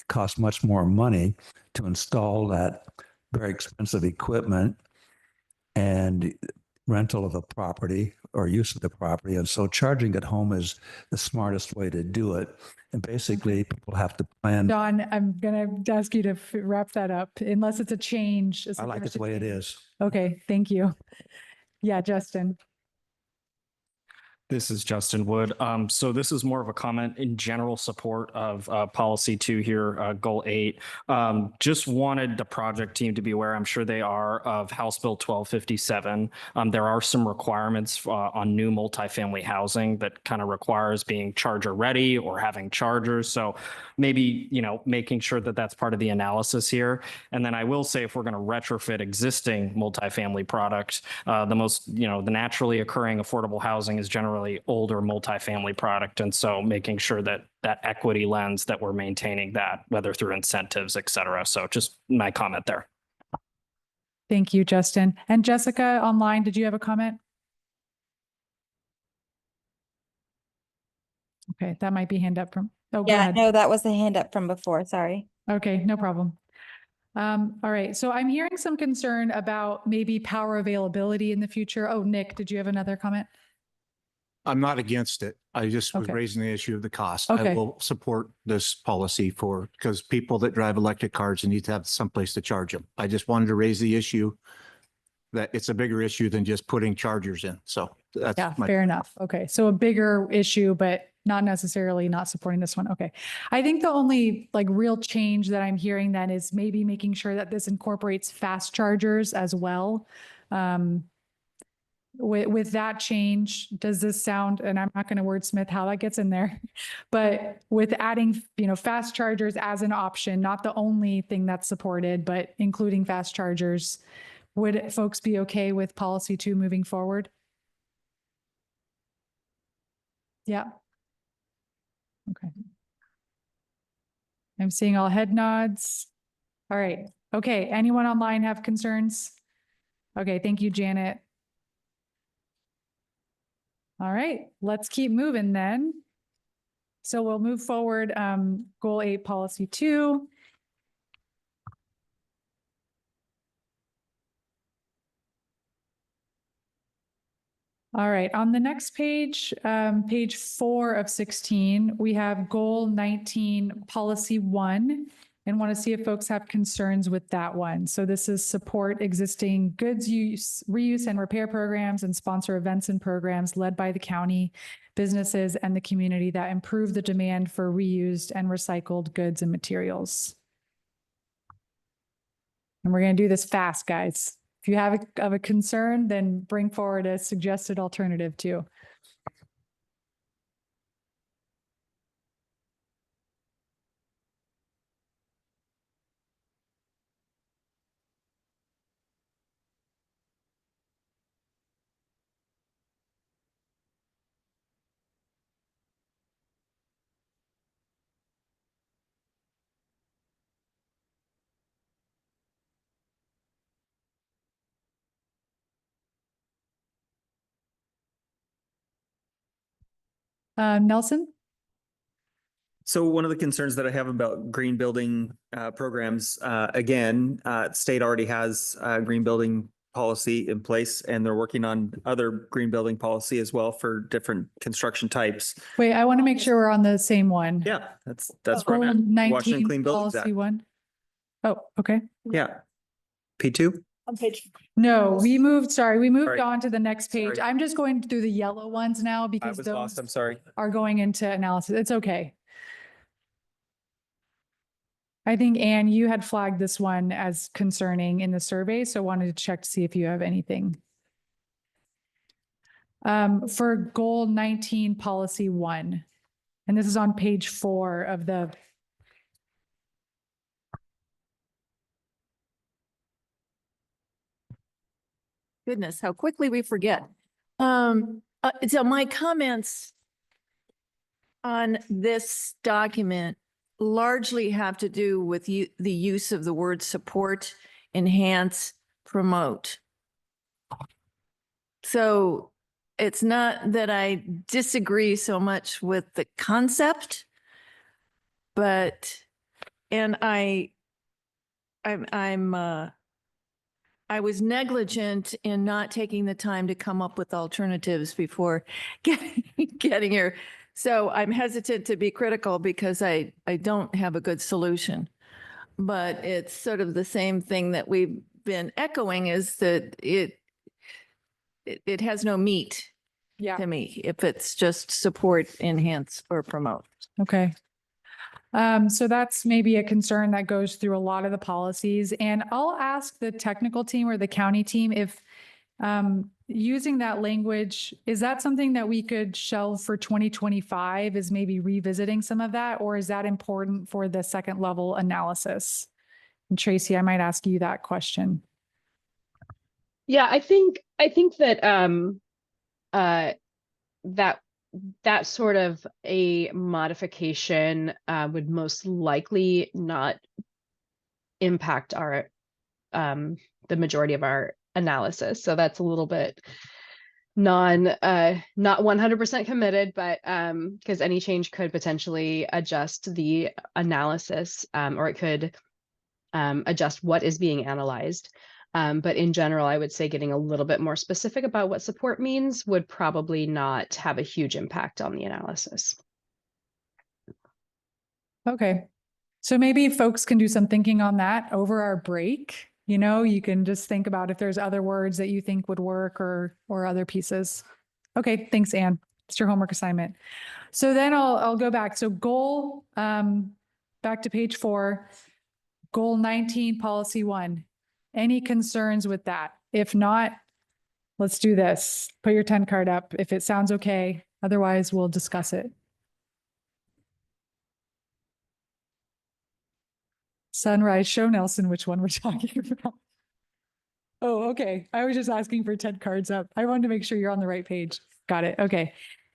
costs much more money to install that very expensive equipment and rental of the property or use of the property. And so charging at home is the smartest way to do it. And basically people have to plan. Dawn, I'm going to ask you to wrap that up unless it's a change. I like it the way it is. Okay, thank you. Yeah, Justin. This is Justin Wood. So this is more of a comment in general support of policy 2 here, goal 8. Just wanted the project team to be aware, I'm sure they are, of House Bill 1257. There are some requirements on new multifamily housing that kind of requires being charger ready or having chargers. So maybe, making sure that that's part of the analysis here. And then I will say, if we're going to retrofit existing multifamily products, the naturally occurring affordable housing is generally older multifamily product. And so making sure that equity lens, that we're maintaining that, whether through incentives, et cetera. So just my comment there. Thank you, Justin. And Jessica online, did you have a comment? Okay, that might be hand up from, go ahead. No, that was the hand up from before. Sorry. Okay, no problem. All right, so I'm hearing some concern about maybe power availability in the future. Oh, Nick, did you have another comment? I'm not against it. I just was Okay. raising the issue of the cost. Okay. I will support this policy because people that drive electric cars need to have someplace to charge them. I just wanted to raise the issue that it's a bigger issue than just putting chargers in. So that's Yeah, my. fair enough. Okay, so a bigger issue, but not necessarily not supporting this one. Okay. I think the only real change that I'm hearing then is maybe making sure that this incorporates fast chargers as well. with that change, does this sound, and I'm not going to wordsmith how that gets in there, but with adding, fast chargers as an option, not the only thing that's supported, but including fast chargers, would folks be okay with policy 2 moving forward? Yeah. Okay. I'm seeing all head nods. All right. Okay. Anyone online have concerns? Okay. Thank you, Janet. All right. Let's keep moving then. So we'll move forward. Goal 8, policy 2. All right, on the next page, page 4 of 16, we have goal 19, policy 1, and want to see if folks have concerns with that one. So this is support existing goods use, reuse and repair programs and sponsor events and programs led by the county, businesses, and the community that improve the demand for reused and recycled goods and materials. And we're going to do this fast, guys. If you have a concern, then bring forward a suggested alternative too. Nelson? So one of the concerns that I have about green building programs, again, state already has a green building policy in place, and they're working on other green building policy as well for different construction types. Wait, I want to make sure we're on the same one. Yeah, that's where I'm Goal at. 19, Washington Clean Buildings policy Act. 1. Oh, okay. Yeah. P2? On page. No, we moved Sorry. on to the next page. Sorry. I'm just going through the yellow ones now I because was those lost. I'm sorry. are going into analysis. It's okay. I think, Anne, you had flagged this one as concerning in the survey, so wanted to check to see if you have anything. For goal 19, policy 1, and this is on page 4 of the. Goodness, how quickly we forget. So my comments on this document largely have to do with the use of the word support, enhance, promote. So it's not that I disagree so much with the concept, but, and I was negligent in not taking the time to come up with alternatives before getting here. So I'm hesitant to be critical because I don't have a good solution. But it's sort of the same thing that we've been echoing, is that it has no meat to me if it's just support, enhance, or promote. Okay. So that's maybe a concern that goes through a lot of the policies. And I'll ask the technical team or the county team if using that language, is that something that we could shelve for 2025, is maybe revisiting some of that, or is that important for the second level analysis? And Tracy, I might ask you that question. Yeah, I think that that sort of a modification would most likely not impact our the majority of our analysis. So that's a little bit not 100% committed, but because any change could potentially adjust the analysis, or it could adjust what is being analyzed. But in general, I would say getting a little bit more specific about what support means would probably not have a huge impact on the analysis. Okay. So maybe folks can do some thinking on that over our break. You know, you can just think about if there's other words that you think would work or other pieces. Okay, thanks, Anne. It's your homework assignment. So then I'll go back. So goal, back to page 4, goal 19, policy 1. Any concerns with that? If not, let's do this. Put your 10 card up if it sounds okay. Otherwise, we'll discuss it. Sunrise, show Nelson which one we're talking about. Oh, okay. I was just asking for 10 cards up. I wanted to make sure you're on the right page. Got it. Okay.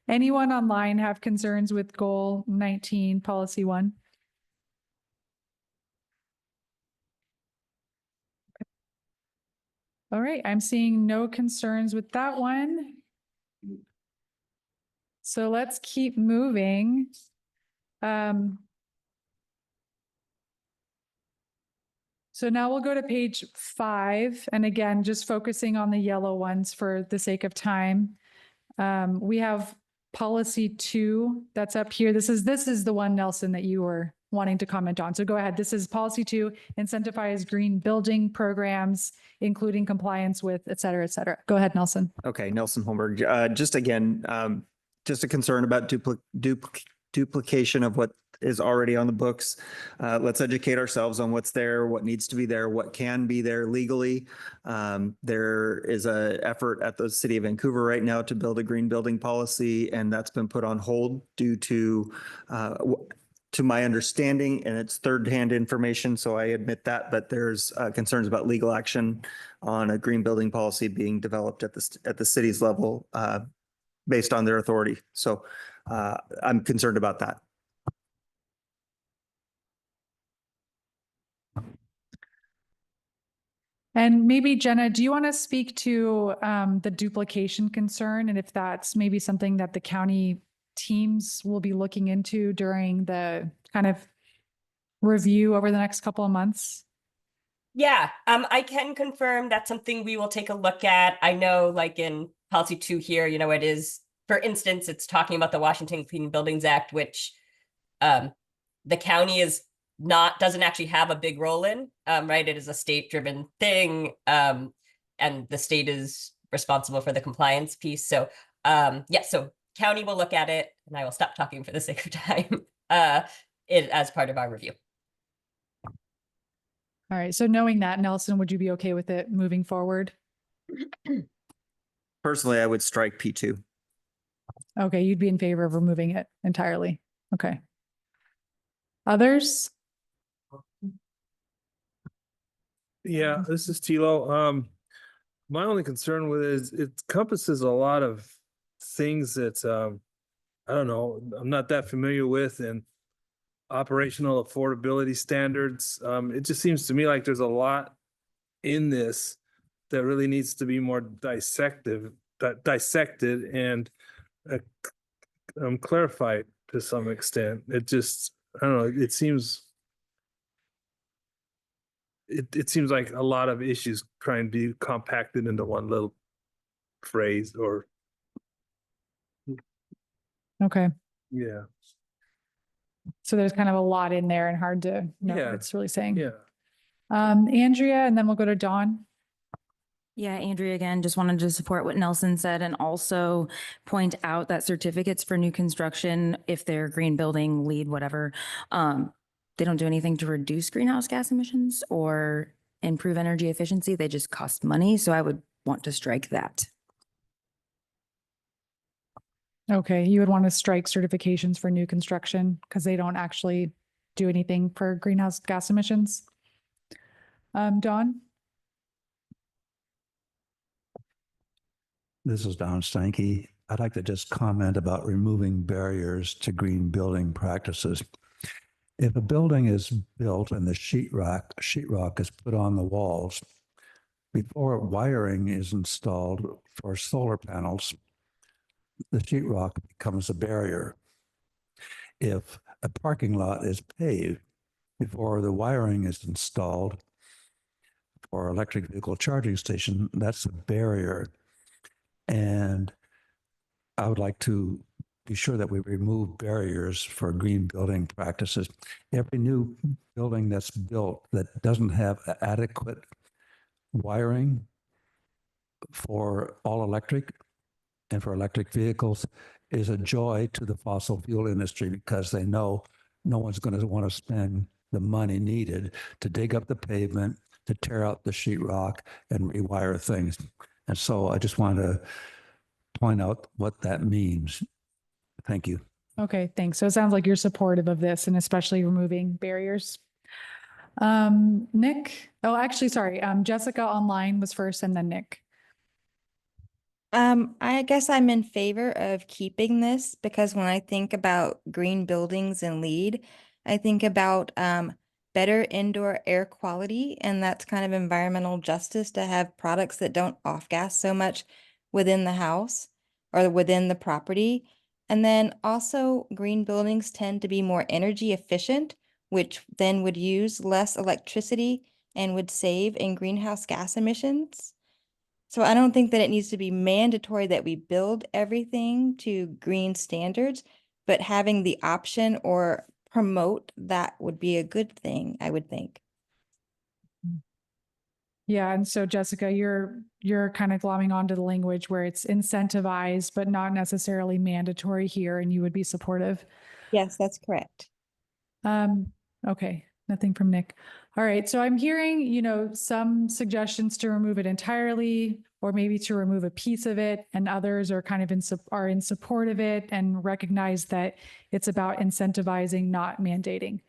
Anyone online have concerns with goal 19, policy 1? All right, I'm seeing no concerns with that one. So let's keep moving. So now we'll go to page 5. And again, just focusing on the yellow ones for the sake of time. We have policy 2 that's up here. This is the one, Nelson, that you were wanting to comment on. So go ahead. This is policy 2, incentivize green building programs, including compliance with, et cetera, et cetera. Go ahead, Nelson. Okay, Nelson Holmberg, just again, just a concern about duplication of what is already on the books. Let's educate ourselves on what's there, what needs to be there, what can be there legally. There is a effort at the city of Vancouver right now to build a green building policy, and that's been put on hold due to my understanding, and it's third-hand information, so I admit that, but there's concerns about legal action on a green building policy being developed at the city's level based on their authority. So I'm concerned about that. And maybe Jenna, do you want to speak to the duplication concern, and if that's maybe something that the county teams will be looking into during the kind of review over the next couple of months? Yeah, I can confirm that's something we will take a look at. I know, like in policy 2 here, you know, it is, for instance, it's talking about the Washington Clean Buildings Act, which the county doesn't actually have a big role in, right? It is a state-driven thing, and the state is responsible for the compliance piece. So, yeah, so county will look at it, and I will stop talking for the sake of time, as part of our review. All right. So knowing that, Nelson, would you be okay with it moving forward? Personally, I would strike P2. Okay. You'd be in favor of removing it entirely. Okay. Others? Yeah, this is Tilo. My only concern with it is it encompasses a lot of things that I don't know, I'm not that familiar with, and operational affordability standards. It just seems to me like there's a lot in this that really needs to be more dissected and clarified to some extent. It just, I don't know, it seems like a lot of issues trying to be compacted into one little phrase or. Okay. Yeah. So there's kind of a lot in there and hard to know Yeah. what it's really saying. Yeah. Andrea, and then we'll go to Dawn. Yeah, Andrea, again, just wanted to support what Nelson said and also point out that certificates for new construction, if they're green building, LEED, whatever, they don't do anything to reduce greenhouse gas emissions or improve energy efficiency. They just cost money. So I would want to strike that. Okay, you would want to strike certifications for new construction because they don't actually do anything for greenhouse gas emissions. Dawn? This is Don Stanky. I'd like to just comment about removing barriers to green building practices. If a building is built and the sheetrock is put on the walls, before wiring is installed for solar panels, the sheetrock becomes a barrier. If a parking lot is paved before the wiring is installed for electric vehicle charging station, that's a barrier. And I would like to be sure that we remove barriers for green building practices. Every new building that's built that doesn't have adequate wiring for all electric and for electric vehicles is a joy to the fossil fuel industry because they know no one's going to want to spend the money needed to dig up the pavement, to tear out the sheetrock and rewire things. And so I just wanted to point out what that means. Thank you. Okay, thanks. So it sounds like you're supportive of this and especially removing barriers. Nick, oh, actually, sorry. Jessica online was first and then Nick. I guess I'm in favor of keeping this because when I think about green buildings and LEED, I think about better indoor air quality, and that's kind of environmental justice to have products that don't off-gas so much within the house or within the property. And then also green buildings tend to be more energy efficient, which then would use less electricity and would save in greenhouse gas emissions. So I don't think that it needs to be mandatory that we build everything to green standards, but having the option or promote that would be a good thing, I would think. Yeah, and so Jessica, you're kind of glomming onto the language where it's incentivized, but not necessarily mandatory here, and you would be supportive. Yes, that's correct. Okay, nothing from Nick. All right, so I'm hearing, you know, some suggestions to remove it entirely, or maybe to remove a piece of it, and others are kind of in support of it and recognize that it's about incentivizing, not mandating.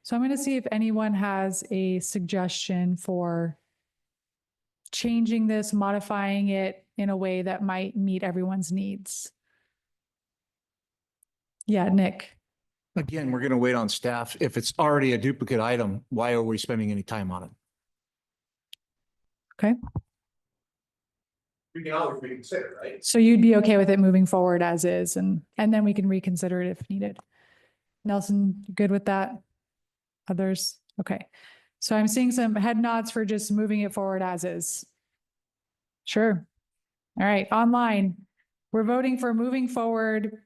So I'm going to see if anyone has a suggestion for changing this, modifying it in a way that might meet everyone's needs. Yeah, Nick. Again, we're going to wait on staff. If it's already a duplicate item, why are we spending any time on it? Okay. We can always reconsider, right? So you'd be okay with it moving forward as is, and then we can reconsider it if needed. Nelson, you good with that? Others? Okay. So I'm seeing some head nods for just moving it forward as is. Sure. All right, online. We're voting for moving forward,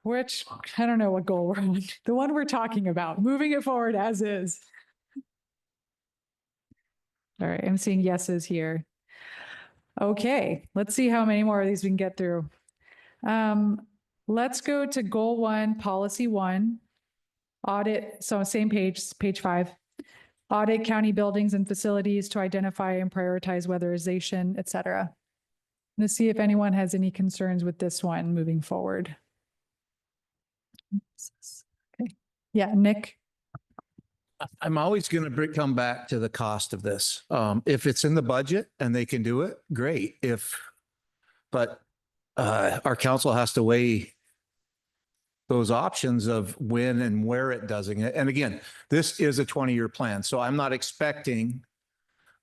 which I don't know what goal we're on. The one we're talking about, moving it forward as is. All right, I'm seeing yeses here. Okay, let's see how many more of these we can get through. Let's go to goal 1, policy 1, audit. So same page, page 5. Audit county buildings and facilities to identify and prioritize weatherization, et cetera. Let's see if anyone has any concerns with this one moving forward. Okay. Yeah, Nick. I'm always going to come back to the cost of this. If it's in the budget and they can do it, great. But our council has to weigh those options of when and where it does it. And again, this is a 20-year plan. So I'm not expecting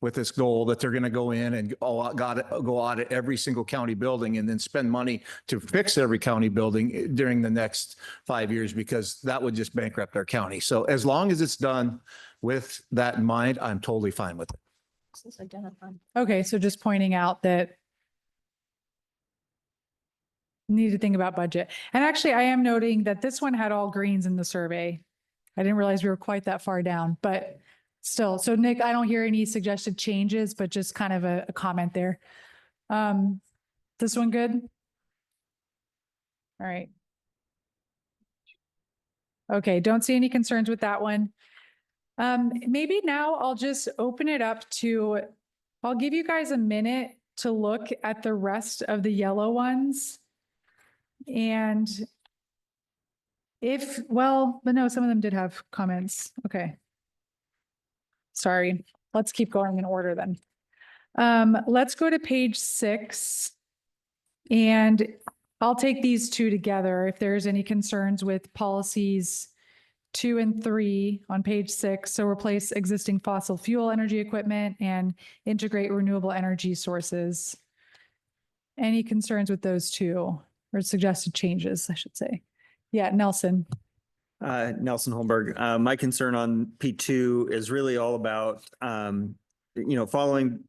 with this goal that they're going to go in and go audit every single county building and then spend money to fix every county building during the next 5 years, because that would just bankrupt our county. So as long as it's done with that in mind, I'm totally fine with it. Okay, so just pointing out that need to think about budget. And actually, I am noting that this one had all greens in the survey. I didn't realize we were quite that far down, but still. So Nick, I don't hear any suggested changes, but just kind of a comment there. This one good? All right. Okay, don't see any concerns with that one. Maybe now I'll just open it up to, I'll give you guys a minute to look at the rest of the yellow ones. And but no, some of them did have comments. Okay. Sorry, let's keep going in order then. Let's go to page 6. And I'll take these two together. If there's any concerns with policies 2 and 3 on page 6. So replace existing fossil fuel energy equipment and integrate renewable energy sources. Any concerns with those two? Or suggested changes, I should say. Yeah, Nelson. Nelson Holmberg. My concern on P2 is really all about, following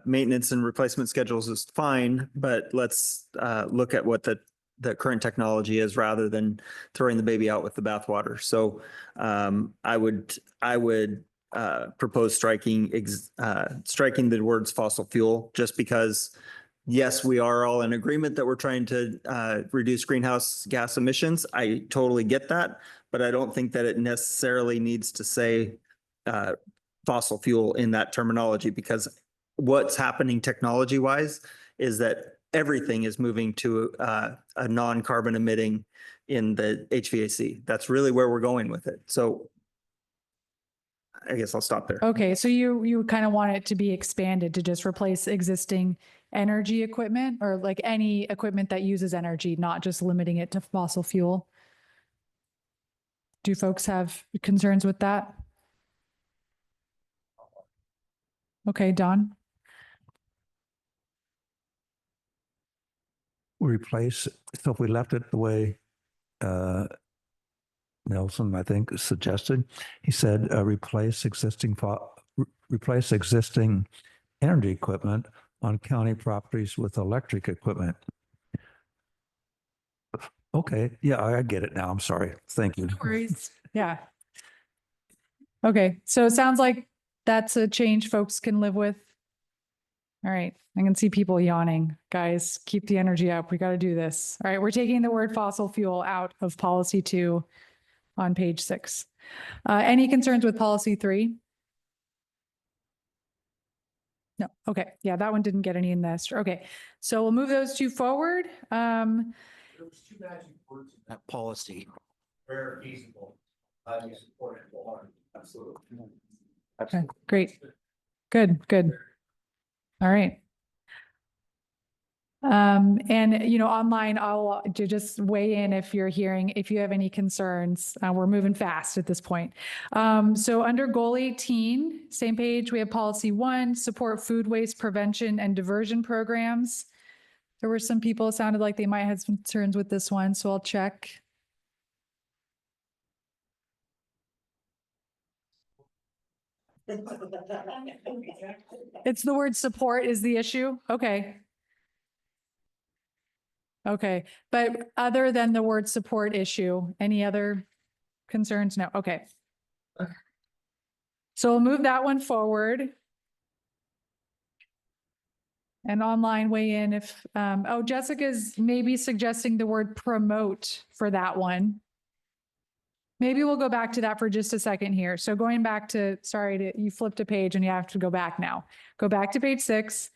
maintenance and replacement schedules is fine, but let's look at what the current technology is rather than throwing the baby out with the bathwater. So I would propose striking the words fossil fuel, just because yes, we are all in agreement that we're trying to reduce greenhouse gas emissions. I totally get that, but I don't think that it necessarily needs to say fossil fuel in that terminology, because what's happening technology wise is that everything is moving to a non-carbon emitting in the HVAC. That's really where we're going with it. So I guess I'll stop there. Okay, so you kind of want it to be expanded to just replace existing energy equipment or like any equipment that uses energy, not just limiting it to fossil fuel? Do folks have concerns with that? Okay, Don? Replace, so if we left it the way Nelson, I think, suggested, he said, replace existing energy equipment on county properties with electric equipment. Okay, yeah, I get it now. I'm sorry. Thank you. No worries. Yeah. Okay, so it sounds like that's a change folks can live with. All right, I can see people yawning. Guys, keep the energy up. We got to do this. All right, we're taking the word fossil fuel out of policy 2 on page 6. Any concerns with policy 3? No, okay. Yeah, that one didn't get any in this. Okay, so we'll move those 2 forward. There was 2 magic words in that policy. Where feasible, you support it wholeheartedly. Absolutely. Okay, great. Good, good. All right. And online, I'll just weigh in if you have any concerns. We're moving fast at this point. So under goal 18, same page, we have policy 1, support food waste prevention and diversion programs. There were some people, it sounded like they might have some concerns with this one, so I'll check. It's the word support is the issue? Okay. Okay, but other than the word support issue, any other concerns? No, okay. So we'll move that one forward. And online weigh in if, Jessica's maybe suggesting the word promote for that one. Maybe we'll go back to that for just a second here. So going back to, you flipped a page and you have to go back now. Go back to page 6,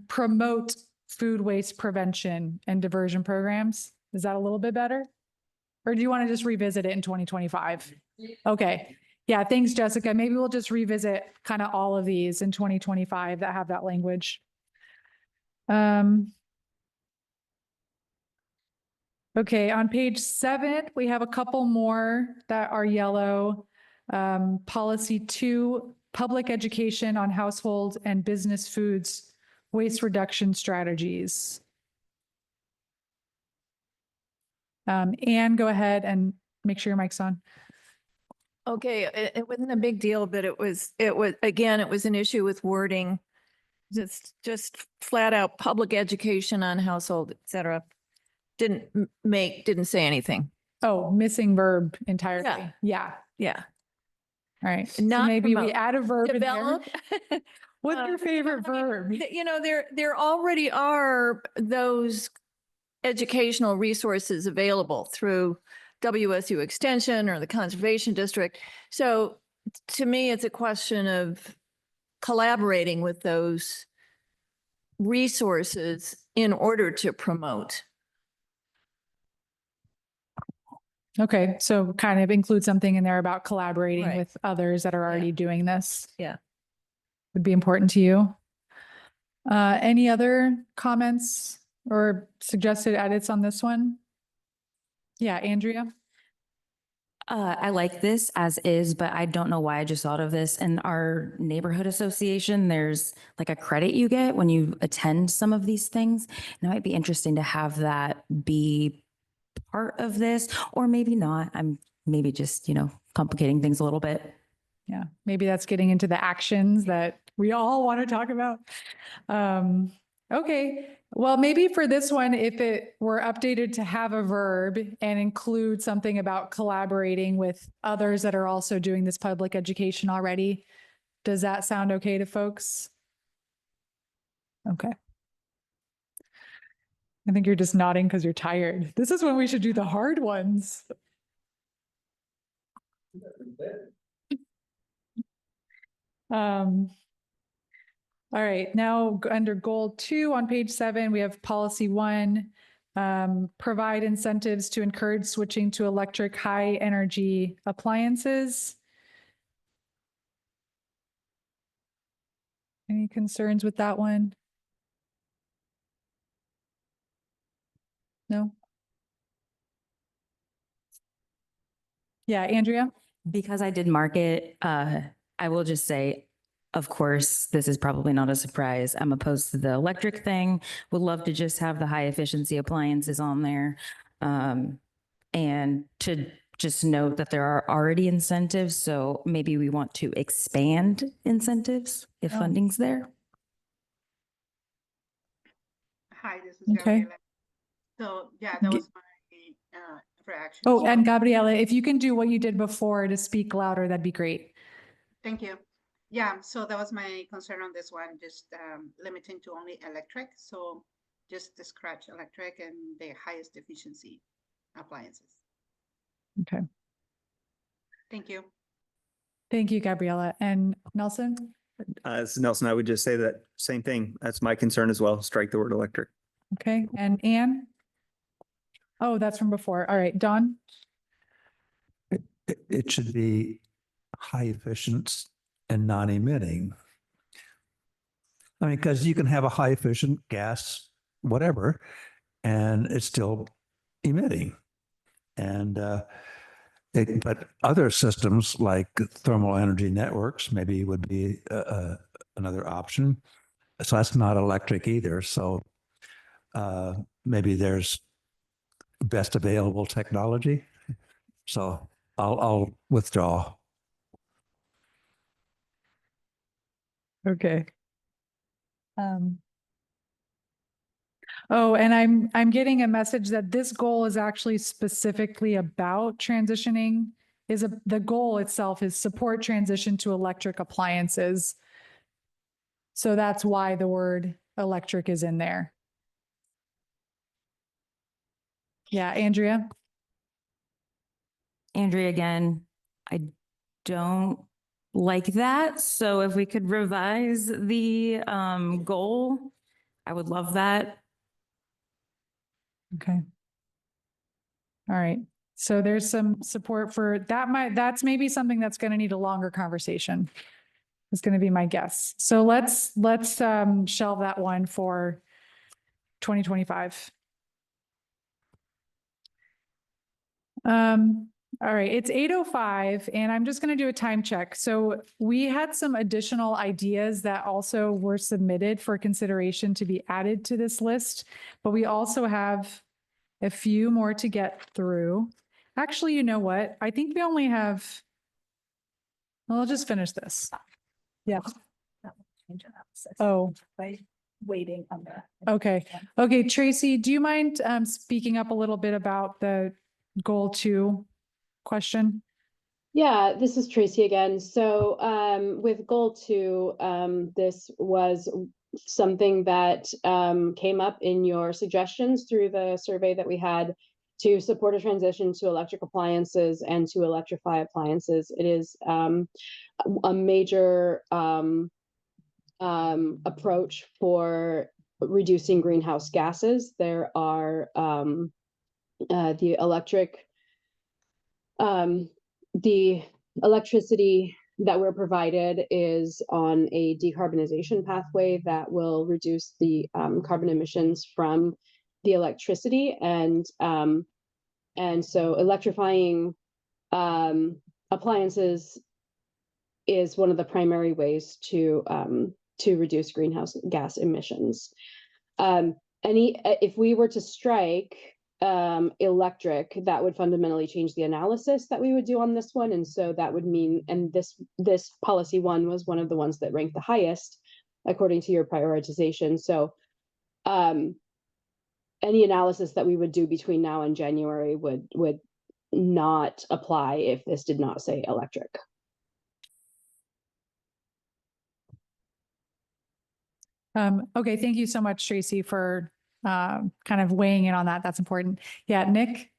promote food waste prevention and diversion programs. Is that a little bit better? Or do you want to just revisit it in 2025? Okay. Yeah, thanks, Jessica. Maybe we'll just revisit kind of all of these in 2025 that have that language. Okay, on page 7, we have a couple more that are yellow. Policy 2, public education on household and business foods waste reduction strategies. Anne, go ahead and make sure your mic's on. Okay, it wasn't a big deal, but it was, again, it was an issue with wording. Just flat out public education on household, et cetera. Didn't say anything. Oh, missing verb entirely. Yeah. Yeah. All right. So Not maybe we promote. add a verb in there. Develop. What's your favorite verb? There already are those educational resources available through WSU Extension or the Conservation District. So to me, it's a question of collaborating with those resources in order to promote. Okay, so kind of include something in there about collaborating Right. with others that are already doing this. Yeah. Would be important to you. Any other comments or suggested edits on this one? Yeah, Andrea? I like this as is, but I don't know why I just thought of this. In our neighborhood association, there's like a credit you get when you attend some of these things. And it might be interesting to have that be part of this, or maybe not. I'm maybe just, complicating things a little bit. Yeah, maybe that's getting into the actions that we all want to talk about. Okay, well, maybe for this one, if it were updated to have a verb and include something about collaborating with others that are also doing this public education already, does that sound okay to folks? Okay. I think you're just nodding because you're tired. This is when we should do the hard ones. All right, now under goal 2 on page 7, we have policy 1, provide incentives to encourage switching to electric high energy appliances. Any concerns with that one? No? Yeah, Andrea? Because I did mark it, I will just say, of course, this is probably not a surprise. I'm opposed to the electric thing. Would love to just have the high efficiency appliances on there. And to just note that there are already incentives, so maybe we want to expand incentives if Oh. funding's there. Hi, this is Okay. Gabriela. So yeah, that was my reaction. Oh, as and well. Gabriela, if you can do what you did before to speak louder, that'd be great. Thank you. Yeah, so that was my concern on this one, just limiting to only electric. So just the scratch electric and the highest efficiency appliances. Okay. Thank you. Thank you, Gabriela. And Nelson? As Nelson, I would just say that same thing. That's my concern as well. Strike the word electric. Okay, and Anne? Oh, that's from before. All right, Don? It should be high efficient and non-emitting. I mean, because you can have a high efficient gas, whatever, and it's still emitting. And but other systems like thermal energy networks maybe would be another option. So that's not electric either. So maybe there's best available technology. So I'll withdraw. Okay. Oh, and I'm getting a message that this goal is actually specifically about transitioning. The goal itself is support transition to electric appliances. So that's why the word electric is in there. Yeah, Andrea? Andrea again, I don't like that. So if we could revise the goal, I would love that. Okay. All right. So there's some support for that. That's maybe something that's going to need a longer conversation. Is going to be my guess. So let's shelve that one for 2025. All right, it's 8:05 and I'm just going to do a time check. So we had some additional ideas that also were submitted for consideration to be added to this list, but we also have a few more to get through. Actually, you know what? I think we only have, well, I'll just finish this. Yeah. Oh. By waiting on the. Okay. Okay, Tracy, do you mind speaking up a little bit about the goal 2 question? Yeah, this is Tracy again. So with goal 2, this was something that came up in your suggestions through the survey that we had to support a transition to electric appliances and to electrify appliances. It is a major approach for reducing greenhouse gases. There are the electricity that we're provided is on a decarbonization pathway that will reduce the carbon emissions from the electricity, and so electrifying appliances is one of the primary ways to reduce greenhouse gas emissions. If we were to strike electric, that would fundamentally change the analysis that we would do on this one. And so that would mean, and this policy 1 was one of the ones that ranked the highest according to your prioritization. So any analysis that we would do between now and January would not apply if this did not say electric. Okay, thank you so much, Tracy, for kind of weighing in on that. That's important. Yeah, Nick?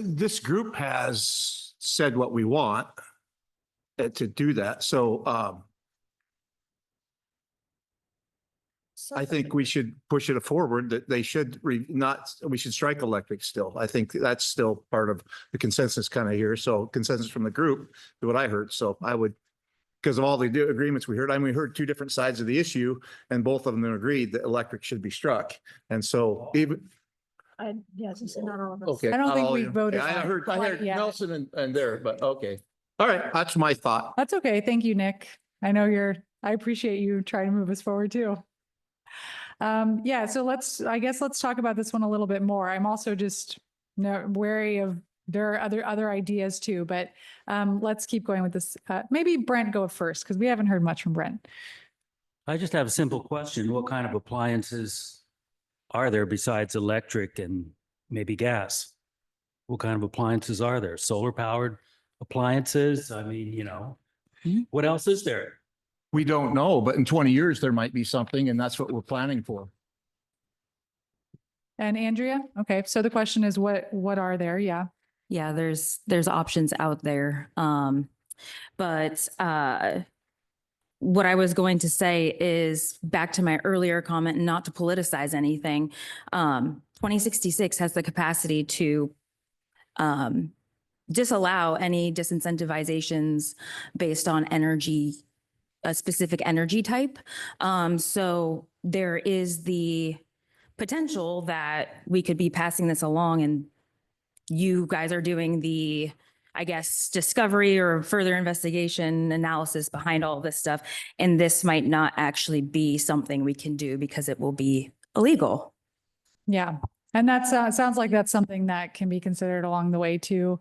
This group has said what we want. to do that. So, I think we should push it forward that they should we should strike electric still. I think that's still part of the consensus kind of here. So consensus from the group, is what I heard. So I would, because of all the agreements we heard, I mean, we heard two different sides of the issue and both of them agreed that electric should be struck. And so even, Yes, it's not all of us. okay. I don't not think all we of you. voted Yeah, I on it heard quite yet. Nelson and there, but okay. All right. That's my thought. That's okay. Thank you, Nick. I know I appreciate you trying to move us forward too. Yeah, so I guess let's talk about this one a little bit more. I'm also just wary of, there are other ideas too, but let's keep going with this. Maybe Brent go first because we haven't heard much from Brent. I just have a simple question. What kind of appliances are there besides electric and maybe gas? What kind of appliances are there? Solar powered appliances? I mean, what else is there? We don't know, but in 20 years, there might be something and that's what we're planning for. And Andrea? Okay, so the question is what are there? Yeah. Yeah, there's options out there. But what I was going to say is back to my earlier comment, not to politicize anything. 2066 has the capacity to disallow any disincentivizations based on energy, a specific energy type. So there is the potential that we could be passing this along and you guys are doing the, I guess, discovery or further investigation analysis behind all this stuff. And this might not actually be something we can do because it will be illegal. Yeah. And that sounds like that's something that can be considered along the way too.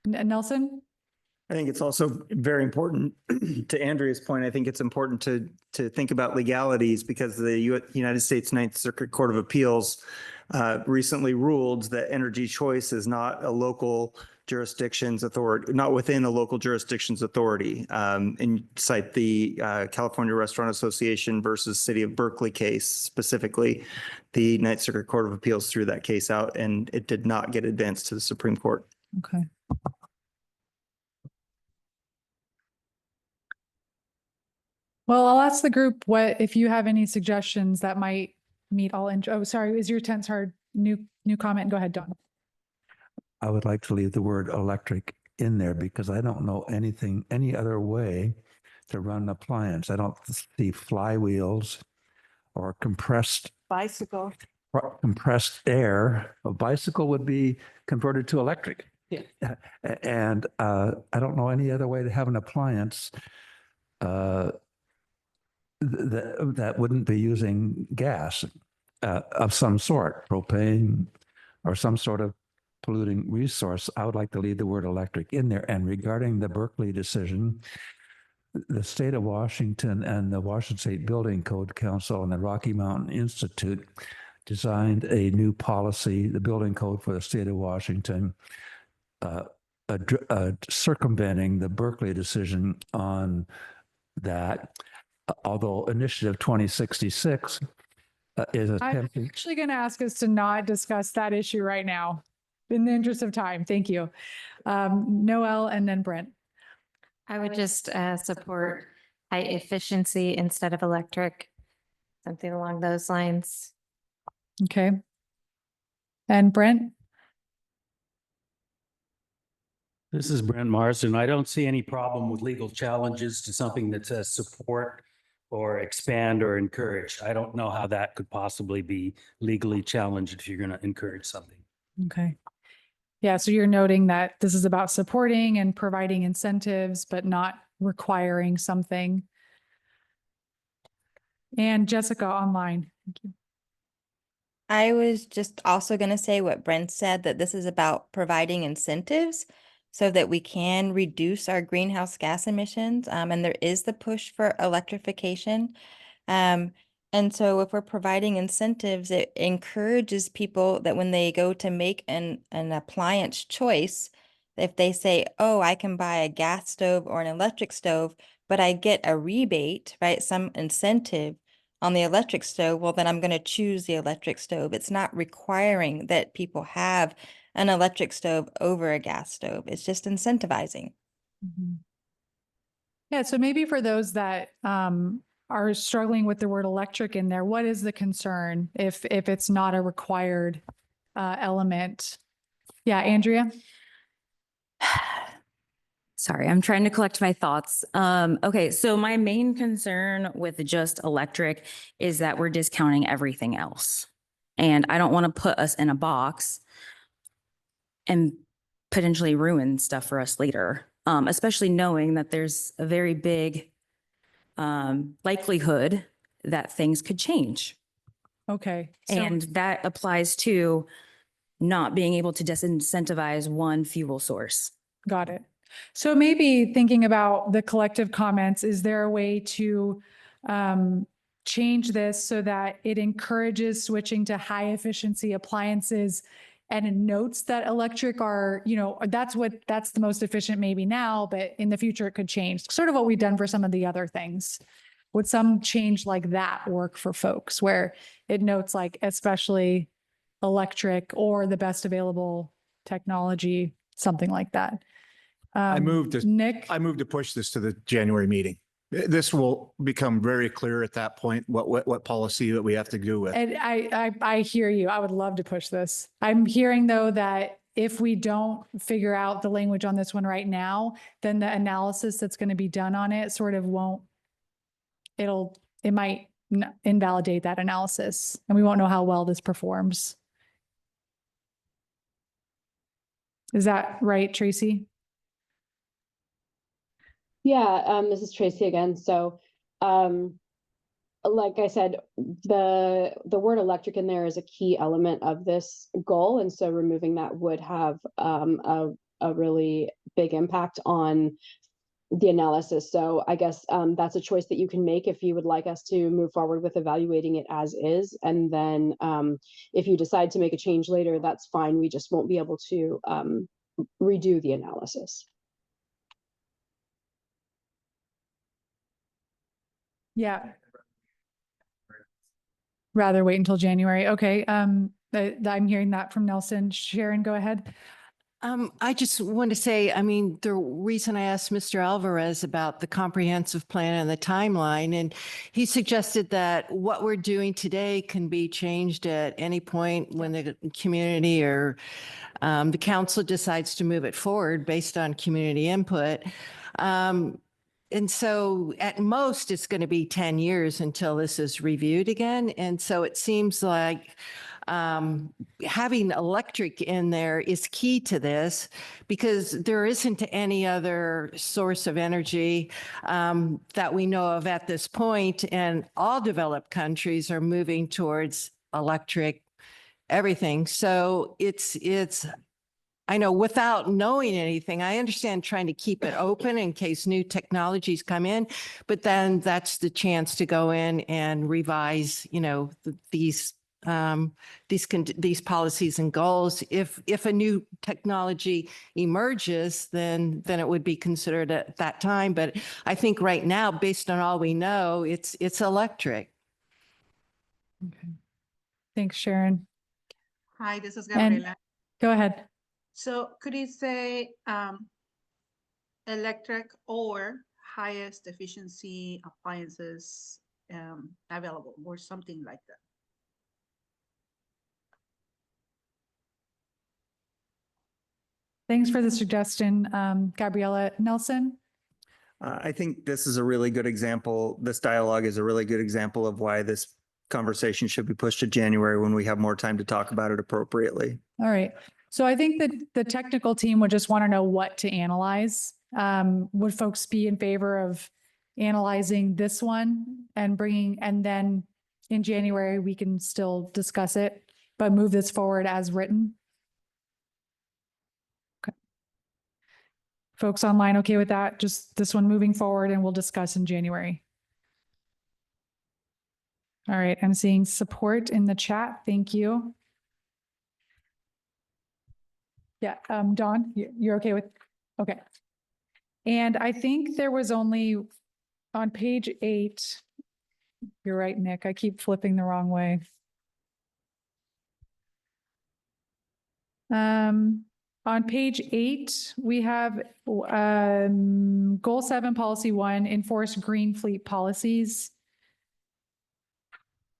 Nelson? I think it's also very important to Andrea's point. I think it's important to think about legalities because the United States Ninth Circuit Court of Appeals recently ruled that energy choice is not a local jurisdiction's authority, not within a local jurisdiction's authority. And cite the California Restaurant Association versus City of Berkeley case specifically. The Ninth Circuit Court of Appeals threw that case out and it did not get advanced to the Supreme Court. Okay. Well, I'll ask the group if you have any suggestions that might meet all. Oh, sorry, is your tense hard new comment? Go ahead, Don. I would like to leave the word electric in there because I don't know any other way to run an appliance. I don't see flywheels or compressed air. A bicycle would be converted to electric. Yeah. And I don't know any other way to have an appliance that wouldn't be using gas of some sort, propane or some sort of polluting resource. I would like to leave the word electric in there. And regarding the Berkeley decision, the state of Washington and the Washington State Building Code Council and the Rocky Mountain Institute designed a new policy, the building code for the state of Washington, circumventing the Berkeley decision on that. Although Initiative 2066 is I'm attempting. actually going to ask us to not discuss that issue right now in the interest of time. Thank you. Noel and then Brent. I would just support high efficiency instead of electric, something along those lines. Okay. And Brent? This is Brent Marsden. I don't see any problem with legal challenges to something that says support or expand or encourage. I don't know how that could possibly be legally challenged if you're going to encourage something. Okay. Yeah, so you're noting that this is about supporting and providing incentives, but not requiring something. And Jessica online. Thank you. I was just also going to say what Brent said, that this is about providing incentives so that we can reduce our greenhouse gas emissions. And there is the push for electrification. And so if we're providing incentives, it encourages people that when they go to make an appliance choice, if they say, oh, I can buy a gas stove or an electric stove, but I get a rebate, right? Some incentive on the electric stove, well, then I'm going to choose the electric stove. It's not requiring that people have an electric stove over a gas stove. It's just incentivizing. Mhm. Yeah, so maybe for those that are struggling with the word electric in there, what is the concern if it's not a required element? Yeah, Andrea? Sorry, I'm trying to collect my thoughts. Okay, so my main concern with just electric is that we're discounting everything else. And I don't want to put us in a box and potentially ruin stuff for us later, especially knowing that there's a very big likelihood that things could change. Okay. So, And that applies to not being able to disincentivize one fuel source. got it. So maybe thinking about the collective comments, is there a way to change this so that it encourages switching to high efficiency appliances and it notes that electric are, that's the most efficient maybe now, but in the future it could change. Sort of what we've done for some of the other things. Would some change like that work for folks where it notes like especially electric or the best available technology, something like that? I moved Nick? to push this to the January meeting. This will become very clear at that point, what policy that we have to do with. And I hear you. I would love to push this. I'm hearing though that if we don't figure out the language on this one right now, then the analysis that's going to be done on it sort of won't, it might invalidate that analysis and we won't know how well this performs. Is that right, Tracy? Yeah, this is Tracy again. So, like I said, the word electric in there is a key element of this goal, and so removing that would have a really big impact on the analysis. So I guess that's a choice that you can make if you would like us to move forward with evaluating it as is, and then if you decide to make a change later, that's fine. We just won't be able to redo the analysis. Yeah. Rather wait until January. Okay. I'm hearing that from Nelson. Sharon, go ahead. I just want to say, I mean, the reason I asked Mr. Alvarez about the comprehensive plan and the timeline, and he suggested that what we're doing today can be changed at any point when the community or the council decides to move it forward based on community input. And so at most, it's going to be 10 years until this is reviewed again. And so it seems like having electric in there is key to this because there isn't any other source of energy that we know of at this point. And all developed countries are moving towards electric everything. So it's I know without knowing anything, I understand trying to keep it open in case new technologies come in, but then that's the chance to go in and revise, these policies and goals. If a new technology emerges, then it would be considered at that time. But I think right now, based on all we know, it's electric. Okay. Thanks, Sharon. Hi, this is And Gabriela. go ahead. So could you say electric or highest efficiency appliances available or something like that? Thanks for the suggestion, Gabriela. Nelson? I think this is a really good example. This dialogue is a really good example of why this conversation should be pushed to January when we have more time to talk about it appropriately. All right. So I think that the technical team would just want to know what to analyze. Would folks be in favor of analyzing this one and then in January, we can still discuss it, but move this forward as written? Okay. Folks online, okay with that? Just this one moving forward and we'll discuss in January. All right. I'm seeing support in the chat. Thank you. Yeah, Dawn, you're okay with, okay. And I think there was only on page 8, you're right, Nick, I keep flipping the wrong way. On page 8, we have goal 7, policy 1, enforce green fleet policies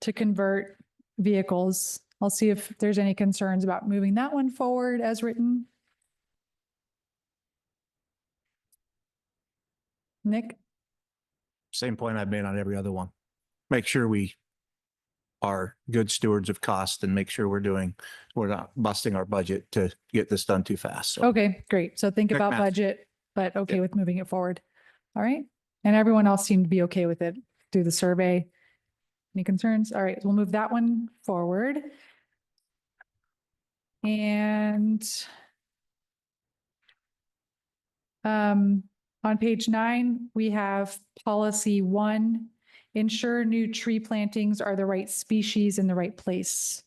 to convert vehicles. I'll see if there's any concerns about moving that one forward as written. Nick? Same point I've made on every other one. Make sure we are good stewards of cost and make sure we're not busting our budget to get this done too fast. So Okay, great. So think Quick about math. budget, but okay with moving it forward. All right. And everyone else seemed to be okay with it through the survey. Any concerns? All right, we'll move that one forward. And on page 9, we have policy 1, ensure new tree plantings are the right species in the right place.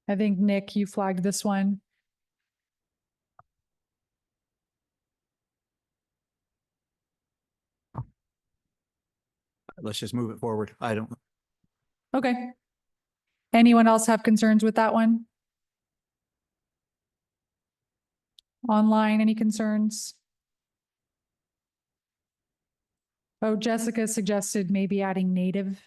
I think, Nick, you flagged this one. let's just move it forward. I don't. Okay. Anyone else have concerns with that one? Online, any concerns? Oh, Jessica suggested maybe adding native.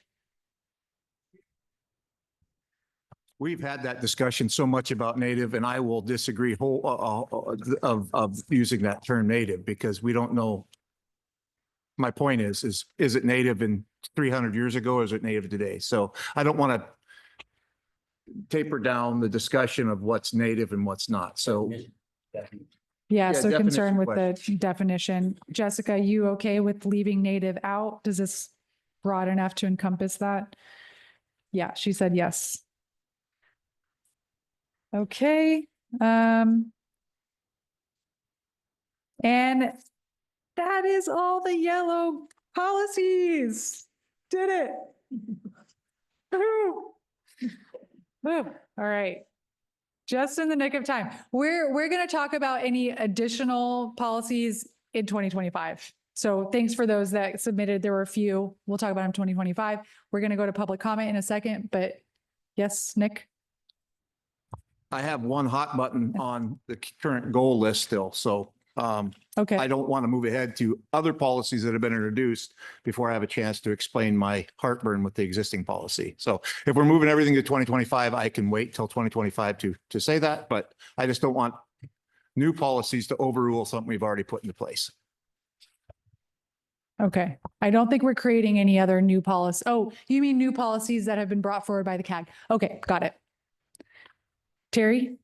We've had that discussion so much about native, and I will disagree of using that term native because we don't know. My point is it native in 300 years ago or is it native today? So I don't want to taper down the discussion of what's native and what's not. So Yeah, so definition concern with the question. definition. Jessica, you okay with leaving native out? Does this broad enough to encompass that? Yeah, she said yes. Okay. And that is all the yellow policies. Did it. Woo-hoo. Woo. All right. Just in the nick of time. We're going to talk about any additional policies in 2025. So thanks for those that submitted. There were a few. We'll talk about them in 2025. We're going to go to public comment in a second, but yes, Nick? I have one hot button on the current goal list still. So okay. I don't want to move ahead to other policies that have been introduced before I have a chance to explain my heartburn with the existing policy. So if we're moving everything to 2025, I can wait till 2025 to say that, but I just don't want new policies to overrule something we've already put into place. Okay. I don't think we're creating any other new policy. Oh, you mean new policies that have been brought forward by the CAG? Okay, got it. Terry?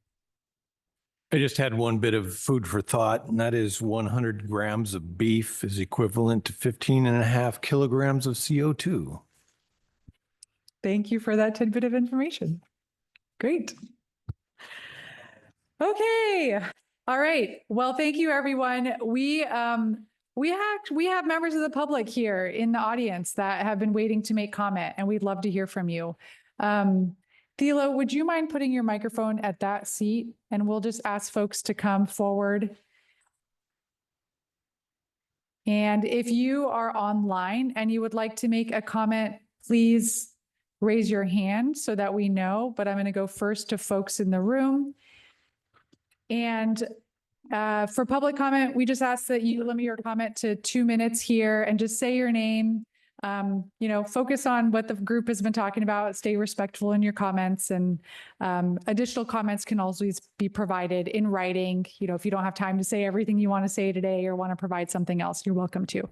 I just had one bit of food for thought, and that is 100 grams of beef is equivalent to 15.5 kilograms of CO2. Thank you for that tidbit of information. Great. Okay. All right. Well, thank you, everyone. We have members of the public here in the audience that have been waiting to make comment, and we'd love to hear from you. Thilo, would you mind putting your microphone at that seat, and we'll just ask folks to come forward. And if you are online and you would like to make a comment, please raise your hand so that we know, but I'm going to go first to folks in the room. And for public comment, we just ask that you limit your comment to 2 minutes here and just say your name. Focus on what the group has been talking about, stay respectful in your comments, and additional comments can always be provided in writing. If you don't have time to say everything you want to say today or want to provide something else, you're welcome to.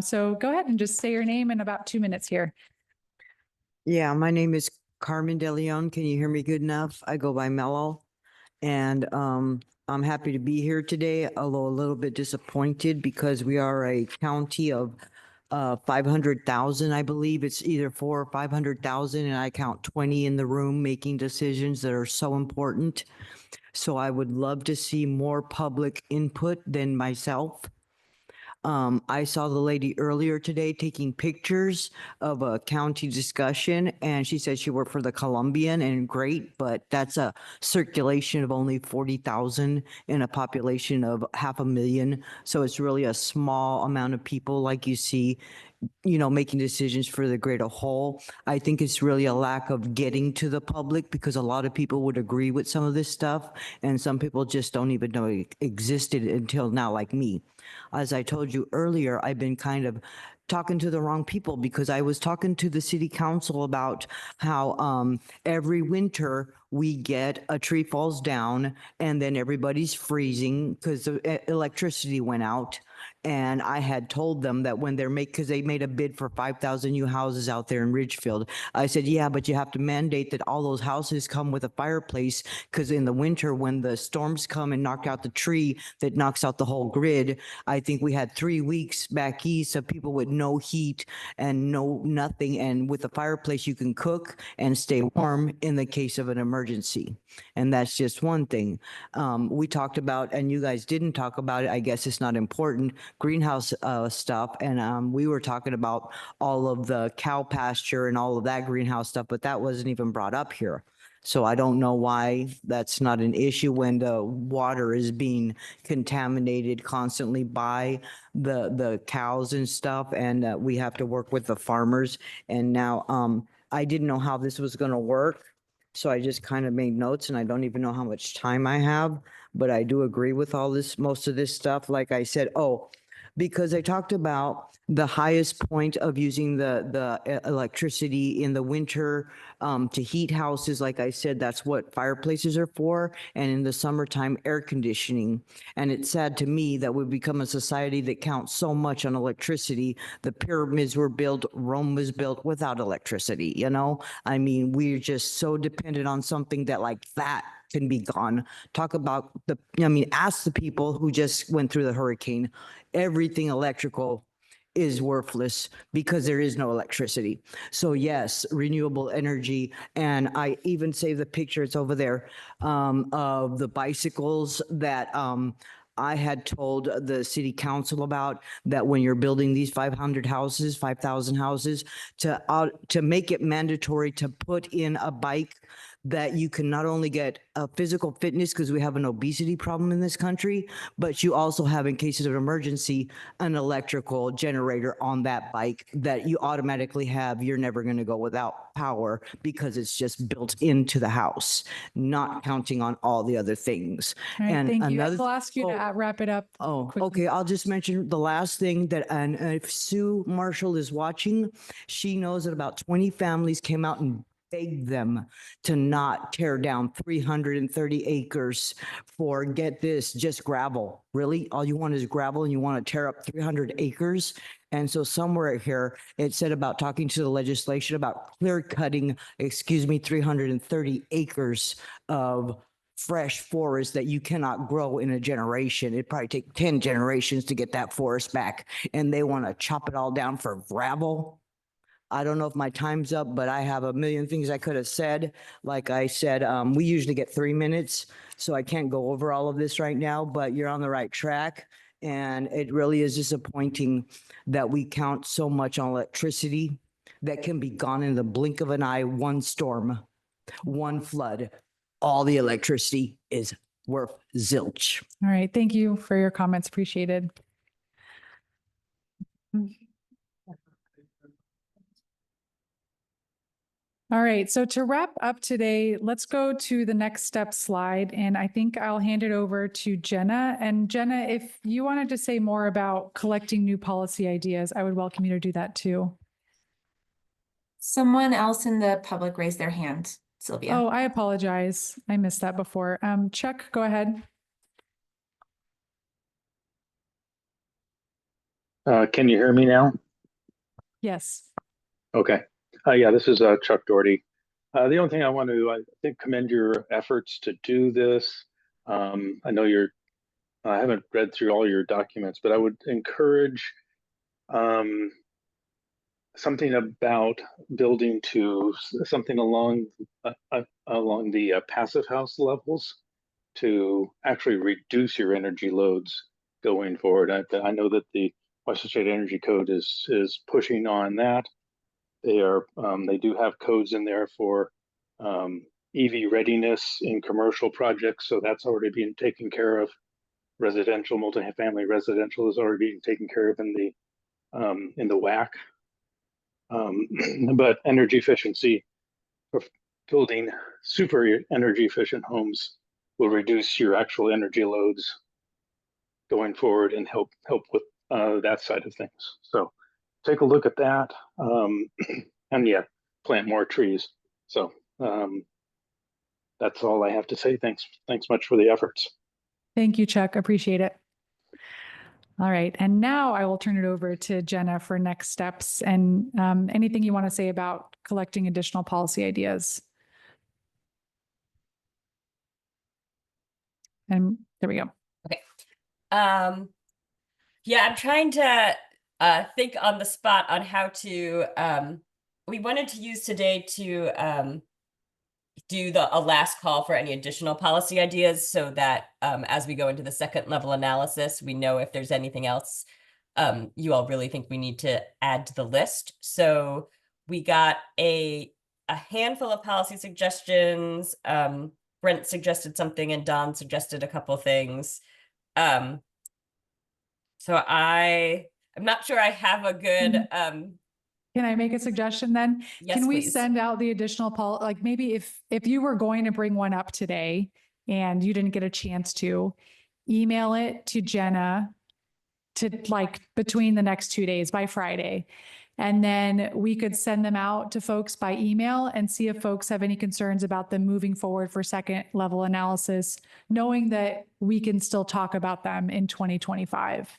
So go ahead and just say your name in about 2 minutes here. Yeah, my name is Carmen De Leon. Can you hear me good enough? I go by Mello. And I'm happy to be here today, although a little bit disappointed because we are a county of 500,000, I believe. It's either 400 or 500,000, and I count 20 in the room making decisions that are so important. So I would love to see more public input than myself. I saw the lady earlier today taking pictures of a county discussion, and she said she worked for the Columbian, and great, but that's a circulation of only 40,000 in a population of 500,000. So it's really a small amount of people like you see making decisions for the greater whole. I think it's really a lack of getting to the public because a lot of people would agree with some of this stuff and some people just don't even know it existed until now, like me. As I told you earlier, I've been kind of talking to the wrong people because I was talking to the city council about how every winter we get a tree falls down and then everybody's freezing because the electricity went out. And I had told them that when because they made a bid for 5,000 new houses out there in Ridgefield. I said, yeah, but you have to mandate that all those houses come with a fireplace because in the winter, when the storms come and knock out the tree that knocks out the whole grid, I think we had 3 weeks back east of people with no heat and nothing. And with a fireplace, you can cook and stay warm in the case of an emergency. And that's just one thing. We talked about, and you guys didn't talk about it, I guess it's not important, greenhouse stuff. And we were talking about all of the cow pasture and all of that greenhouse stuff, but that wasn't even brought up here. So I don't know why that's not an issue when the water is being contaminated constantly by the cows and stuff. And we have to work with the farmers. And now I didn't know how this was going to work. So I just kind of made notes and I don't even know how much time I have, but I do agree with all this, most of this stuff. Like I said, because I talked about the highest point of using the electricity in the winter to heat houses. Like I said, that's what fireplaces are for. And in the summertime, air conditioning. And it's sad to me that we've become a society that counts so much on electricity. The pyramids were built, Rome was built without electricity, I mean, we're just so dependent on something that like that can be gone. Talk about ask the people who just went through the hurricane. Everything electrical is worthless because there is no electricity. So yes, renewable energy. And I even saved the picture, it's over there, of the bicycles that I had told the city council about, that when you're building these 500 houses, 5,000 houses, to make it mandatory to put in a bike that you can not only get a physical fitness because we have an obesity problem in this country, but you also have, in cases of emergency, an electrical generator on that bike that you automatically have. You're never going to go without power because it's just built into the house, not counting on all the other things. All right, And thank you. another- I'll ask you to wrap it up. Oh, quickly. okay. I'll just mention the last thing that, and if Sue Marshall is watching, she knows that about 20 families came out and begged them to not tear down 330 acres for, get this, just gravel. Really? All you want is gravel and you want to tear up 300 acres? And so somewhere here, it said about talking to the legislation about clear cutting, 330 acres of fresh forest that you cannot grow in a generation. It'd probably take 10 generations to get that forest back. And they want to chop it all down for gravel. I don't know if my time's up, but I have a million things I could have said. Like I said, we usually get 3 minutes, so I can't go over all of this right now, but you're on the right track. And it really is disappointing that we count so much on electricity that can be gone in the blink of an eye. One storm, one flood, all the electricity is worth zilch. All right, thank you for your comments. Appreciated. All right, so to wrap up today, let's go to the next step slide. And I think I'll hand it over to Jenna. And Jenna, if you wanted to say more about collecting new policy ideas, I would welcome you to do that too. Someone else in the public raised their hand, Sylvia. Oh, I apologize. I missed that before. Chuck, go ahead. Can you hear me now? Yes. Okay. Yeah, this is Chuck Doherty. The only thing I want to, I think, commend your efforts to do this. I know I haven't read through all your documents, but I would encourage something about building to something along the passive house levels to actually reduce your energy loads going forward. I know that the Western State Energy Code is pushing on that. They do have codes in there for EV readiness in commercial projects, so that's already being taken care of. Residential, multifamily residential is already being taken care of in the in the WAC. But energy efficiency for building super energy efficient homes will reduce your actual energy loads going forward and help with that side of things. So take a look at that. And yeah, plant more trees. So that's all I have to say. Thanks much for the efforts. Thank you, Chuck. Appreciate it. All right. And now I will turn it over to Jenna for next steps and anything you want to say about collecting additional policy ideas. And there we go. Okay. Yeah, I'm trying to think on the spot on how to, we wanted to use today to do a last call for any additional policy ideas so that as we go into the second level analysis, we know if there's anything else you all really think we need to add to the list. So we got a handful of policy suggestions. Brent suggested something and Don suggested a couple things. So I'm not sure I have a good Can I make a suggestion then? Yes, Can we please. send out the additional like maybe if you were going to bring one up today and you didn't get a chance to, email it to Jenna to like between the next 2 days by Friday. And then we could send them out to folks by email and see if folks have any concerns about them moving forward for second level analysis, knowing that we can still talk about them in 2025.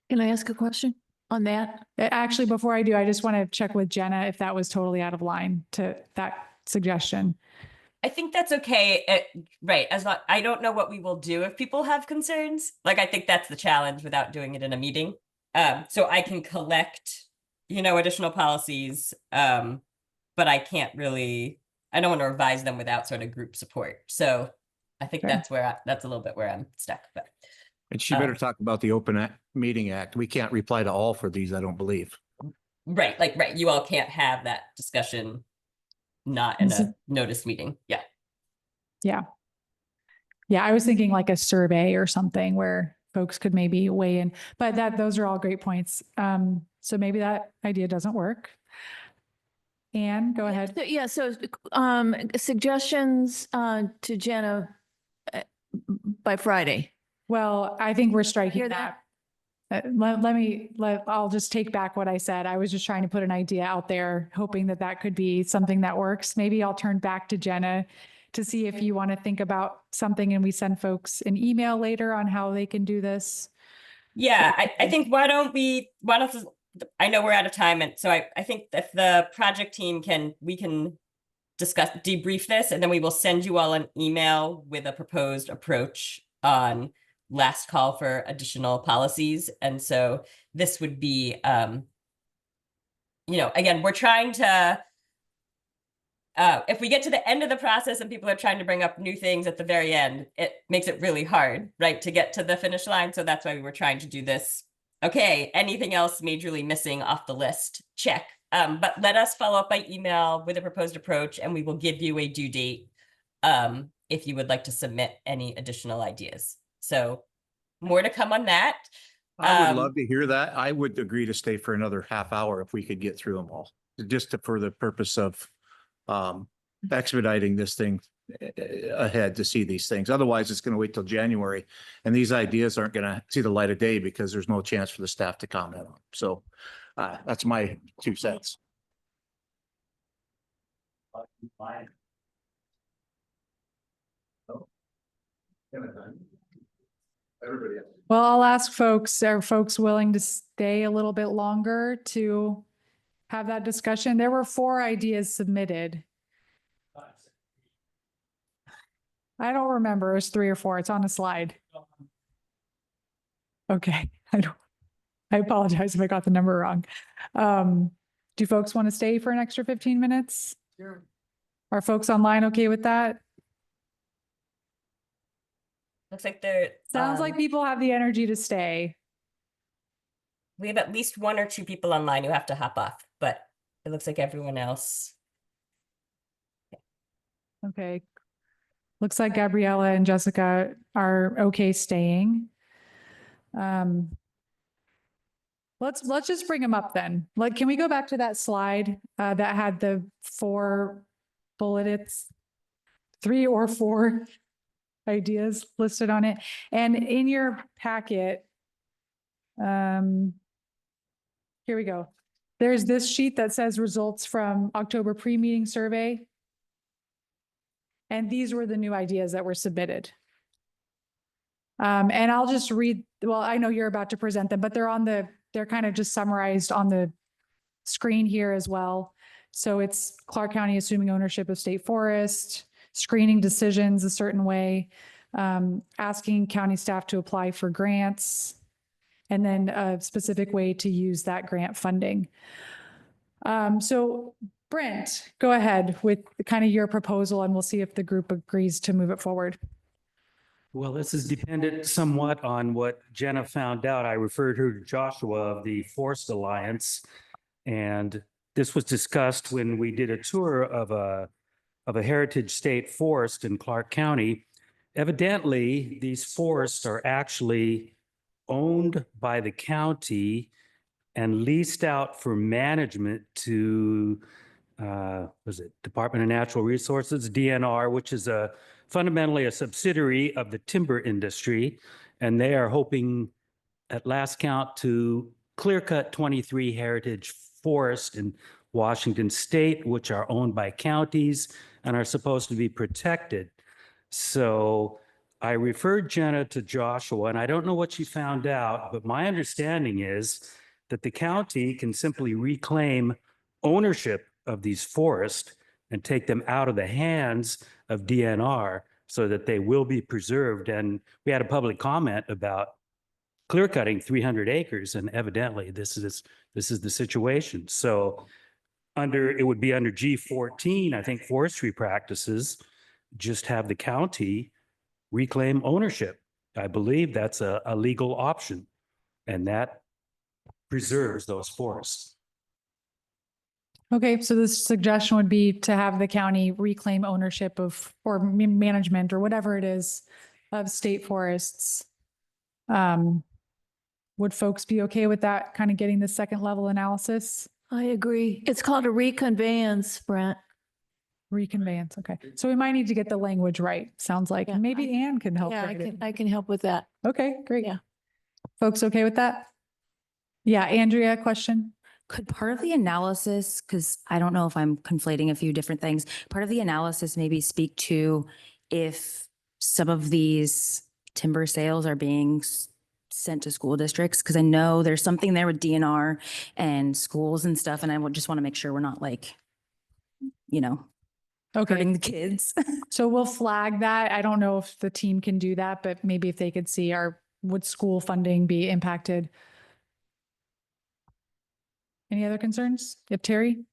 Can I ask a question on that? Actually, before I do, I just want to check with Jenna if that was totally out of line to that suggestion. I think that's okay. Right. As long, I don't know what we will do if people have concerns. Like, I think that's the challenge without doing it in a meeting. So I can collect, additional policies. But I can't really, I don't want to revise them without sort of group support. So I think that's that's a little bit where I'm stuck, but. And she better talk about the Open Meeting Act. We can't reply to all for these, I don't believe. Right. Right. You all can't have that discussion not in a notice meeting. Yeah. Yeah. Yeah. I was thinking like a survey or something where folks could maybe weigh in, but those are all great points. So maybe that idea doesn't work. Anne, go ahead. So suggestions to Jenna by Friday. Well, I think we're striking Hear that. that? I'll just take back what I said. I was just trying to put an idea out there, hoping that that could be something that works. Maybe I'll turn back to Jenna to see if you want to think about something and we send folks an email later on how they can do this. Yeah, I think why don't I know we're out of time. And so I think if the project team we can debrief this, and then we will send you all an email with a proposed approach on last call for additional policies. And so this would be, again, we're trying to, if we get to the end of the process and people are trying to bring up new things at the very end, it makes it really hard, right, to get to the finish line. So that's why we were trying to do this. Okay, anything else majorly missing off the list? Check. But let us follow up by email with a proposed approach, and we will give you a due date if you would like to submit any additional ideas. So more to come on that. I would love to hear that. I would agree to stay for another half hour if we could get through them all, for the purpose of expediting this thing ahead to see these things. Otherwise, it's going to wait till January, and these ideas aren't going to see the light of day because there's no chance for the staff to comment on them. So that's my 2 cents. Well, I'll ask folks, are folks willing to stay a little bit longer to have that discussion? There were 4 ideas submitted. I don't remember. It's 3 or 4. It's on a slide. Okay. I apologize if I got the number wrong. Do folks want to stay for an extra 15 minutes? Sure. Are folks online okay with that? Looks like there Sounds like people have the energy to stay. We have at least 1 or 2 people online who have to hop off, but it looks like everyone else. Okay. Looks like Gabriella and Jessica are okay staying. let's just bring them up then. Like, can we go back to that slide that had the 4 bullets, 3 or 4 ideas listed on it? And in your packet, here we go. There's this sheet that says results from October pre-meeting survey. And these were the new ideas that were submitted. And I'll just read, well, I know you're about to present them, but they're kind of just summarized on the screen here as well. So it's Clark County assuming ownership of state forest, screening decisions a certain way, asking county staff to apply for grants, and then a specific way to use that grant funding. So Brent, go ahead with kind of your proposal and we'll see if the group agrees to move it forward. Well, this is dependent somewhat on what Jenna found out. I referred her to Joshua of the Forest Alliance. And this was discussed when we did a tour of a heritage state forest in Clark County. Evidently, these forests are actually owned by the county and leased out for management to, was it Department of Natural Resources, DNR, which is fundamentally a subsidiary of the timber industry. And they are hoping at last count to clear cut 23 heritage forests in Washington state, which are owned by counties and are supposed to be protected. So I referred Jenna to Joshua, and I don't know what she found out, but my understanding is that the county can simply reclaim ownership of these forests and take them out of the hands of DNR so that they will be preserved. And we had a public comment about clear cutting 300 acres, and evidently this is the situation. So it would be under G14, I think, forestry practices, just have the county reclaim ownership. I believe that's a legal option, and that preserves those forests. Okay, so the suggestion would be to have the county reclaim ownership of, or management or whatever it is, of state forests. Would folks be okay with that, kind of getting the second level analysis? I agree. It's called a reconveyance, Brent. Reconveyance, okay. So we might need to get the language right, sounds like. Yeah, And maybe Anne can help. Yeah, write it. I can help with that. Okay, great. Yeah. Folks okay with that? Yeah, Andrea, question? Could part of the analysis, because I don't know if I'm conflating a few different things, part of the analysis maybe speak to if some of these timber sales are being sent to school districts? Because I know there's something there with DNR and schools and stuff, and I would just want to make sure we're not like, hurting the kids. So we'll flag that. I don't know if the team can do that, but maybe if they could see would school funding be impacted? Any other concerns? If Terry?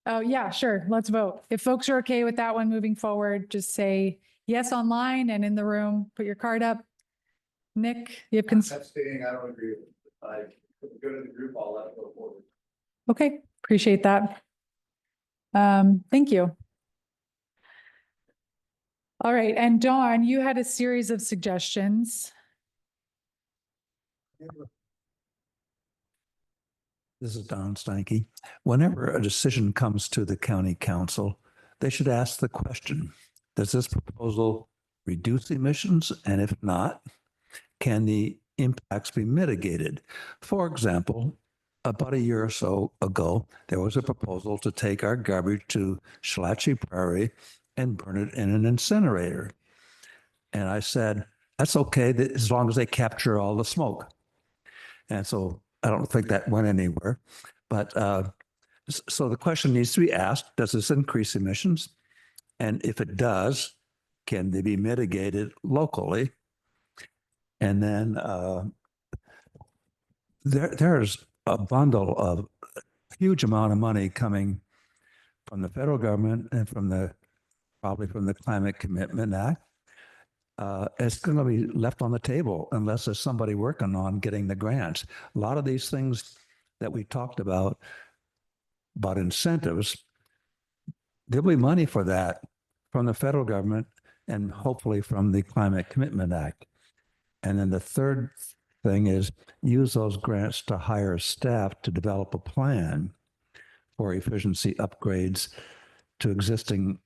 Oh, yeah, sure. Let's vote. If folks are okay with that one moving forward, just say yes online and in the room, put your card up. Nick, you have Abstaining, I don't agree with it. I go to the group, I'll let it go forward. Okay, appreciate that. Thank you. All right, and Dawn, you had a series of suggestions. This is Don Steinke. Whenever a decision comes to the county council, they should ask the question, does this proposal reduce emissions? And if not, can the impacts be mitigated? For example, about a year or so ago, there was a proposal to take our garbage to Schlachey Prairie and burn it in an incinerator. And I said, that's okay, as long as they capture all the smoke. And so I don't think that went anywhere. But so the question needs to be asked, does this increase emissions? And if it does, can they be mitigated locally? And then there's a bundle of a huge amount of money coming from the federal government and probably from the Climate Commitment Act. It's going to be left on the table unless there's somebody working on getting the grants. A lot of these things that we talked about incentives, there'll be money for that from the federal government and hopefully from the Climate Commitment Act. And then the third thing is use those grants to hire staff to develop a plan for efficiency upgrades to existing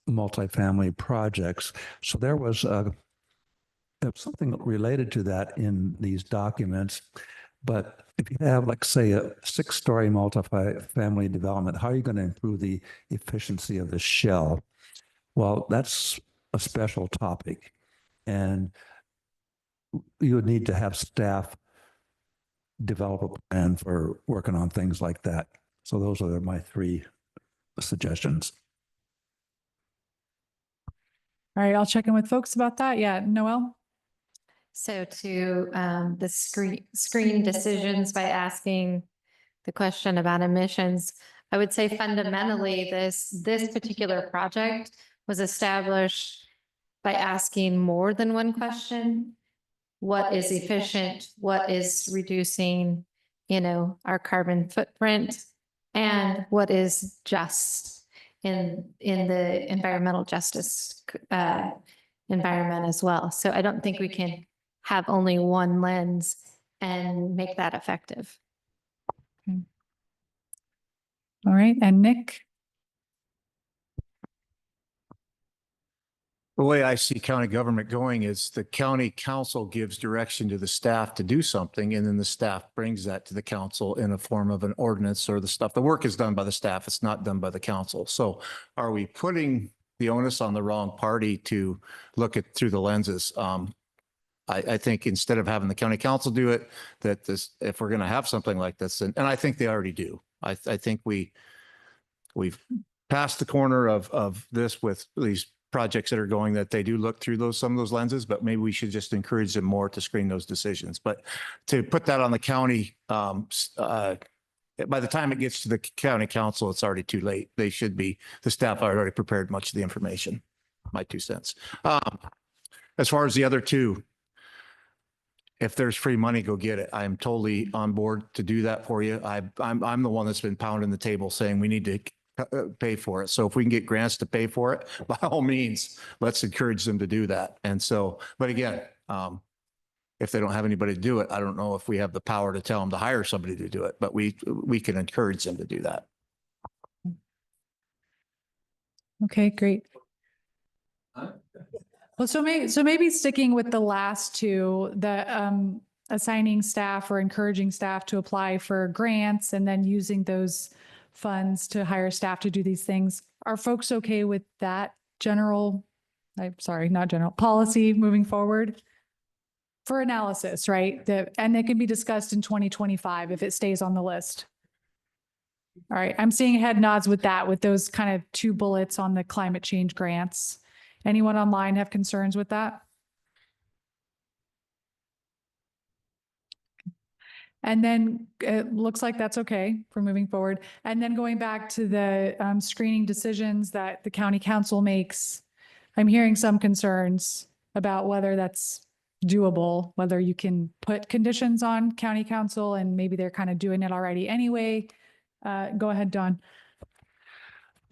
multifamily projects. So there was something related to that in these documents. But if you have, like, say, a 6-story multifamily development, how are you going to improve the efficiency of the shell? Well, that's a special topic. And you would need to have staff develop a plan for working on things like that. So those are my 3 suggestions. All right, I'll check in with folks about that. Yeah, Noel? So to the screen decisions by asking the question about emissions, I would say fundamentally this particular project was established by asking more than one question. What is efficient? What is reducing, our carbon footprint? And what is just in the environmental justice environment as well. So I don't think we can have only one lens and make that effective. Okay. All right, and Nick? The way I see county government going is the county council gives direction to the staff to do something, and then the staff brings that to the council in a form of an ordinance or the stuff. The work is done by the staff. It's not done by the council. So are we putting the onus on the wrong party to look at through the lenses? I think instead of having the county council do it, that if we're going to have something like this, and I think they already do. I think we've passed the corner of this with these projects that are going, that they do look through some of those lenses, but maybe we should just encourage them more to screen those decisions. But to put that on the county, by the time it gets to the county council, it's already too late. The staff are already prepared much of the information. My 2 cents. As far as the other 2, if there's free money, go get it. I'm totally on board to do that for you. I'm the one that's been pounding the table saying we need to pay for it. So if we can get grants to pay for it, by all means, let's encourage them to do that. And so, but again, if they don't have anybody to do it, I don't know if we have the power to tell them to hire somebody to do it, but we can encourage them to do that. Okay, great. Well, so maybe sticking with the last 2, the assigning staff or encouraging staff to apply for grants and then using those funds to hire staff to do these things. Are folks okay with that policy moving forward? For analysis, right? And it can be discussed in 2025 if it stays on the list. All right, I'm seeing head nods with those kind of 2 bullets on the climate change grants. Anyone online have concerns with that? And then it looks like that's okay for moving forward. And then going back to the screening decisions that the county council makes, I'm hearing some concerns about whether that's doable, whether you can put conditions on county council, and maybe they're kind of doing it already anyway. Go ahead, Don.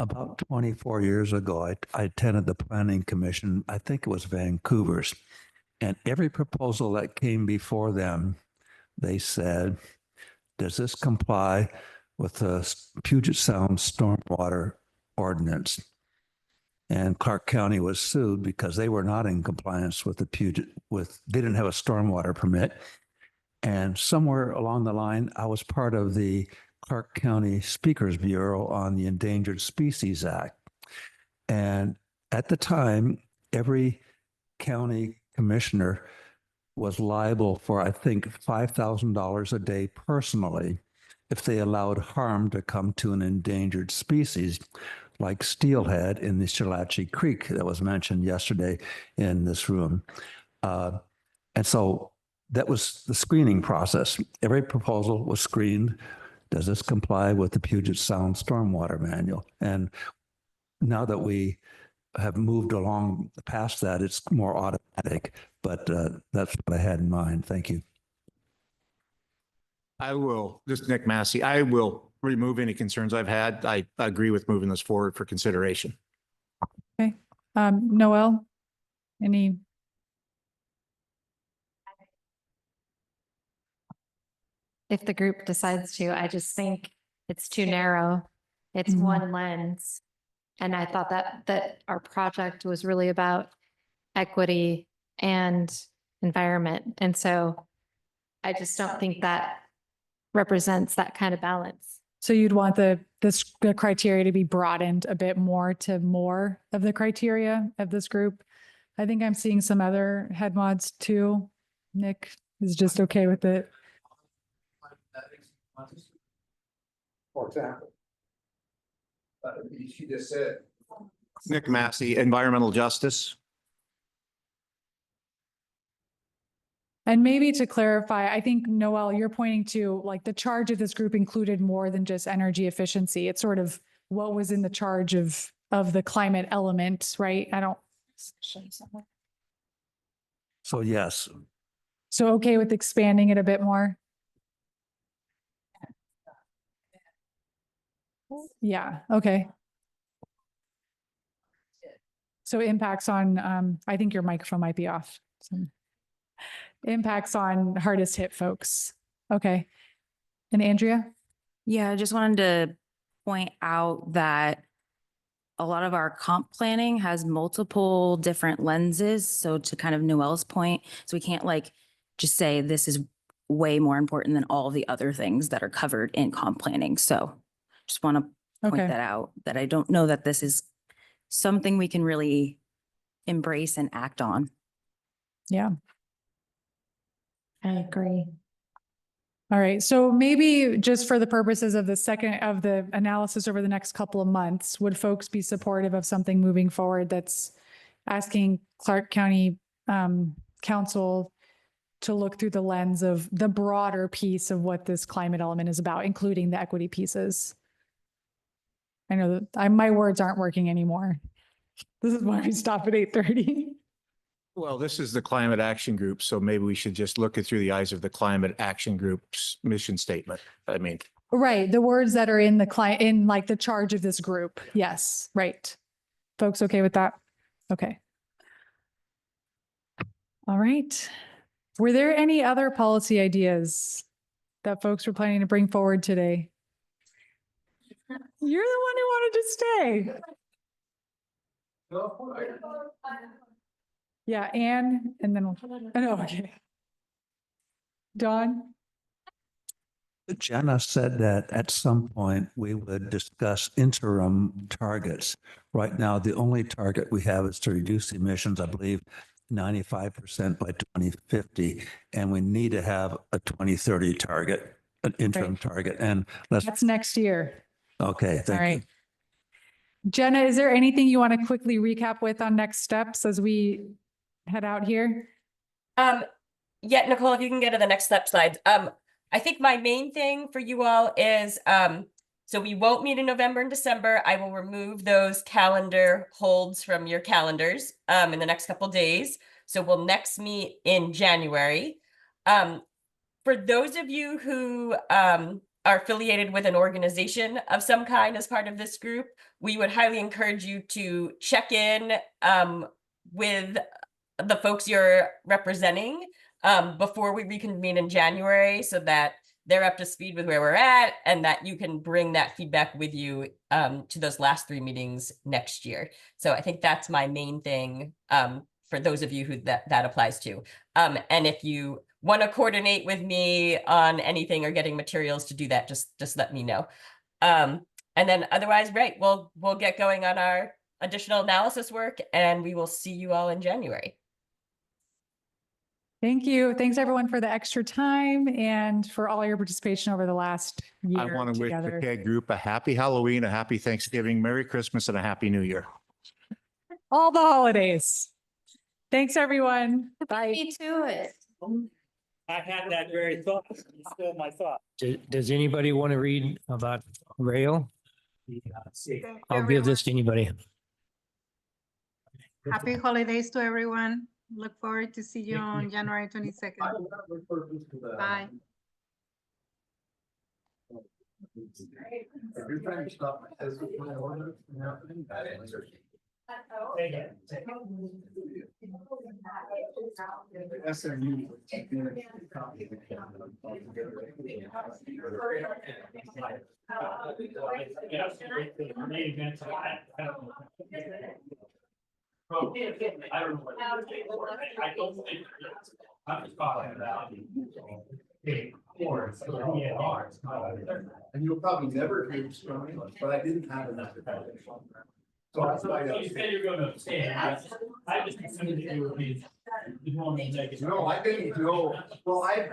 About 24 years ago, I attended the Planning Commission. I think it was Vancouver's. And every proposal that came before them, they said, does this comply with the Puget Sound Stormwater Ordinance? And Clark County was sued because they were not in compliance with they didn't have a stormwater permit. And somewhere along the line, I was part of the Clark County Speakers Bureau on the Endangered Species Act. And at the time, every county commissioner was liable for, I think, $5,000 a day personally if they allowed harm to come to an endangered species like steelhead in the Shalachie Creek that was mentioned yesterday in this room. And so that was the screening process. Every proposal was screened. Does this comply with the Puget Sound Stormwater Manual? And now that we have moved along past that, it's more automatic, but that's what I had in mind. Thank you. This is Nick Massey. I will remove any concerns I've had. I agree with moving this forward for consideration. Okay. Noel, any? if the group decides to. I just think it's too narrow. It's Mhm. one lens. And I thought that our project was really about equity and environment. And so I just don't think that represents that kind of balance. So you'd want the criteria to be broadened a bit more to more of the criteria of this group. I think I'm seeing some other head mods too. Nick is just okay with it. For example. She just said. Nick Massey, environmental justice. And maybe to clarify, I think Noel, you're pointing to like the charge of this group included more than just energy efficiency. It's sort of what was in the charge of the climate element, right? I don't. So yes, So okay with expanding it a bit more? Yeah, okay. So impacts on, I think your microphone might be off. Some impacts on hardest hit folks. Okay. And Andrea? Yeah, I just wanted to point out that a lot of our comp planning has multiple different lenses. So to kind of Noel's point, so we can't like just say this is way more important than all the other things that are covered in comp planning. So just want to point Okay. that out, that I don't know that this is something we can really embrace and act on. Yeah. I agree. All right. So maybe just for the purposes of the analysis over the next couple of months, would folks be supportive of something moving forward that's asking Clark County Council to look through the lens of the broader piece of what this climate element is about, including the equity pieces? I know that my words aren't working anymore. This is why we stop at 8:30. Well, this is the Climate Action Group, so maybe we should just look it through the eyes of the Climate Action Group's mission statement. I mean, Right. The words that are in in like the charge of this group. Yes. Right. Folks okay with that? Okay. All right. Were there any other policy ideas that folks were planning to bring forward today? You're the one who wanted to stay. Yeah, Anne, and then okay. Dawn? Jenna said that at some point we would discuss interim targets. Right now, the only target we have is to reduce emissions, I believe, 95% by 2050. And we need to have a 2030 target, an interim target. And That's next year. okay, All thank you. right. Jenna, is there anything you want to quickly recap with on next steps as we head out here? Yeah, Nicole, if you can get to the next step slides. I think my main thing for you all is, so we won't meet in November and December. I will remove those calendar holds from your calendars, in the next couple days. So we'll next meet in January. For those of you who, are affiliated with an organization of some kind as part of this group, we would highly encourage you to check in, with the folks you're representing before we reconvene in January, so that they're up to speed with where we're at and that you can bring that feedback with you to those last 3 meetings next year. So I think that's my main thing for those of you who that applies to. And if you want to coordinate with me on anything or getting materials to do that, just let me know. And then otherwise, right, we'll get going on our additional analysis work and we will see you all in January. Thank you. Thanks everyone for the extra time and for all your participation over the last year I want to wish the together. CAG group a happy Halloween, a happy Thanksgiving, Merry Christmas, and a Happy New Year. All the holidays. Thanks, everyone. Bye. Me to it. I had that very thought. It's still my thought. Does anybody want to read about rail? I'll give this to anybody. Happy holidays to everyone. Look forward to see you on January 22nd. Bye. And you'll probably never hear from me, but I didn't have enough. So that's why. So you said you're gonna abstain. I just assumed that you would be. No, I didn't know. Well, I.